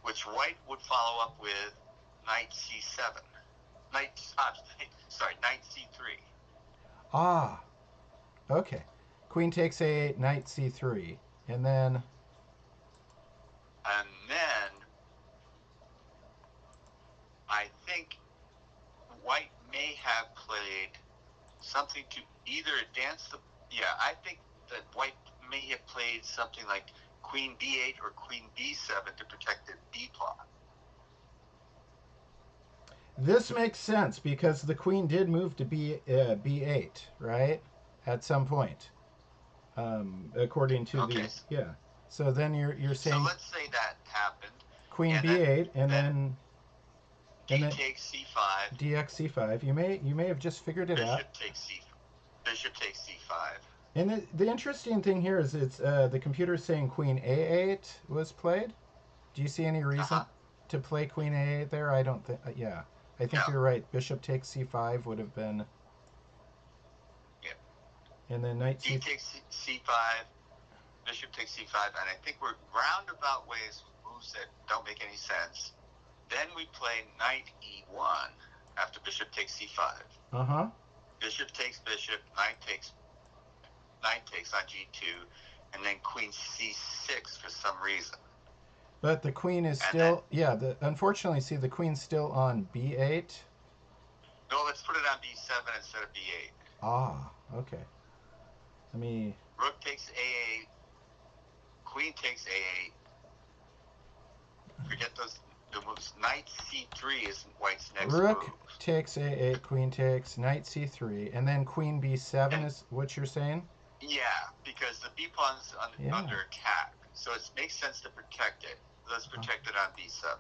Which white would follow up with knight c7. Knight c3. Ah. Okay. Queen takes a8, knight c3. And then I think white may have played something to either advance the... Yeah, I think that white may have played something like queen b8 or queen b7 to protect the b plot. This makes sense because the queen did move to b8, right? At some point. According to So then you're saying... So let's say that happened. Queen b8 and then D takes c5. Dx c5. You may have just figured it out. Bishop takes c5. And the interesting thing here is it's the computer's saying queen a8 was played. Do you see any reason to play queen a8 there? I don't think. Yeah, I think No. you're right. Bishop takes c5 would have been, Yeah. and then knight D c. takes c5, bishop takes c5, and I think we're roundabout ways moves that don't make any sense. Then we play knight e1 after bishop takes c5. Uh huh. Bishop takes bishop, knight takes on g2, and then queen c6 for some reason. But the queen is And still, yeah. Unfortunately, see, the queen's still on b8. No, let's put it on b7 instead of b8. Ah, okay. Let me. Rook takes a8, queen takes a8. Forget the moves. Knight c3 is white's next Rook move. takes a8, queen takes, knight c3, and then queen b7 And, is what you're saying? yeah, because the b pawn's under attack, so it makes sense to protect it. Let's protect it on b7.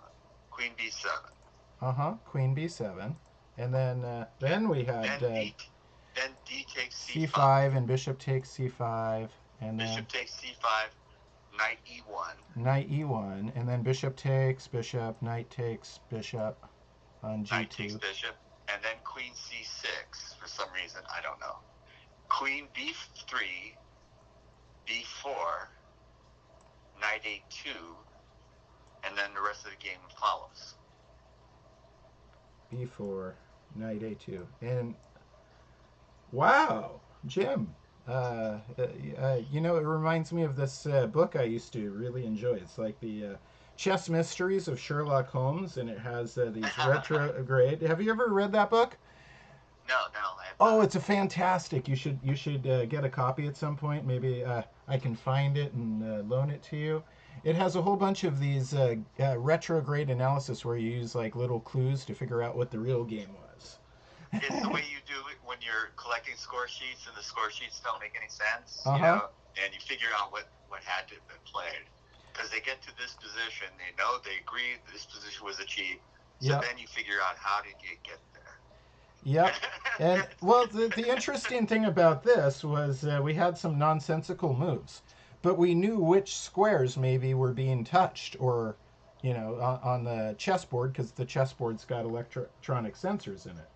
Queen b7. Queen b7, and then we had Then d takes c5. c5 and bishop takes c5, and then Bishop takes c5. Knight e1. Knight e1, and then bishop takes bishop, knight takes bishop on g2. Knight takes bishop, and then queen c6 for some reason, I don't know. Queen b3, b4, knight a2, and then the rest of the game follows. b4, knight a2, and wow, Jim. You know, it reminds me of this book I used to really enjoy. It's like the Chess Mysteries of Sherlock Holmes, and it has these retrograde. Have you ever read that book? No. Oh, it's a fantastic. You should get a copy at some point. Maybe I can find it and loan it to you. It has a whole bunch of these retrograde analysis where you use like little clues to figure out what the real game was. It's the way you do it when you're collecting score sheets and the score sheets don't make any sense, Uh-huh. you know, and you figure out what had to have been played. Because they get to this position, they agree this position was achieved, so then you figure out how did you get there. Yep. And well, the interesting thing about this was we had some nonsensical moves, but we knew which squares maybe were being touched, or on the chessboard, because the chessboard's got electronic sensors in it.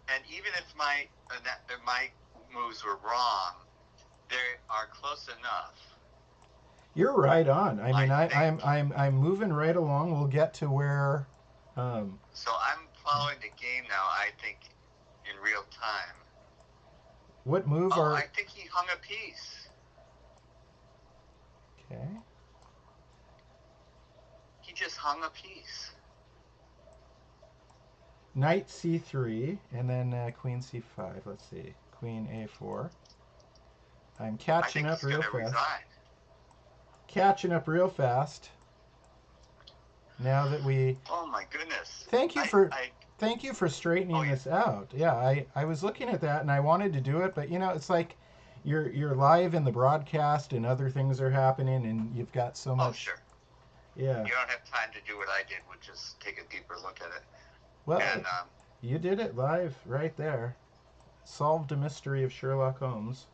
And even if my moves were wrong, they are close enough. You're right on. I mean, I'm moving right along. We'll get to where. So I'm following the game now. I think in real time. What move are? I think he hung a piece. Okay. He just hung a piece. Knight c3, and then queen c5. Let's see. Queen a4. I'm catching up real fast. Resign. Catching up real fast. Now that we. Oh my goodness. Thank you for straightening this out. Yeah, I was looking at that and I wanted to do it, but it's like you're live in the broadcast and other things are happening and you've got so much. Oh sure. Yeah. You don't have time to do what I did, which is take a deeper look at it. Well, you did it live right there. Solved a mystery of Sherlock Holmes,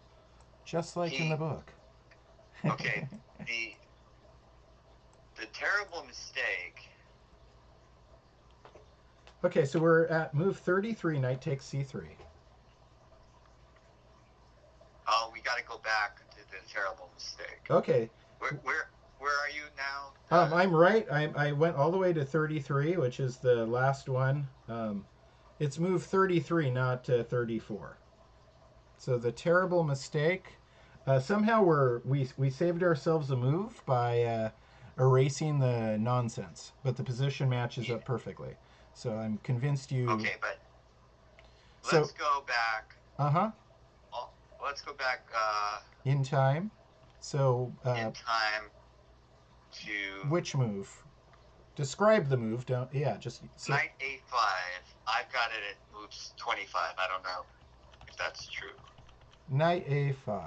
just like in the book. Okay, the terrible mistake. Okay, so we're at move 33. Knight takes c3. Oh, we got to go back to the terrible mistake. Okay. Where are you now? I'm right. I went all the way to 33, which is the last one. It's move 33, not 34. So the terrible mistake. Somehow we saved ourselves a move by erasing the nonsense, but the position matches up perfectly. So I'm convinced you. Okay, but let's go back. Let's go back. In time. So. In time. To which move? Describe the move. Just knight a5. I've got it at moves 25. I don't know if that's true. Knight a5.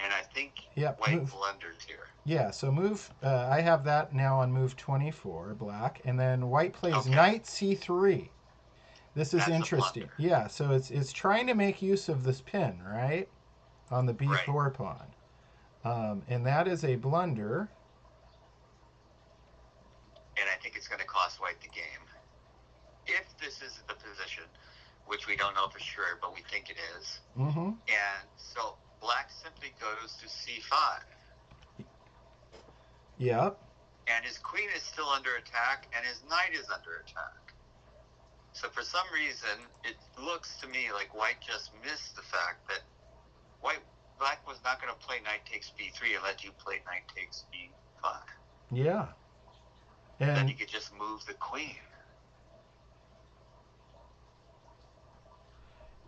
And I think white blundered here. Yeah, so move. I have that now on move 24, black, and then white plays knight c3. This is interesting. Yeah, so it's trying to make use of this pin, right, on the b4 pawn. And that is a blunder. which we don't know for sure, but we think it is. Mm-hmm. And so black simply goes to c5. Yep. And his queen is still under attack, and his knight is under attack. So for some reason, it looks to me like white just missed the fact that black was not going to play knight takes b3 and let you play knight takes b5. Yeah. And then you could just move the queen.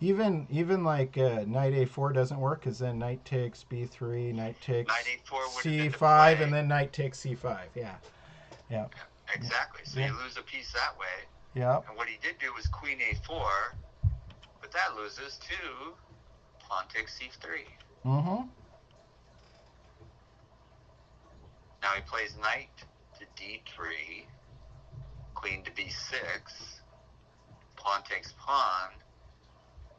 Even like knight a4 doesn't work, because then knight takes b3, knight takes Knight a4 would have been the c5, play. and then knight takes c5. Yeah. Exactly. So you lose a piece that way. Yeah. And what he did do was queen a4, but that loses to pawn takes c3. Mm-hmm. Now he plays knight to d3, queen to b6, pawn takes pawn,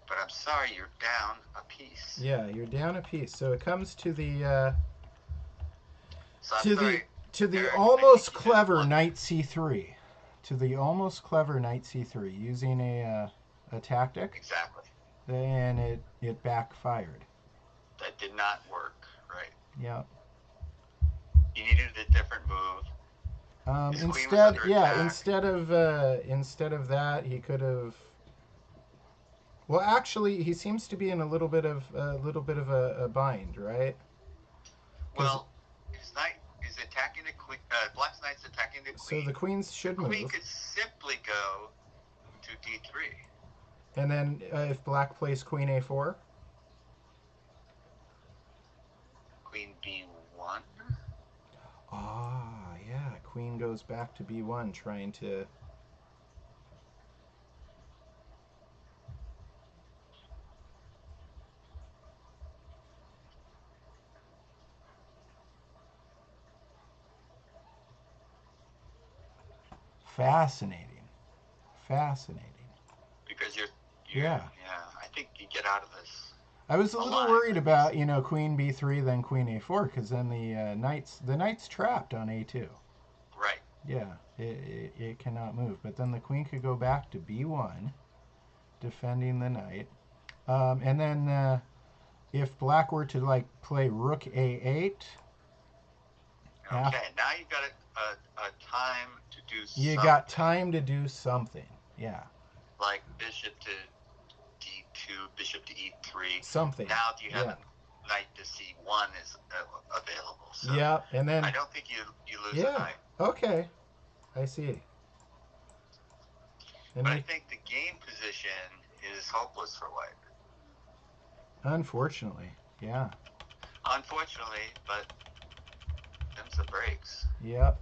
but I'm sorry, you're down a piece. Yeah, you're down a piece. So it comes to the So I'm sorry, Eric, almost clever knight c3. To the almost clever knight c3 using a tactic. Exactly. And it backfired. That did not work, right? Yeah. He needed a different move. Instead of that, he could have. Well, actually, he seems to be in a little bit of a bind, right? Well, his knight is attacking the queen. Black's knight's attacking the queen. So the queens should move. The queen could simply go to d3. And then if black plays queen a4? Queen b1? Ah, yeah. Queen goes back to b1, trying to... Fascinating. Because you're yeah. I think you get out of this. I was a little worried about, queen b3, then queen a4, because then the knight's trapped on a2. Right. Yeah, it cannot move. But then the queen could go back to b1, defending the knight. And then if black were to play rook a8. Okay, now you've got a time to do something. You got time to do something, yeah. Like bishop to d2, bishop to e3. Something. Now you have a knight to c1 is available. So yeah, and then... I don't think you lose a knight. Okay, I see. And but I think the game position is hopeless for white. Unfortunately, yeah. Unfortunately, but them's the breaks. Yep.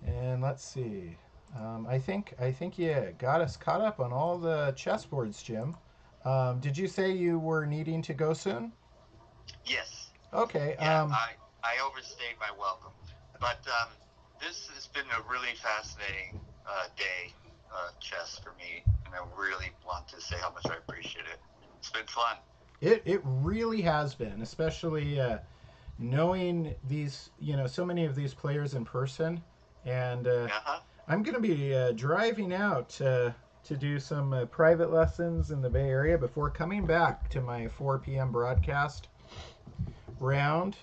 And let's see. I think you got us caught up on all the chessboards, Jim. Did you say you were needing to go soon? Yes. Okay. Yeah, I overstayed my welcome. But this has been a really fascinating day, chess for me, and I really want to say how much I appreciate it. It's been fun. It really has been, especially knowing these, so many of these players in person. And I'm going to be driving out to do some private lessons in the Bay Area before coming back to my 4 p.m. broadcast round.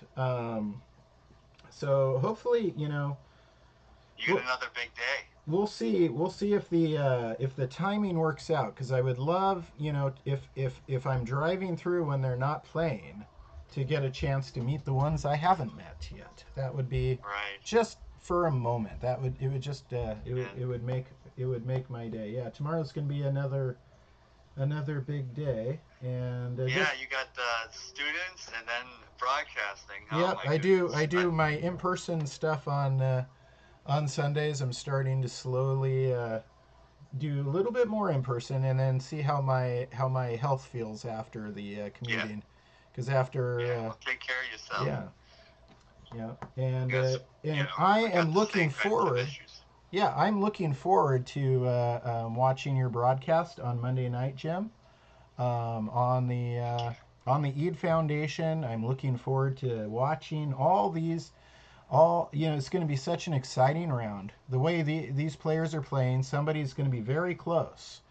So hopefully, you get another big day. We'll see if the timing works out, because I would love, if I'm driving through when they're not playing, to get a chance to meet the ones I haven't met yet. That would be just for a moment. It would make my day. Yeah, tomorrow's going to be another big day, and you got students and then broadcasting. Yeah, I do my in-person stuff on Sundays. I'm starting to slowly do a little bit more in person, and then see how my health feels after the commuting. Because after take care of yourself. Yeah, and I am looking forward. Yeah, I'm looking forward to watching your broadcast on Monday night, Jim. On the Eid Foundation, I'm looking forward to watching all these. It's going to be such an exciting round. The way these players are playing, somebody's going to be very close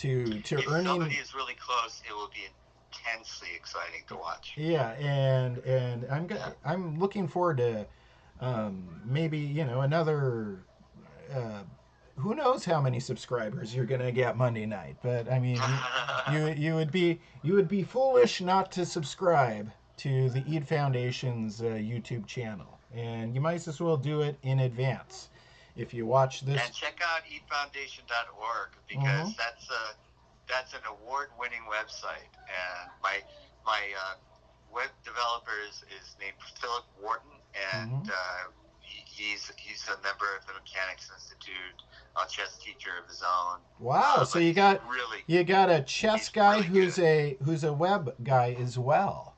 to If earning. somebody is really close, it will be intensely exciting to watch. Yeah, and Yeah. I'm looking forward to maybe another. Uh, who knows how many subscribers you're gonna get Monday night? But I mean, you would be foolish not to subscribe to the Eid Foundation's YouTube channel, and you might as well do it in advance. If you watch this, And check out eatfoundation.org mm-hmm, because that's an award-winning website. And my web developer is named Philip Wharton, and mm-hmm. he's a member of the Mechanics Institute, a chess teacher of his own. Wow, so But you got a chess he's guy really good. who's a web guy as well.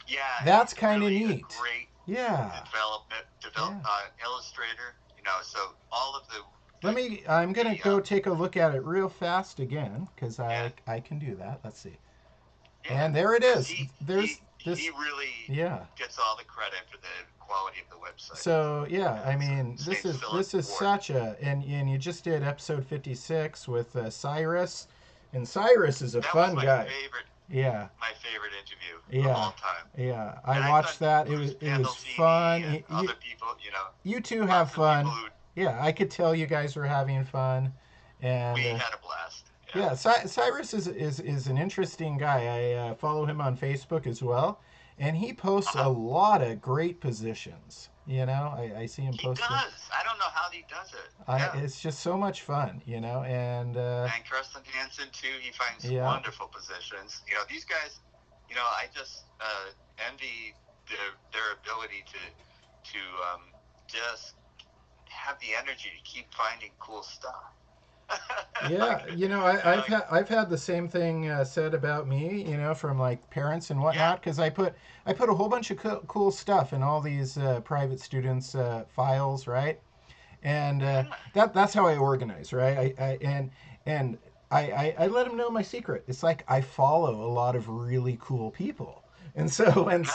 Yeah, That's he's kind of really a neat. great Yeah, develop yeah. illustrator. So all of Let me. I'm gonna the go take a look at it real fast again because yeah, I can do that. Let's see. yeah, And there it because is. There's he this. really Yeah. gets all the credit for the quality of the website. So yeah, I So mean, his name's Philip this is Wharton. such a and you just did episode 56 with Cyrus, and Cyrus is a That was fun guy. Yeah, my favorite interview of yeah, all time. yeah. I And I've done watched that. Bruce It was Pandolfini fun. and other people. You two have Lots of people fun. who Yeah, I could tell you guys were having fun, and we had a blast. Yeah. yeah, Cyrus is an interesting guy. I follow him on Facebook as well, and he posts a Uh-huh. lot of great positions. I see him He posting. does. I don't know how he does it. I Yeah. It's just so much fun, and And Kirsten Hansen too. He finds yeah, wonderful positions. These guys. I just envy their ability to just have the energy to keep finding cool stuff. yeah. I've had the same thing said about me, from like parents and yeah, whatnot, because I put a whole bunch of cool stuff in all these private students' files, right? And yeah, that's how I organize, right? And I let them know my secret. It's like I follow a lot of really cool people, and so when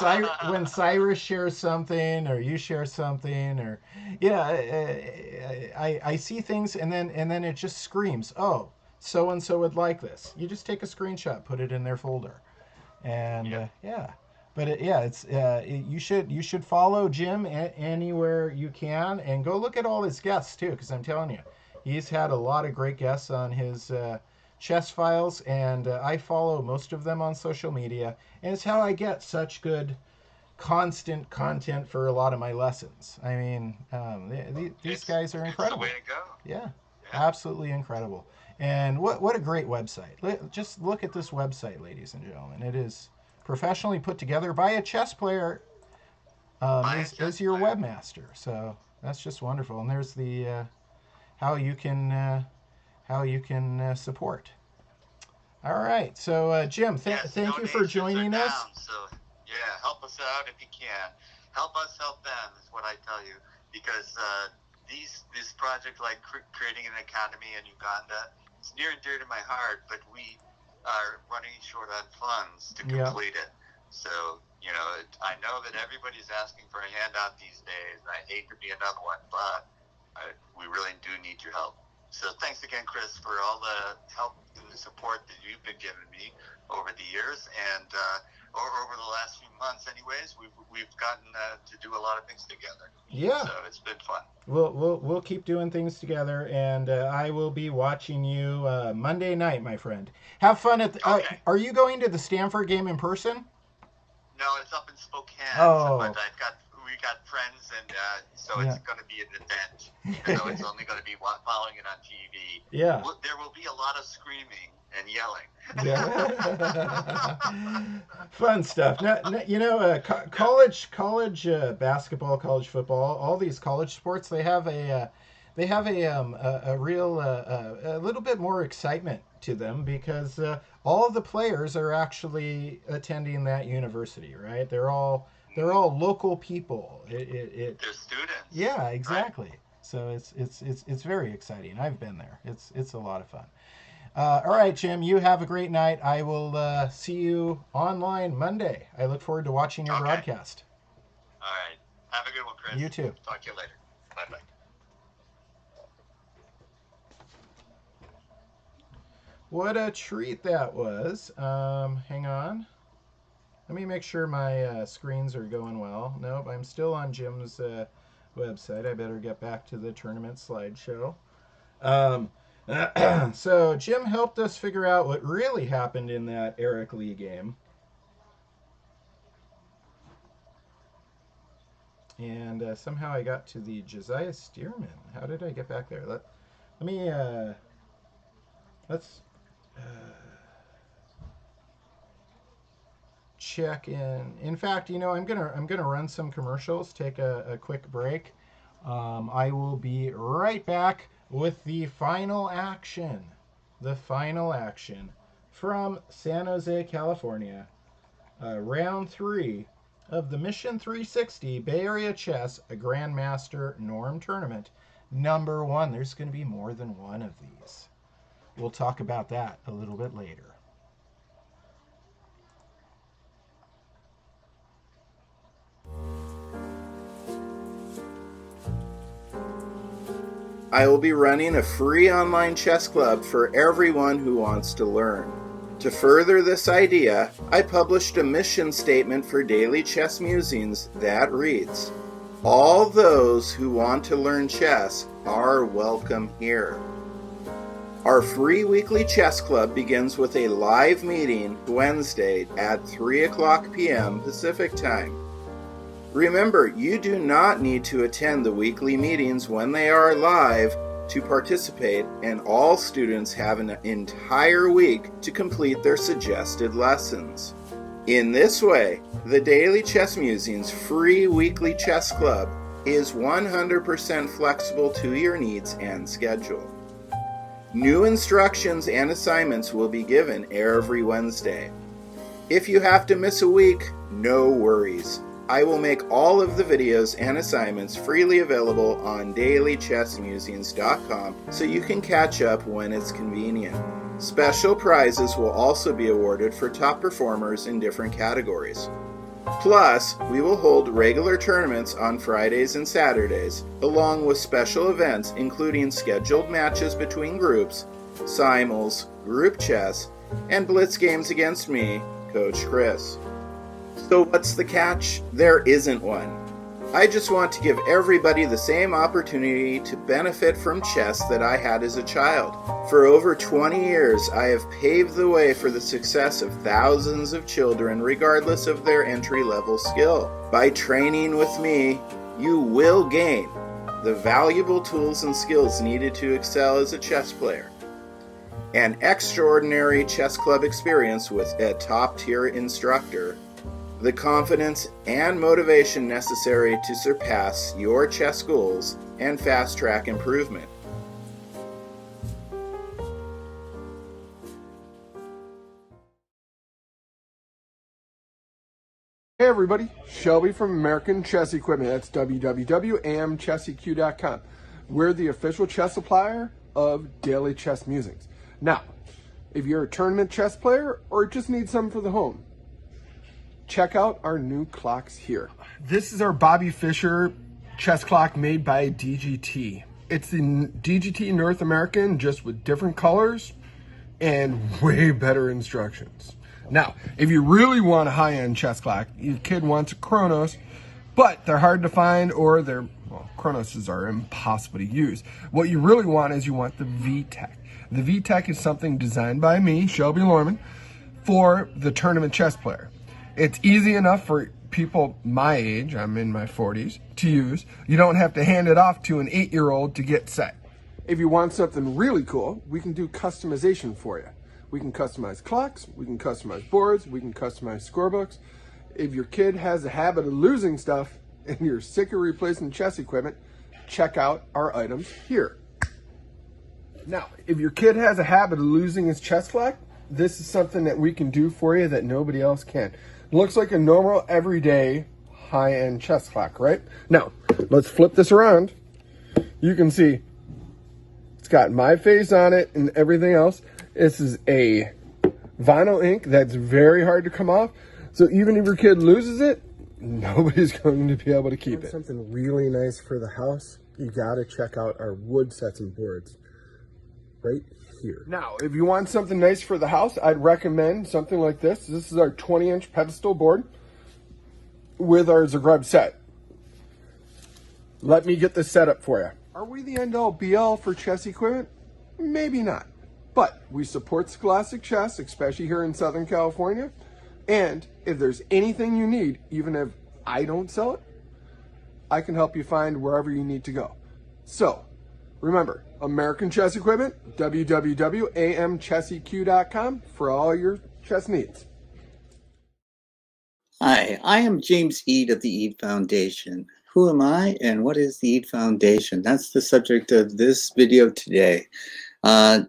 Cyrus shares something or you share something or yeah, I see things and then it just screams, oh, so and so would like this. You just take a screenshot, put it in their folder, and yeah. yeah. But yeah, you should follow Jim anywhere you can, and go look at all his guests too, because I'm telling you, he's had a lot of great guests on his chess files, and I follow most of them on social media, and it's how I get such good constant content for a lot of my lessons. I mean, these guys are It's the way incredible. to go. Yeah, Yeah. absolutely incredible. And what a great website. Just look at this website, ladies and gentlemen. It is professionally put together by a chess player By a as chess your player. webmaster. So that's just wonderful. And there's the how you can support. All right. So Jim, Yes, thank you for donations are joining us. down. So yeah, help us out if you can. Help us help them is what I tell you because this project like creating an academy in Uganda is near and dear to my heart. But we are running short on funds to Yeah. complete it. So I know that everybody's asking for a handout these days. I hate to be another one, but we really do need your help. So thanks again, Chris, for all the help and the support that you've been giving me over the years, and over the last few months. Anyways, we've gotten to do a lot of things together, Yeah. so it's been fun. We'll keep doing things together, and I will be watching you Monday night, my friend. Have fun at. Okay. Are you going to the Stanford game in person? No, it's up in Spokane, but Oh, we got friends, and so yeah, it's going to be an event, even though it's only going to be following it on TV. yeah, There will be a lot of screaming and yelling. yeah. Fun stuff. Yeah. College basketball, college football, all these college sports, they have a real a little bit more excitement to them because all of the players are actually attending that university, right? They're all local people. They're students, Yeah, right? exactly. So it's very exciting. I've been there. It's a lot of fun. All right, Wonderful. Jim. You have a great night. I will see you online Monday. I look forward to watching your Okay. broadcast. All right. Have a good one, You Chris. too. Talk to you later. Bye bye. What a treat that was. Hang on. Let me make sure my screens are going well. Nope, I'm still on Jim's website. I better get back to the tournament slideshow. Um, so Jim helped us figure out what really happened in that Eric Lee game. And somehow I got to the Josiah Stearman. How did I get back there? Let me let's check in. In fact, I'm gonna run some commercials. Take a quick break. I will be right back with the final action. The final action from San Jose, California. Round 3 of the Mission 360 Bay Area Chess Grandmaster Norm Tournament. Number 1. There's going to be more than one of these. We'll talk about that a little bit later. I will be running a free online chess club for everyone who wants to learn. To further this idea, I published a mission statement for Daily Chess Musings that reads, "All those who want to learn chess are welcome here." Our free weekly chess club begins with a live meeting Wednesday at 3 o'clock p.m. Pacific Time. Remember, you do not need to attend the weekly meetings when they are live to participate, and all students have an entire week to complete their suggested lessons. In this way, the Daily Chess Musings free weekly chess club is 100% flexible to your needs and schedule. New instructions and assignments will be given every Wednesday. If you have to miss a week, no worries. I will make all of the videos and assignments freely available on dailychessmusings.com so you can catch up when it's convenient. Special prizes will also be awarded for top performers in different categories. Plus, we will hold regular tournaments on Fridays and Saturdays, along with special events including scheduled matches between groups, simul's, group chess, and blitz games against me, Coach Chris. So what's the catch? There isn't one. I just want to give everybody the same opportunity to benefit from chess that I had as a child. For over 20 years, I have paved the way for the success of thousands of children regardless of their entry-level skill. By training with me, you will gain the valuable tools and skills needed to excel as a chess player. An extraordinary chess club experience with a top-tier instructor, the confidence and motivation necessary to surpass your chess goals and fast-track improvement. Hey everybody, Shelby from American Chess Equipment. That's www.amchesseq.com. We're the official chess supplier of Daily Chess Musings. Now, if you're a tournament chess player or just need some for the home, check out our new clocks here. This is our Bobby Fischer chess clock made by DGT. It's the DGT North American, just with different colors and way better instructions. Now, if you really want a high-end chess clock, your kid wants a Chronos, but they're hard to find, or Chronoses are impossible to use. What you really want is you want the VTech. The VTech is something designed by me, Shelby Lorman, for the tournament chess player. It's easy enough for people my age, I'm in my 40s, to use. You don't have to hand it off to an 8-year-old to get set. If you want something really cool, we can do customization for you. We can customize clocks, we can customize boards, we can customize scorebooks. If your kid has a habit of losing stuff and you're sick of replacing chess equipment, check out our items here. Now, if your kid has a habit of losing his chess clock, this is something that we can do for you that nobody else can. It looks like a normal, everyday, high-end chess clock, right? Now, let's flip this around. You can see it's got my face on it and everything else. This is a vinyl ink that's very hard to come off. So even if your kid loses it, nobody's going to be able to keep it. Something really nice for the house, you got to check out our wood sets and boards. Right here. Now, if you want something nice for the house, I'd recommend something like this. This is our 20-inch pedestal board with our Zagreb set. Let me get this set up for you. Are we the end-all be-all for chess equipment? Maybe not. But we support Scholastic Chess, especially here in Southern California. And if there's anything you need, even if I don't sell it, I can help you find wherever you need to go. So, remember, American Chess Equipment, www.amchesseq.com for all your chess needs. Hi, I am James Eade of the Eade Foundation. Who am I and what is the Eade Foundation? That's the subject of this video today. I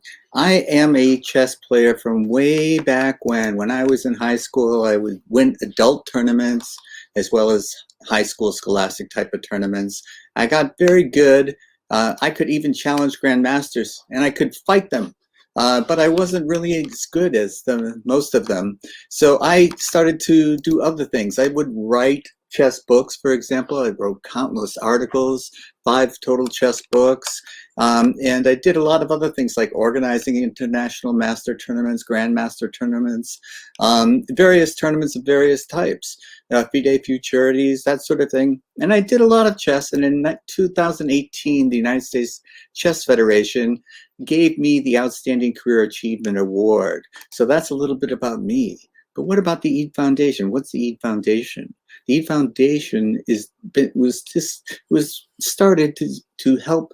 am a chess player from way back when I was in high school. I would win adult tournaments as well as high school scholastic type of tournaments. I got very good. I could even challenge grandmasters and I could fight them. But I wasn't really as good as most of them. So I started to do other things. I would write chess books, for example. I wrote countless articles, 5 total chess books. And I did a lot of other things like organizing international master tournaments, grandmaster tournaments, various tournaments of various types, FIDE Futurities, that sort of thing. And I did a lot of chess. And in 2018, the United States Chess Federation gave me the Outstanding Career Achievement Award. So that's a little bit about me. But what about the Eade Foundation? What's the Eade Foundation? The Eade Foundation was started to help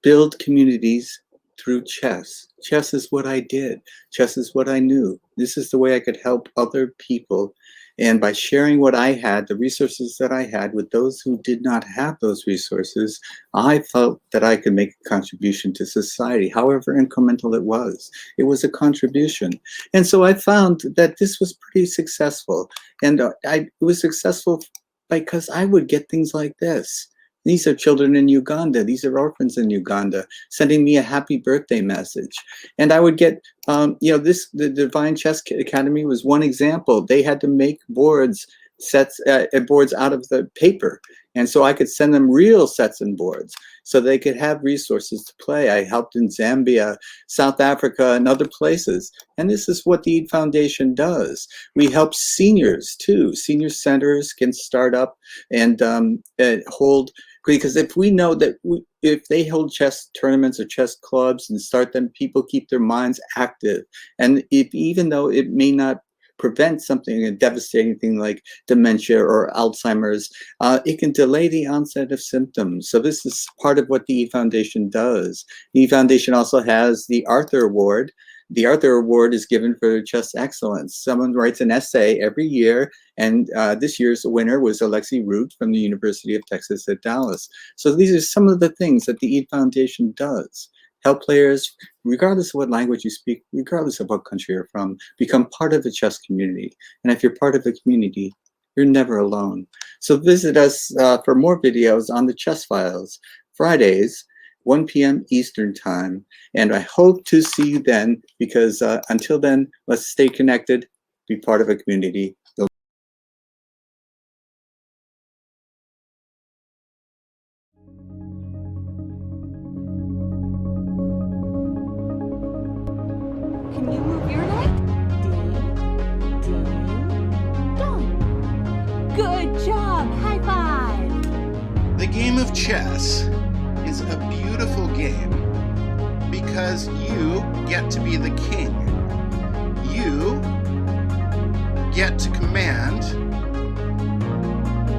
build communities through chess. Chess is what I did. Chess is what I knew. This is the way I could help other people. And by sharing what I had, the resources that I had with those who did not have those resources, I felt that I could make a contribution to society, however incremental it was. It was a contribution. And so I found that this was pretty successful. And it was successful because I would get things like this. These are children in Uganda. These are orphans in Uganda sending me a happy birthday message. And I would get, the Divine Chess Academy was one example. They had to make boards out of the paper. And so I could send them real sets and boards so they could have resources to play. I helped in Zambia, South Africa, and other places. And this is what the Eade Foundation does. We help seniors too. Senior centers can start up and hold, because if we know that if they hold chess tournaments or chess clubs and start them, people keep their minds active. And even though it may not prevent something, a devastating thing like dementia or Alzheimer's, it can delay the onset of symptoms. So this is part of what the Eade Foundation does. The Eade Foundation also has the Arthur Award. The Arthur Award is given for chess excellence. Someone writes an essay every year, and this year's winner was Alexi Root from the University of Texas at Dallas. So these are some of the things that the Eade Foundation does. Help players, regardless of what language you speak, regardless of what country you're from, become part of the chess community. And if you're part of the community, you're never alone. So visit us for more videos on the Chess Files, Fridays, 1 p.m. Eastern Time. And I hope to see you then, because until then, let's stay connected, be part of a community. Can you move your leg? Ding, ding, dong. Good job! High five! The game of chess is a beautiful game because you get to be the king. You get to command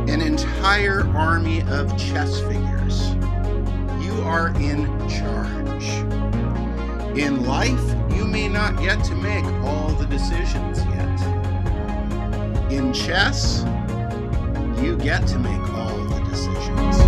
an entire army of chess figures. You are in charge. In life, you may not get to make all the decisions yet. In chess, you get to make all the decisions.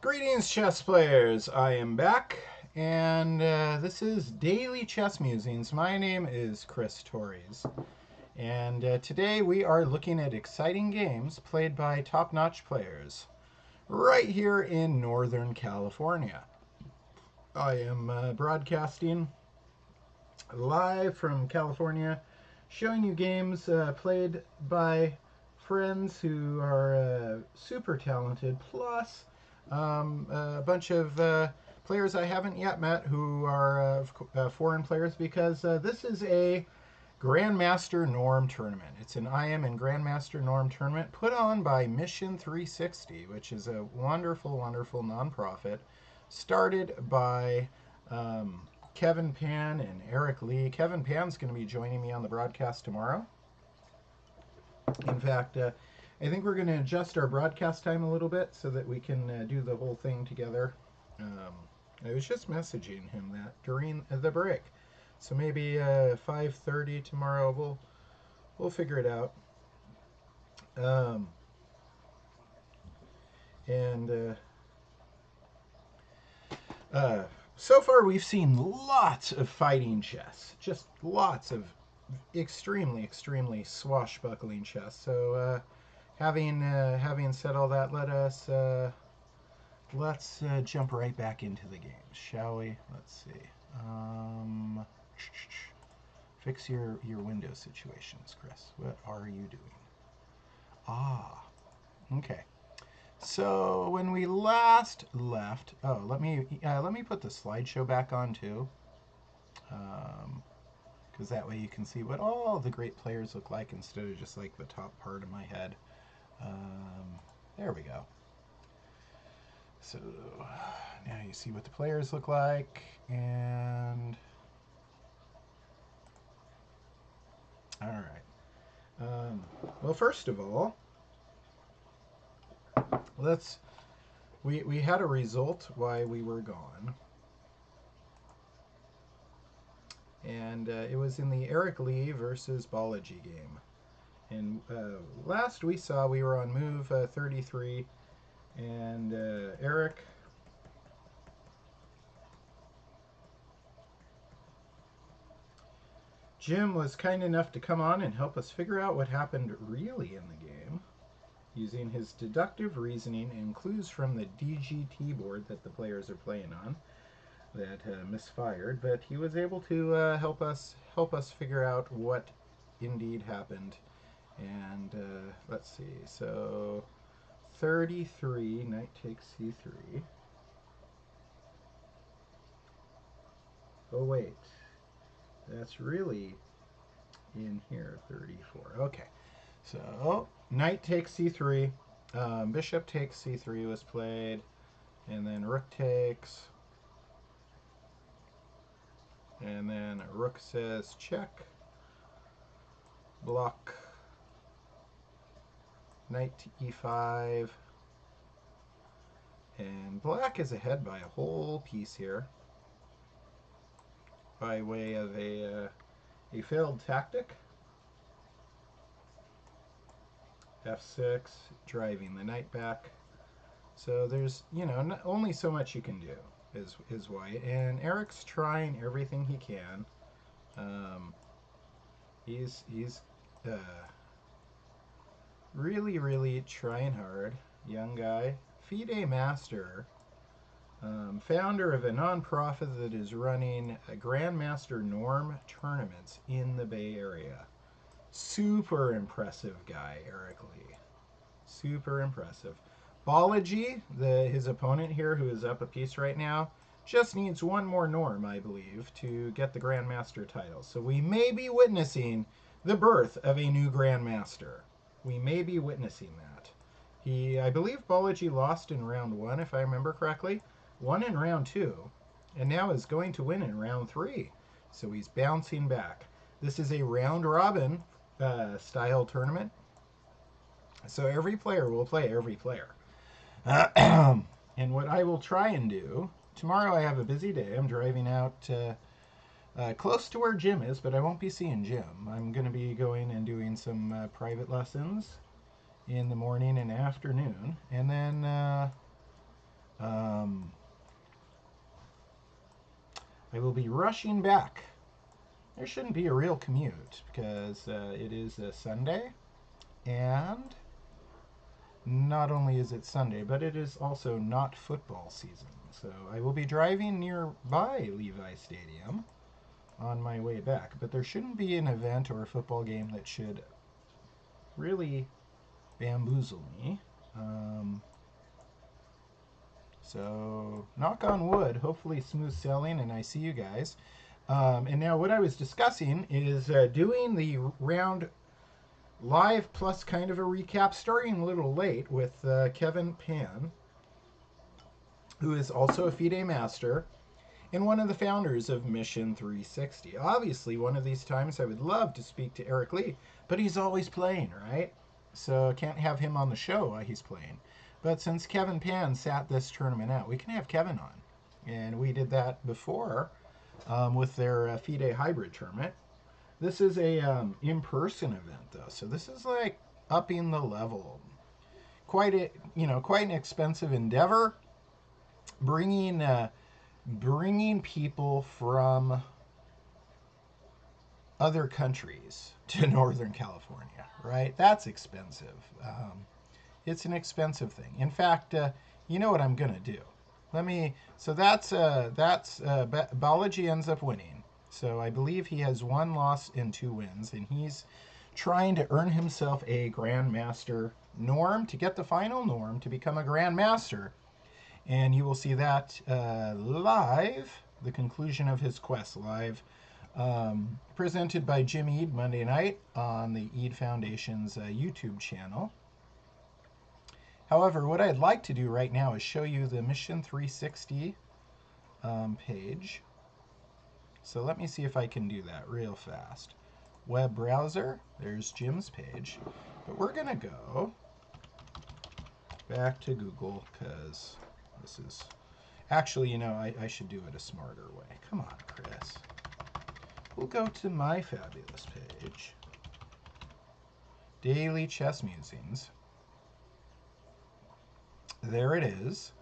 Greetings, chess players. I am back, and this is Daily Chess Musings. My name is Chris Torres, and today we are looking at exciting games played by top-notch players right here in Northern California. I am broadcasting live from California, showing you games played by friends who are super talented, plus a bunch of players I haven't yet met who are foreign players, because this is a Grandmaster Norm tournament. It's an IM and Grandmaster Norm tournament put on by Mission 360, which is a wonderful, wonderful nonprofit started by Kevin Pan and Eric Lee. Kevin Pan's going to be joining me on the broadcast tomorrow. In fact, I think we're going to adjust our broadcast time a little bit so that we can do the whole thing together. I was just messaging him that during the break, so maybe 5:30 tomorrow. We'll figure it out. And so far we've seen lots of fighting chess, just lots of extremely, extremely swashbuckling chess. So having said all that, let's jump right back into the game, shall we? Let's see. Fix your window situations, Chris. What are you doing? Okay. So when we last left, let me put the slideshow back on too, because that way you can see what all the great players look like instead of just like the top part of my head. There we go. So now you see what the players look like, and all right. Well, first of all, we had a result while we were gone, and it was in the Eric Lee versus Balaji game. And last we saw, we were on move 33, and Jim was kind enough to come on and help us figure out what happened really in the game, using his deductive reasoning and clues from the DGT board that the players are playing on that misfired. But he was able to help us figure out what indeed happened. And let's see. So 33, knight takes c3. Oh wait, that's really in here, 34. Okay, so knight takes c3, bishop takes c3 was played, and then rook takes, and then rook says check, block, knight to e5, and black is ahead by a whole piece here by way of a failed tactic. f6, driving the knight back. So there's, only so much you can do is white. And Eric's trying everything he can. He's really, really trying hard. Young guy. FIDE Master. Founder of a nonprofit that is running a Grandmaster Norm tournaments in the Bay Area. Super impressive guy, Eric Lee. Super impressive. Balaji, his opponent here, who is up a piece right now, just needs one more Norm, I believe, to get the Grandmaster title. So we may be witnessing the birth of a new Grandmaster. We may be witnessing that. I believe Balaji lost in round 1, if I remember correctly. Won in round 2, and now is going to win in round 3. So he's bouncing back. This is a round-robin style tournament. So every player will play every player. And what I will try and do, tomorrow I have a busy day. I'm driving out close to where Jim is, but I won't be seeing Jim. I'm going to be going and doing some private lessons in the morning and afternoon. And then Um, I will be rushing back. There shouldn't be a real commute because it is a Sunday, and not only is it Sunday, but it is also not football season. So I will be driving nearby Levi Stadium on my way back. But there shouldn't be an event or a football game that should really bamboozle me. So knock on wood, hopefully smooth sailing, and I see you guys. And now what I was discussing is doing the round live plus kind of a recap, starting a little late with Kevin Pan, who is also a FIDE master and one of the founders of Mission 360. Obviously, one of these times I would love to speak to Eric Lee, but he's always playing, right? So can't have him on the show while he's playing. But since Kevin Pan sat this tournament out, we can have Kevin on. And we did that before with their FIDE hybrid tournament. This is a in-person event though, so this is like upping the level. Quite an expensive endeavor. Bringing people from other countries to Northern California, right? That's expensive. It's an expensive thing. In fact, you know what I'm gonna do? So that's Balaji ends up winning. So I believe he has 1 loss and 2 wins, and he's trying to earn himself a Grandmaster norm to get the final norm to become a Grandmaster. And you will see that live, the conclusion of his quest live, presented by Jim Ead Monday night on the Ead Foundation's YouTube channel. However, what I'd like to do right now is show you the Mission 360 page. So let me see if I can do that real fast. Web browser, there's Jim's page. But we're going to go back to Google because this is... Actually, I should do it a smarter way. Come on, Chris. We'll go to my fabulous page. Daily Chess Musings. There it is.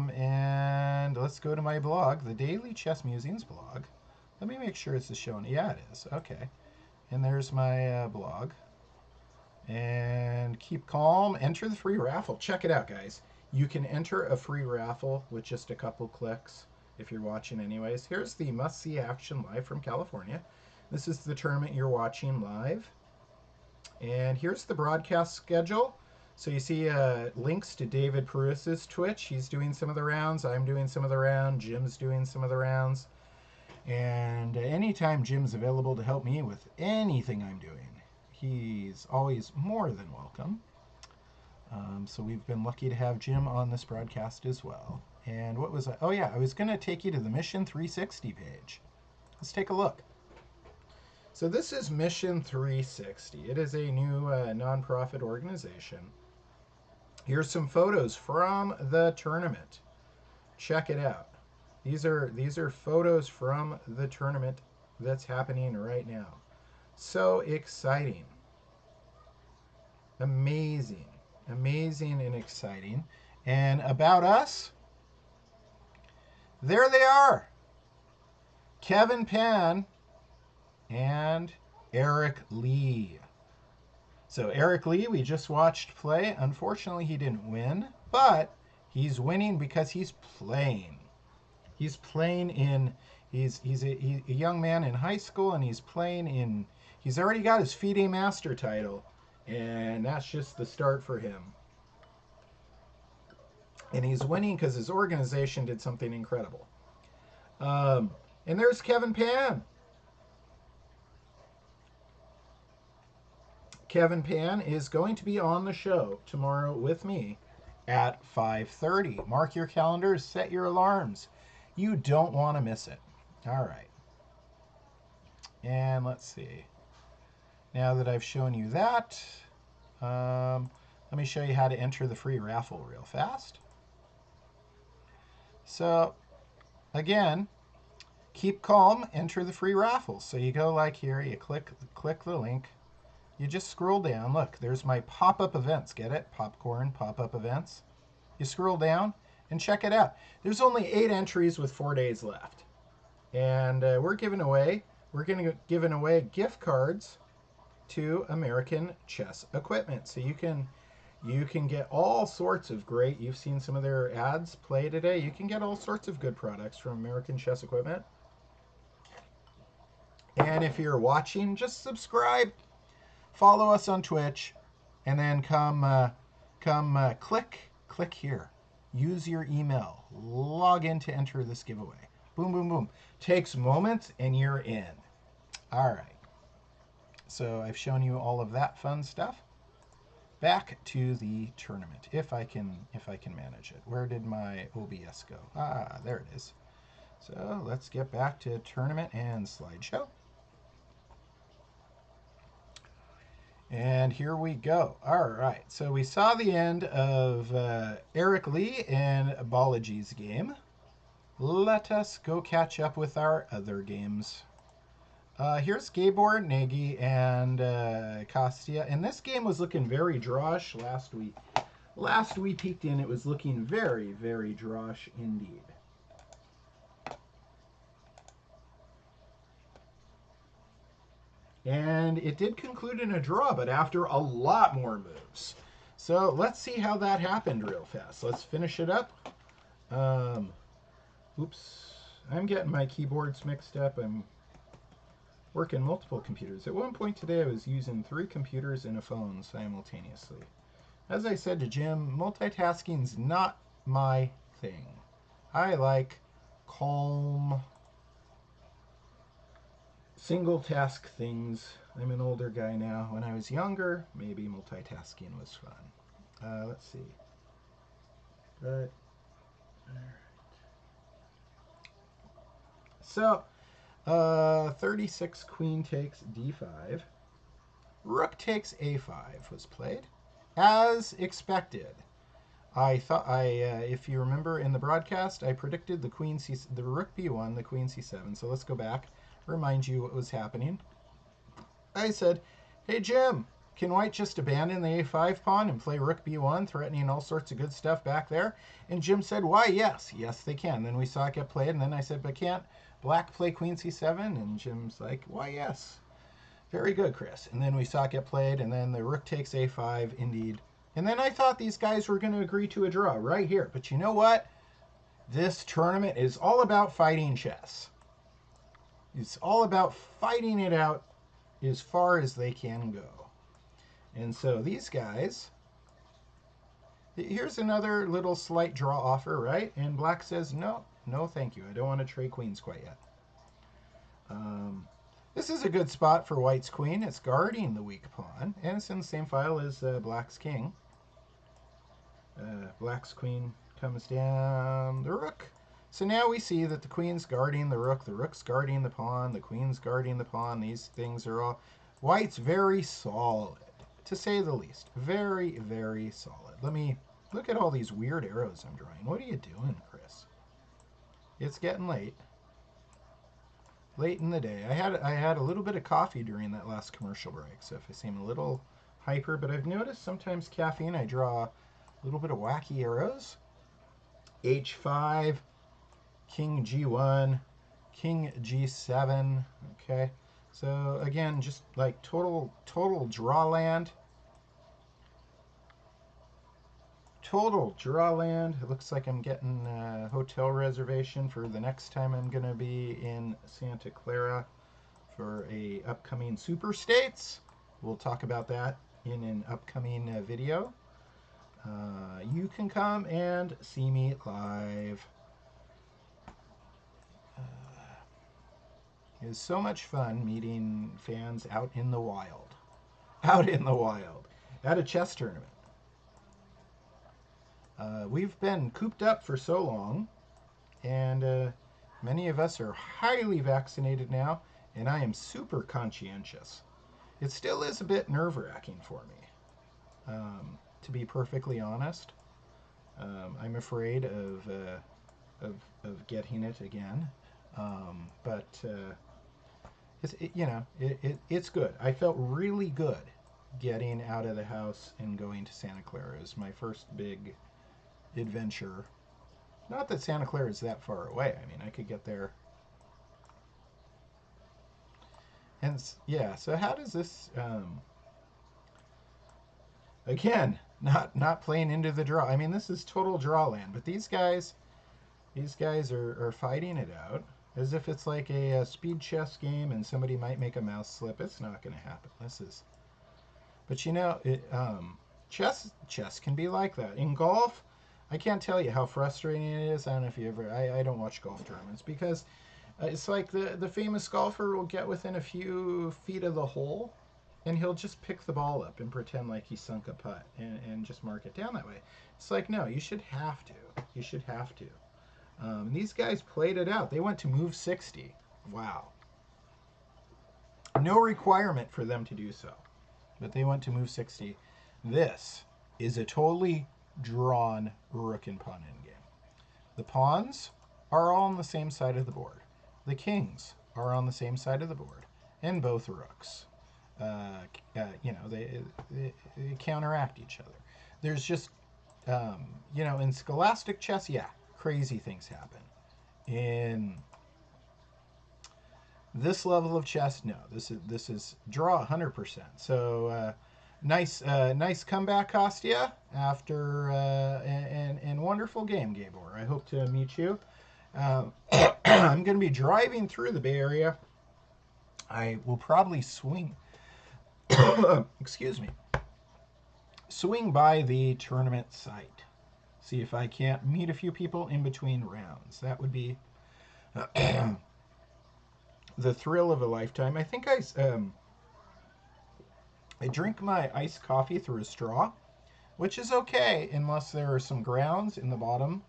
And let's go to my blog, the Daily Chess Musings blog. Let me make sure it's showing. Yeah, it is. Okay. And there's my blog. And keep calm. Enter the free raffle. Check it out, guys. You can enter a free raffle with just a couple clicks if you're watching anyways. Here's the must-see action live from California. This is the tournament you're watching live. And here's the broadcast schedule. So you see links to David Perusa's Twitch. He's doing some of the rounds. I'm doing some of the rounds. Jim's doing some of the rounds. And anytime Jim's available to help me with anything I'm doing, he's always more than welcome. So we've been lucky to have Jim on this broadcast as well. And what was I? Oh yeah, I was going to take you to the Mission 360 page. Let's take a look. So this is Mission 360. It is a new nonprofit organization. Here's some photos from the tournament. Check it out. These are photos from the tournament that's happening right now. So exciting. Amazing. Amazing and exciting. And about us, there they are. Kevin Pan and Eric Lee. So Eric Lee, we just watched play. Unfortunately, he didn't win, but he's winning because he's playing. He's playing in, he's a young man in high school, and he's playing in, he's already got his FIDE Master title, and that's just the start for him. And he's winning because his organization did something incredible. And there's Kevin Pan. Kevin Pan is going to be on the show tomorrow with me at 5:30. Mark your calendars, set your alarms. You don't want to miss it. All right. And let's see. Now that I've shown you that, let me show you how to enter the free raffle real fast. So, again, keep calm, enter the free raffle. So you go like here, you click the link. You just scroll down. Look, there's my pop-up events. Get it? Popcorn, pop-up events. You scroll down and check it out. There's only 8 entries with 4 days left. And we're giving away gift cards to American Chess Equipment. So you can get all sorts of great. You've seen some of their ads play today. You can get all sorts of good products from American Chess Equipment. And if you're watching, just subscribe, follow us on Twitch, and then click here. Use your email. Log in to enter this giveaway. Boom, boom, boom. Takes moments and you're in. All right. So I've shown you all of that fun stuff. Back to the tournament, if I can manage it. Where did my OBS go? Ah, there it is. So let's get back to tournament and slideshow. And here we go. All right, so we saw the end of Eric Lee and Balaji's game. Let us go catch up with our other games. Here's Gabor, Nagy, and Kostya. And this game was looking very drawish last week. Last we peeked in, it was looking very, very drawish indeed. And it did conclude in a draw, but after a lot more moves. So let's see how that happened real fast. Let's finish it up. Oops. I'm getting my keyboards mixed up. I'm working multiple computers. At one point today, I was using 3 computers and a phone simultaneously. As I said to Jim, multitasking's not my thing. I like calm, single task things. I'm an older guy now. When I was younger, maybe multitasking was fun. Let's see. But, all right. So, 36 queen takes d5. Rook takes a5 was played. As expected. If you remember in the broadcast, I predicted the rook b1, the queen c7. So let's go back, remind you what was happening. I said, hey Jim, can white just abandon the a5 pawn and play rook b1, threatening all sorts of good stuff back there? And Jim said, why, yes, they can. Then we saw it get played, and then I said, but can't black play queen c7? And Jim's like, why, yes. Very good, Chris. And then we saw it get played, and then the rook takes a5, indeed. And then I thought these guys were going to agree to a draw right here. But you know what? This tournament is all about fighting chess. It's all about fighting it out as far as they can go. And so these guys, here's another little slight draw offer, right? And black says, no, thank you. I don't want to trade queens quite yet. This is a good spot for white's queen. It's guarding the weak pawn, and it's in the same file as black's king. Black's queen comes down, the rook. So now we see that the queen's guarding the rook's guarding the pawn, the queen's guarding the pawn. These things are all... White's very solid, to say the least. Very, very solid. Let me look at all these weird arrows I'm drawing. What are you doing, Chris? It's getting late. Late in the day. I had a little bit of coffee during that last commercial break, so if I seem a little hyper, but I've noticed sometimes caffeine, I draw a little bit of wacky arrows. H5, king G1, king G7, okay. So again, just like total draw land. Total draw land. It looks like I'm getting a hotel reservation for the next time I'm going to be in Santa Clara for a upcoming Super States. We'll talk about that in an upcoming video. You can come and see me live. It is so much fun meeting fans out in the wild. Out in the wild. At a chess tournament. We've been cooped up for so long, and many of us are highly vaccinated now, and I am super conscientious. It still is a bit nerve-wracking for me, to be perfectly honest. I'm afraid of getting it again, but it's good. I felt really good getting out of the house and going to Santa Clara. It was my first big adventure. Not that Santa Clara is that far away. I mean, I could get there. And yeah, so how does this again, not playing into the draw. I mean, this is total draw land, but these guys are fighting it out as if it's like a speed chess game and somebody might make a mouse slip. It's not going to happen. This is, but chess can be like that. In golf, I can't tell you how frustrating it is. I don't know if you ever. I don't watch golf tournaments because it's like the famous golfer will get within a few feet of the hole, and he'll just pick the ball up and pretend like he sunk a putt and just mark it down that way. It's like, no, you should have to. You should have to. These guys played it out. They went to move 60. Wow. No requirement for them to do so, but they went to move 60. This is a totally drawn rook and pawn endgame. The pawns are all on the same side of the board. The kings are on the same side of the board, and both rooks. They counteract each other. There's just, in scholastic chess, yeah, crazy things happen. In this level of chess, no, this is draw 100%. So nice comeback, Kostya, after and wonderful game, Gabor. I hope to meet you. I'm going to be driving through the Bay Area. I will probably swing. Excuse me. Swing by the tournament site. See if I can't meet a few people in between rounds. That would be the thrill of a lifetime. I think I drink my iced coffee through a straw, which is okay unless there are some grounds in the bottom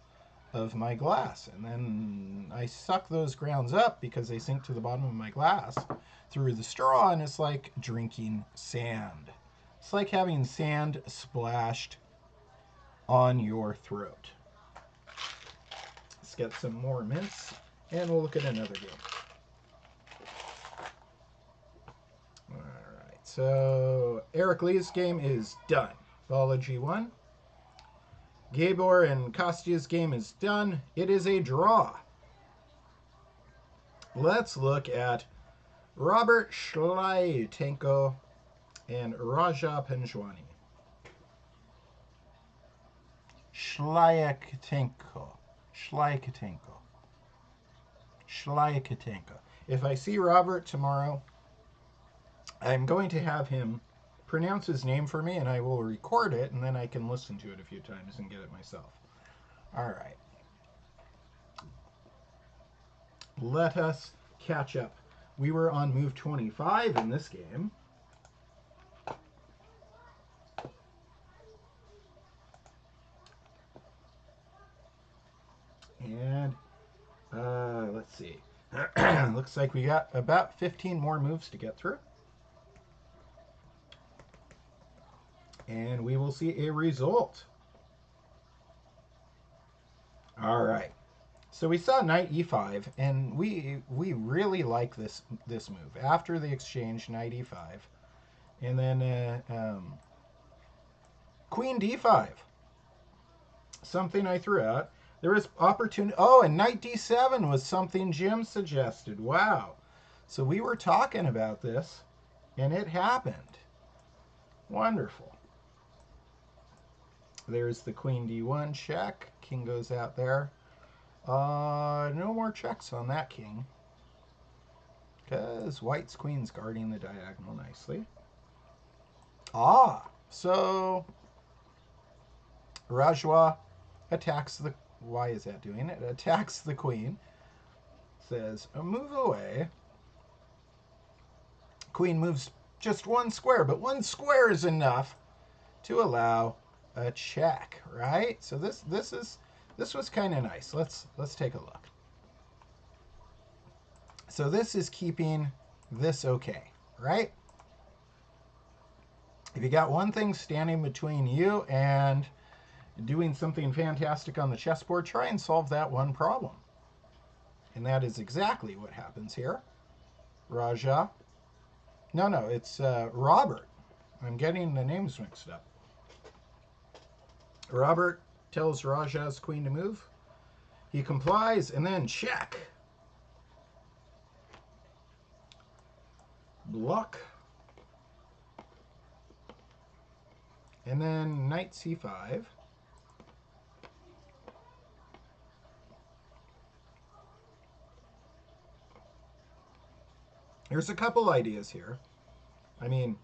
of my glass. And then I suck those grounds up because they sink to the bottom of my glass through the straw, and it's like drinking sand. It's like having sand splashed on your throat. Let's get some more mints, and we'll look at another game. All right, so Eric Lee's game is done. Bala G1. Gabor and Kostya's game is done. It is a draw. Let's look at Robert Shlyatenko and Raja Panjwani. Shlyatenko. If I see Robert tomorrow, I'm going to have him pronounce his name for me, and I will record it, and then I can listen to it a few times and get it myself. All right. Let us catch up. We were on move 25 in this game. And let's see. Looks like we got about 15 more moves to get through. And we will see a result. All right. So we saw knight e5, and we really like this move. After the exchange, knight e5, and then queen d5. Something I threw out. There was opportunity. Oh, and knight d7 was something Jim suggested. Wow. So we were talking about this, and it happened. Wonderful. There's the queen d1 check. King goes out there. No more checks on that king, because white's queen's guarding the diagonal nicely. So Rajwa attacks the. Why is that doing it? Attacks the queen. Says, move away. Queen moves just one square, but one square is enough to allow a check, right? So this was kind of nice. Let's take a look. So this is keeping this okay, right? If you got one thing standing between you and doing something fantastic on the chessboard, try and solve that one problem. And that is exactly what happens here. Raja. No, it's Robert. I'm getting the names mixed up. Robert tells Raja's queen to move. He complies, and then check. Block. And then knight c5. There's a couple ideas here. I mean,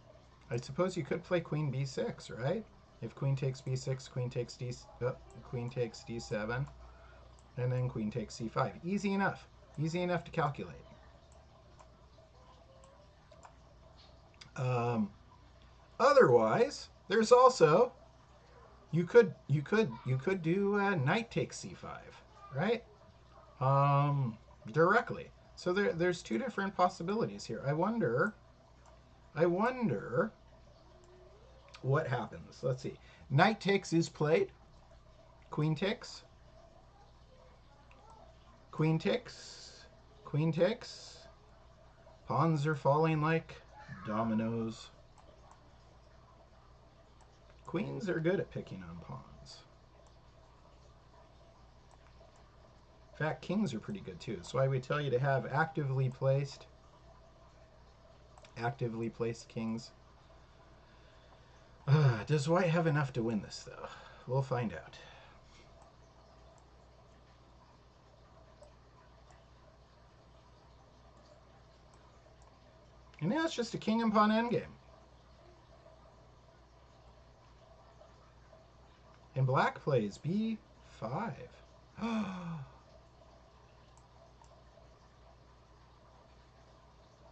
I suppose you could play queen b6, right? If queen takes b6, queen takes d7, and then queen takes c5. Easy enough. Easy enough to calculate. Otherwise, there's also you could do knight takes c5, right? Directly. So there's two different possibilities here. I wonder what happens. Let's see. Knight takes is played. Queen takes. Queen takes. Queen takes. Pawns are falling like dominoes. Queens are good at picking on pawns. In fact, kings are pretty good too. That's why we tell you to have actively placed kings. Does white have enough to win this, though? We'll find out. And now it's just a king and pawn endgame. And black plays b5.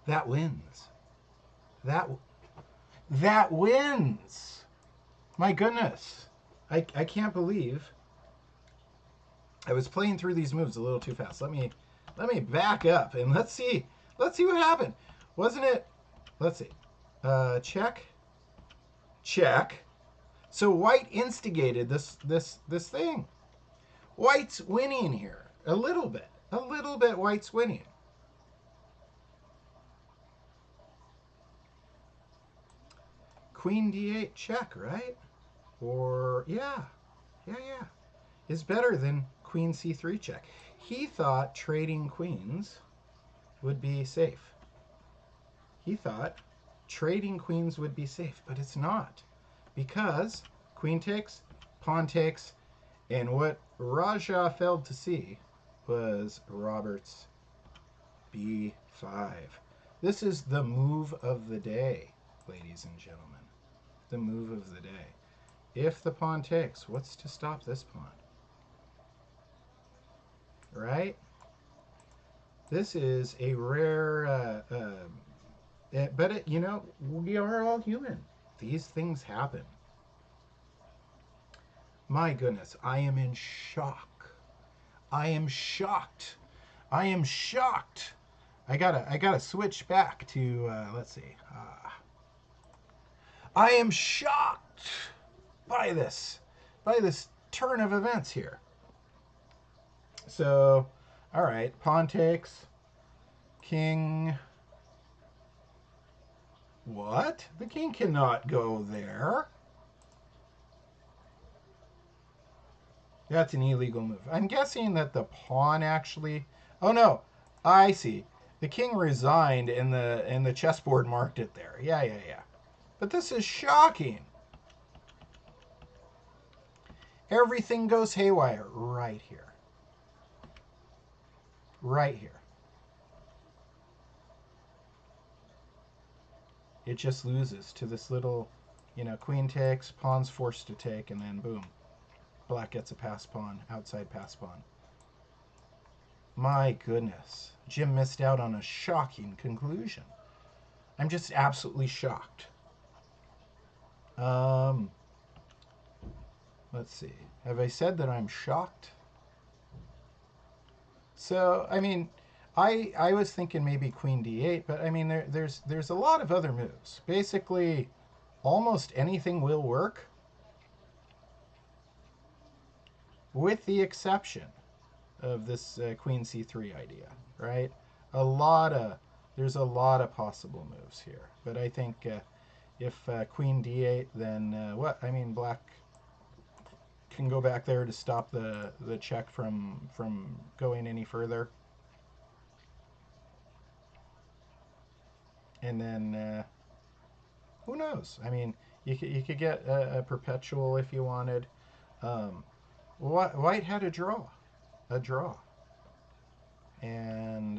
That wins. That wins. My goodness. I can't believe I was playing through these moves a little too fast. Let me back up and let's see what happened. Wasn't it? Let's see. Check. Check. So white instigated this thing. White's winning here. A little bit. White's winning. Queen d8 check, right? Or, yeah. Is better than queen c3 check. He thought trading queens would be safe. But it's not. Because queen takes, pawn takes, and what Raja failed to see was Robert's b5. This is the move of the day, ladies and gentlemen. The move of the day. If the pawn takes, what's to stop this pawn? Right? This is a rare, but we are all human. These things happen. My goodness, I am in shock. I gotta switch back to, let's see. I am shocked by this turn of events here. So, all right, pawn takes, king. What? The king cannot go there. That's an illegal move. I'm guessing that the pawn actually... Oh, no. I see. The king resigned and the chessboard marked it there. Yeah. But this is shocking. Everything goes haywire right here. It just loses to this little, queen takes, pawn's forced to take, and then boom. Black gets a pass pawn, outside pass pawn. My goodness. Jim missed out on a shocking conclusion. I'm just absolutely shocked. Let's see. Have I said that I'm shocked? So, I mean, I was thinking maybe queen d8, but I mean, there's a lot of other moves. Basically, almost anything will work, with the exception of this queen c3 idea, right? There's a lot of possible moves here, but I think if queen d8, then what? I mean, black can go back there to stop the check from going any further. And then who knows? I mean, you could get a perpetual if you wanted. Um, White had a draw, and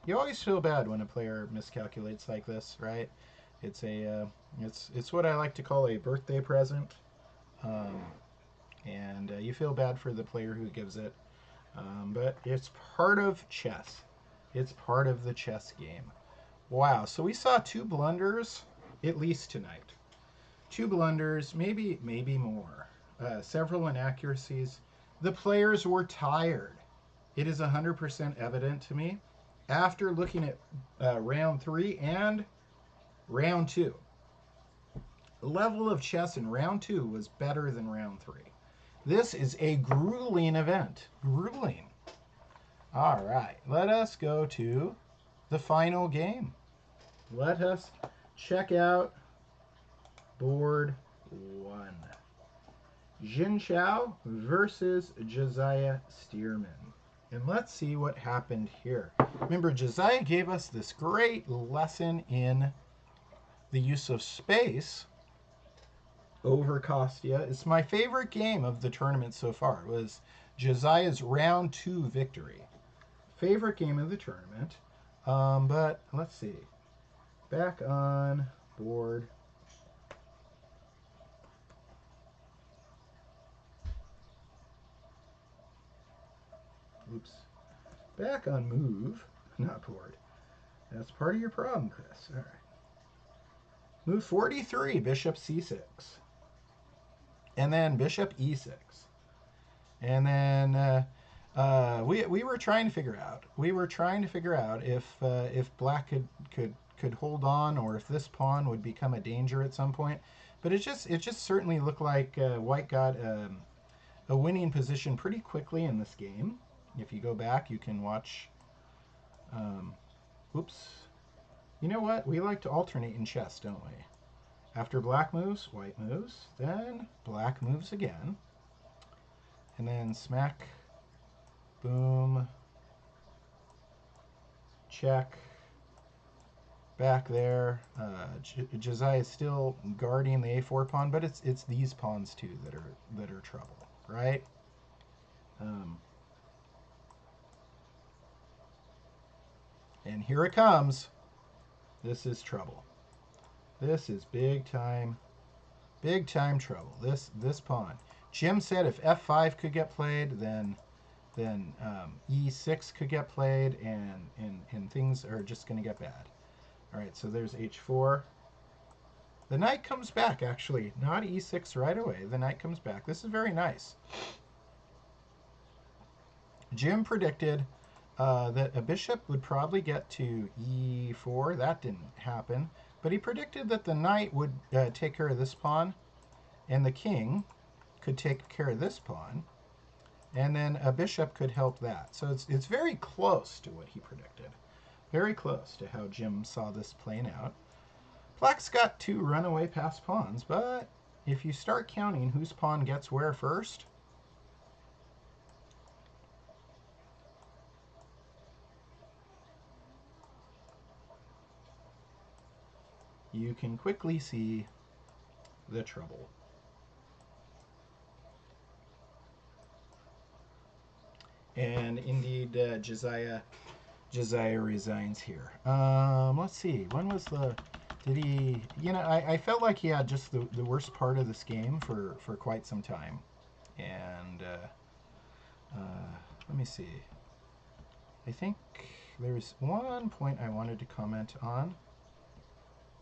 you always feel bad when a player miscalculates like this, right? It's it's what I like to call a birthday present, um, and you feel bad for the player who gives it, but it's part of chess. It's part of the chess game. Wow, so we saw two blunders at least tonight. Two blunders, maybe more. Several inaccuracies. The players were tired. It is 100% evident to me after looking at round 3 and round 2. The level of chess in round 2 was better than round 3. This is a grueling event. Grueling. All right, let us go to the final game. Let us check out board 1. Jin Chao versus Josiah Stearman. And let's see what happened here. Remember, Josiah gave us this great lesson in the use of space over Kostya. It's my favorite game of the tournament so far. It was Josiah's round 2 victory. Favorite game of the tournament. But let's see. Back on board. Oops. Back on move, not board. That's part of your problem, Chris. All right. Move 43, bishop c6. And then bishop e6. And then we were trying to figure out. We were trying to figure out if black could hold on, or if this pawn would become a danger at some point. But it just certainly looked like white got a winning position pretty quickly in this game. If you go back, you can watch. Oops. You know what? We like to alternate in chess, don't we? After black moves, white moves. Then black moves again. And then smack, boom, check, back there. Josiah is still guarding the a4 pawn, but it's these pawns too that are trouble, right? And here it comes. This is trouble. This is big time trouble. This pawn. Jim said if f5 could get played, then e6 could get played, and things are just going to get bad. All right, so there's h4. The knight comes back, actually. Not e6 right away. The knight comes back. This is very nice. Jim predicted that a bishop would probably get to e4. That didn't happen. But he predicted that the knight would take care of this pawn, and the king could take care of this pawn, and then a bishop could help that. So it's very close to what he predicted. Very close to how Jim saw this playing out. Black's got 2 runaway passed pawns, but if you start counting whose pawn gets where first, you can quickly see the trouble. And indeed, Josiah resigns here. Let's see. When was the? Did he? You know, I felt like he had just the worst part of this game for quite some time. And let me see. I think there's one point I wanted to comment on.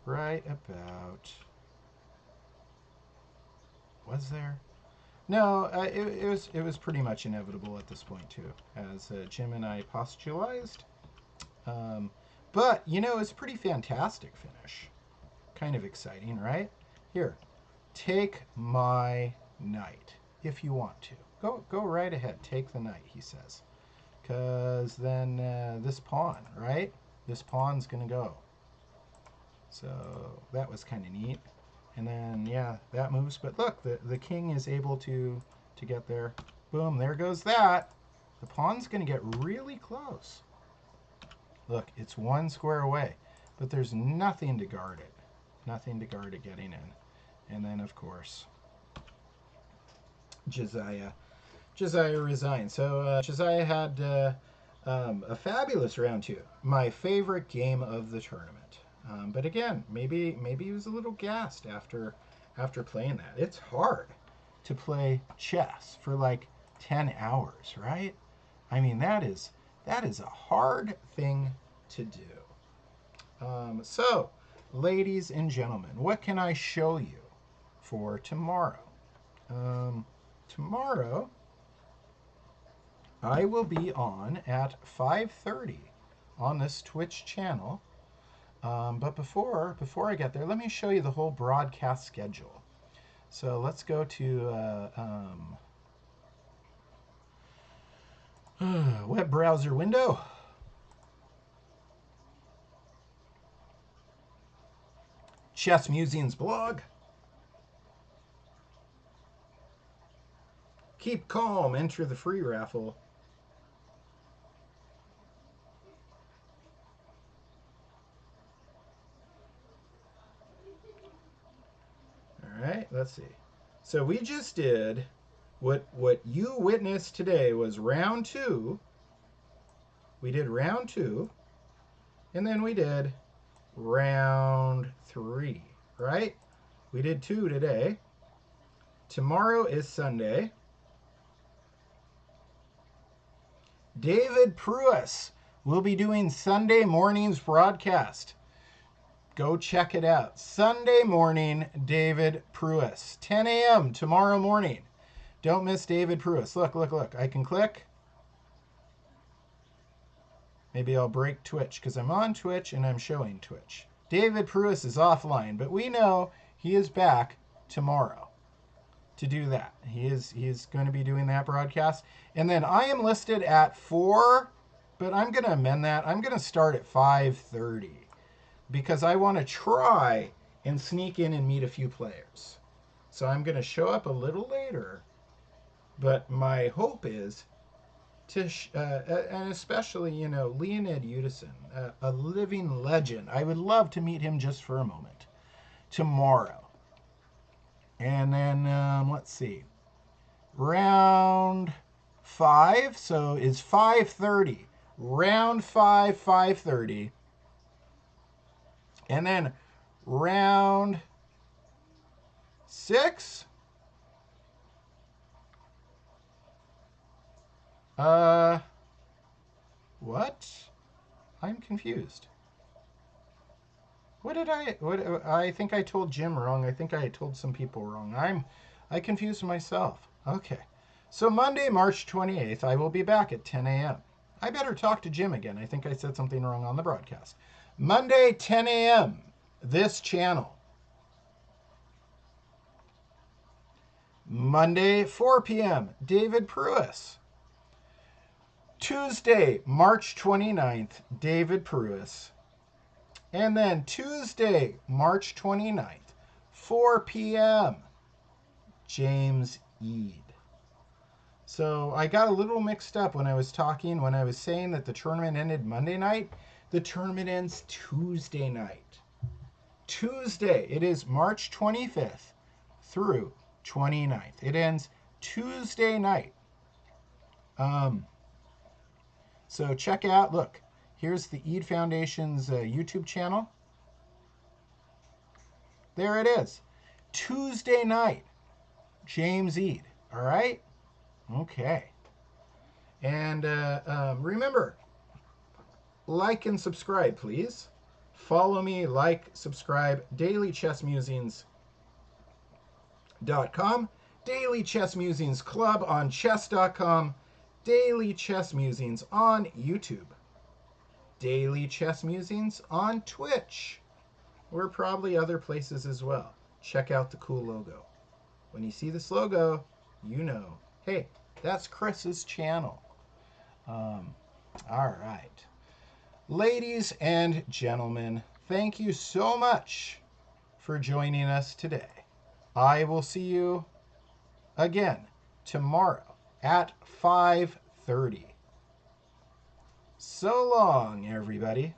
Right about. Was there? No, it was pretty much inevitable at this point too, as Jim and I postulated. But you know, it's a pretty fantastic finish. Kind of exciting, right? Here, take my knight if you want to. Go right ahead. Take the knight, he says, because then this pawn, right? This pawn's gonna go. So that was kind of neat. And then, yeah, that moves. But look, the king is able to get there. Boom, there goes that. The pawn's going to get really close. Look, it's one square away. But there's nothing to guard it. Nothing to guard it getting in. And then, of course, Josiah resigned. So Josiah had a fabulous round two. My favorite game of the tournament. But again, maybe he was a little gassed after playing that. It's hard to play chess for like 10 hours, right? I mean, that is a hard thing to do. So, ladies and gentlemen, what can I show you for tomorrow? Tomorrow, I will be on at 5:30 on this Twitch channel. But before I get there, let me show you the whole broadcast schedule. So let's go to web browser window. Chess Musings blog. Keep calm, enter the free raffle. All right, let's see. So we just did what you witnessed today was round two. We did round two, and then we did round three, right? We did two today. Tomorrow is Sunday. David Pruis will be doing Sunday morning's broadcast. Go check it out. Sunday morning, David Pruis. 10 a.m. tomorrow morning. Don't miss David Pruis. Look. I can click. Maybe I'll break Twitch because I'm on Twitch and I'm showing Twitch. David Pruis is offline, but we know he is back tomorrow to do that. He's going to be doing that broadcast. And then I am listed at 4, but I'm going to amend that. I'm going to start at 5:30 because I want to try and sneak in and meet a few players. So I'm going to show up a little later, but my hope is to, and especially, Leonid Udison, a living legend. I would love to meet him just for a moment tomorrow. And then, let's see, round 5, so is 5:30. Round 5, 5:30. And then round 6, what? I'm confused. What I think I told Jim wrong. I think I told some people wrong. I confused myself. Okay. So Monday, March 28th, I will be back at 10 a.m. I better talk to Jim again. I think I said something wrong on the broadcast. Monday, 10 a.m., this channel. Monday, 4 p.m., David Pruis. Tuesday, March 29th, David Pruis. And then Tuesday, March 29th, 4 p.m., James Eade. So I got a little mixed up when I was saying that the tournament ended Monday night. The tournament ends Tuesday night. Tuesday, it is March 25th through 29th. It ends Tuesday night. So check out, look, here's the Eade Foundation's YouTube channel. There it is. Tuesday night, James Eade. All right? Okay. And remember, like and subscribe, please. Follow me, like, subscribe, dailychessmusings.com, Daily Chess Musings Club on chess.com, Daily Chess Musings on YouTube, Daily Chess Musings on Twitch. We're probably other places as well. Check out the cool logo. When you see this logo, you know, hey, that's Chris's channel. All right. Ladies and gentlemen, thank you so much for joining us today. I will see you again tomorrow at 5:30. So long, everybody.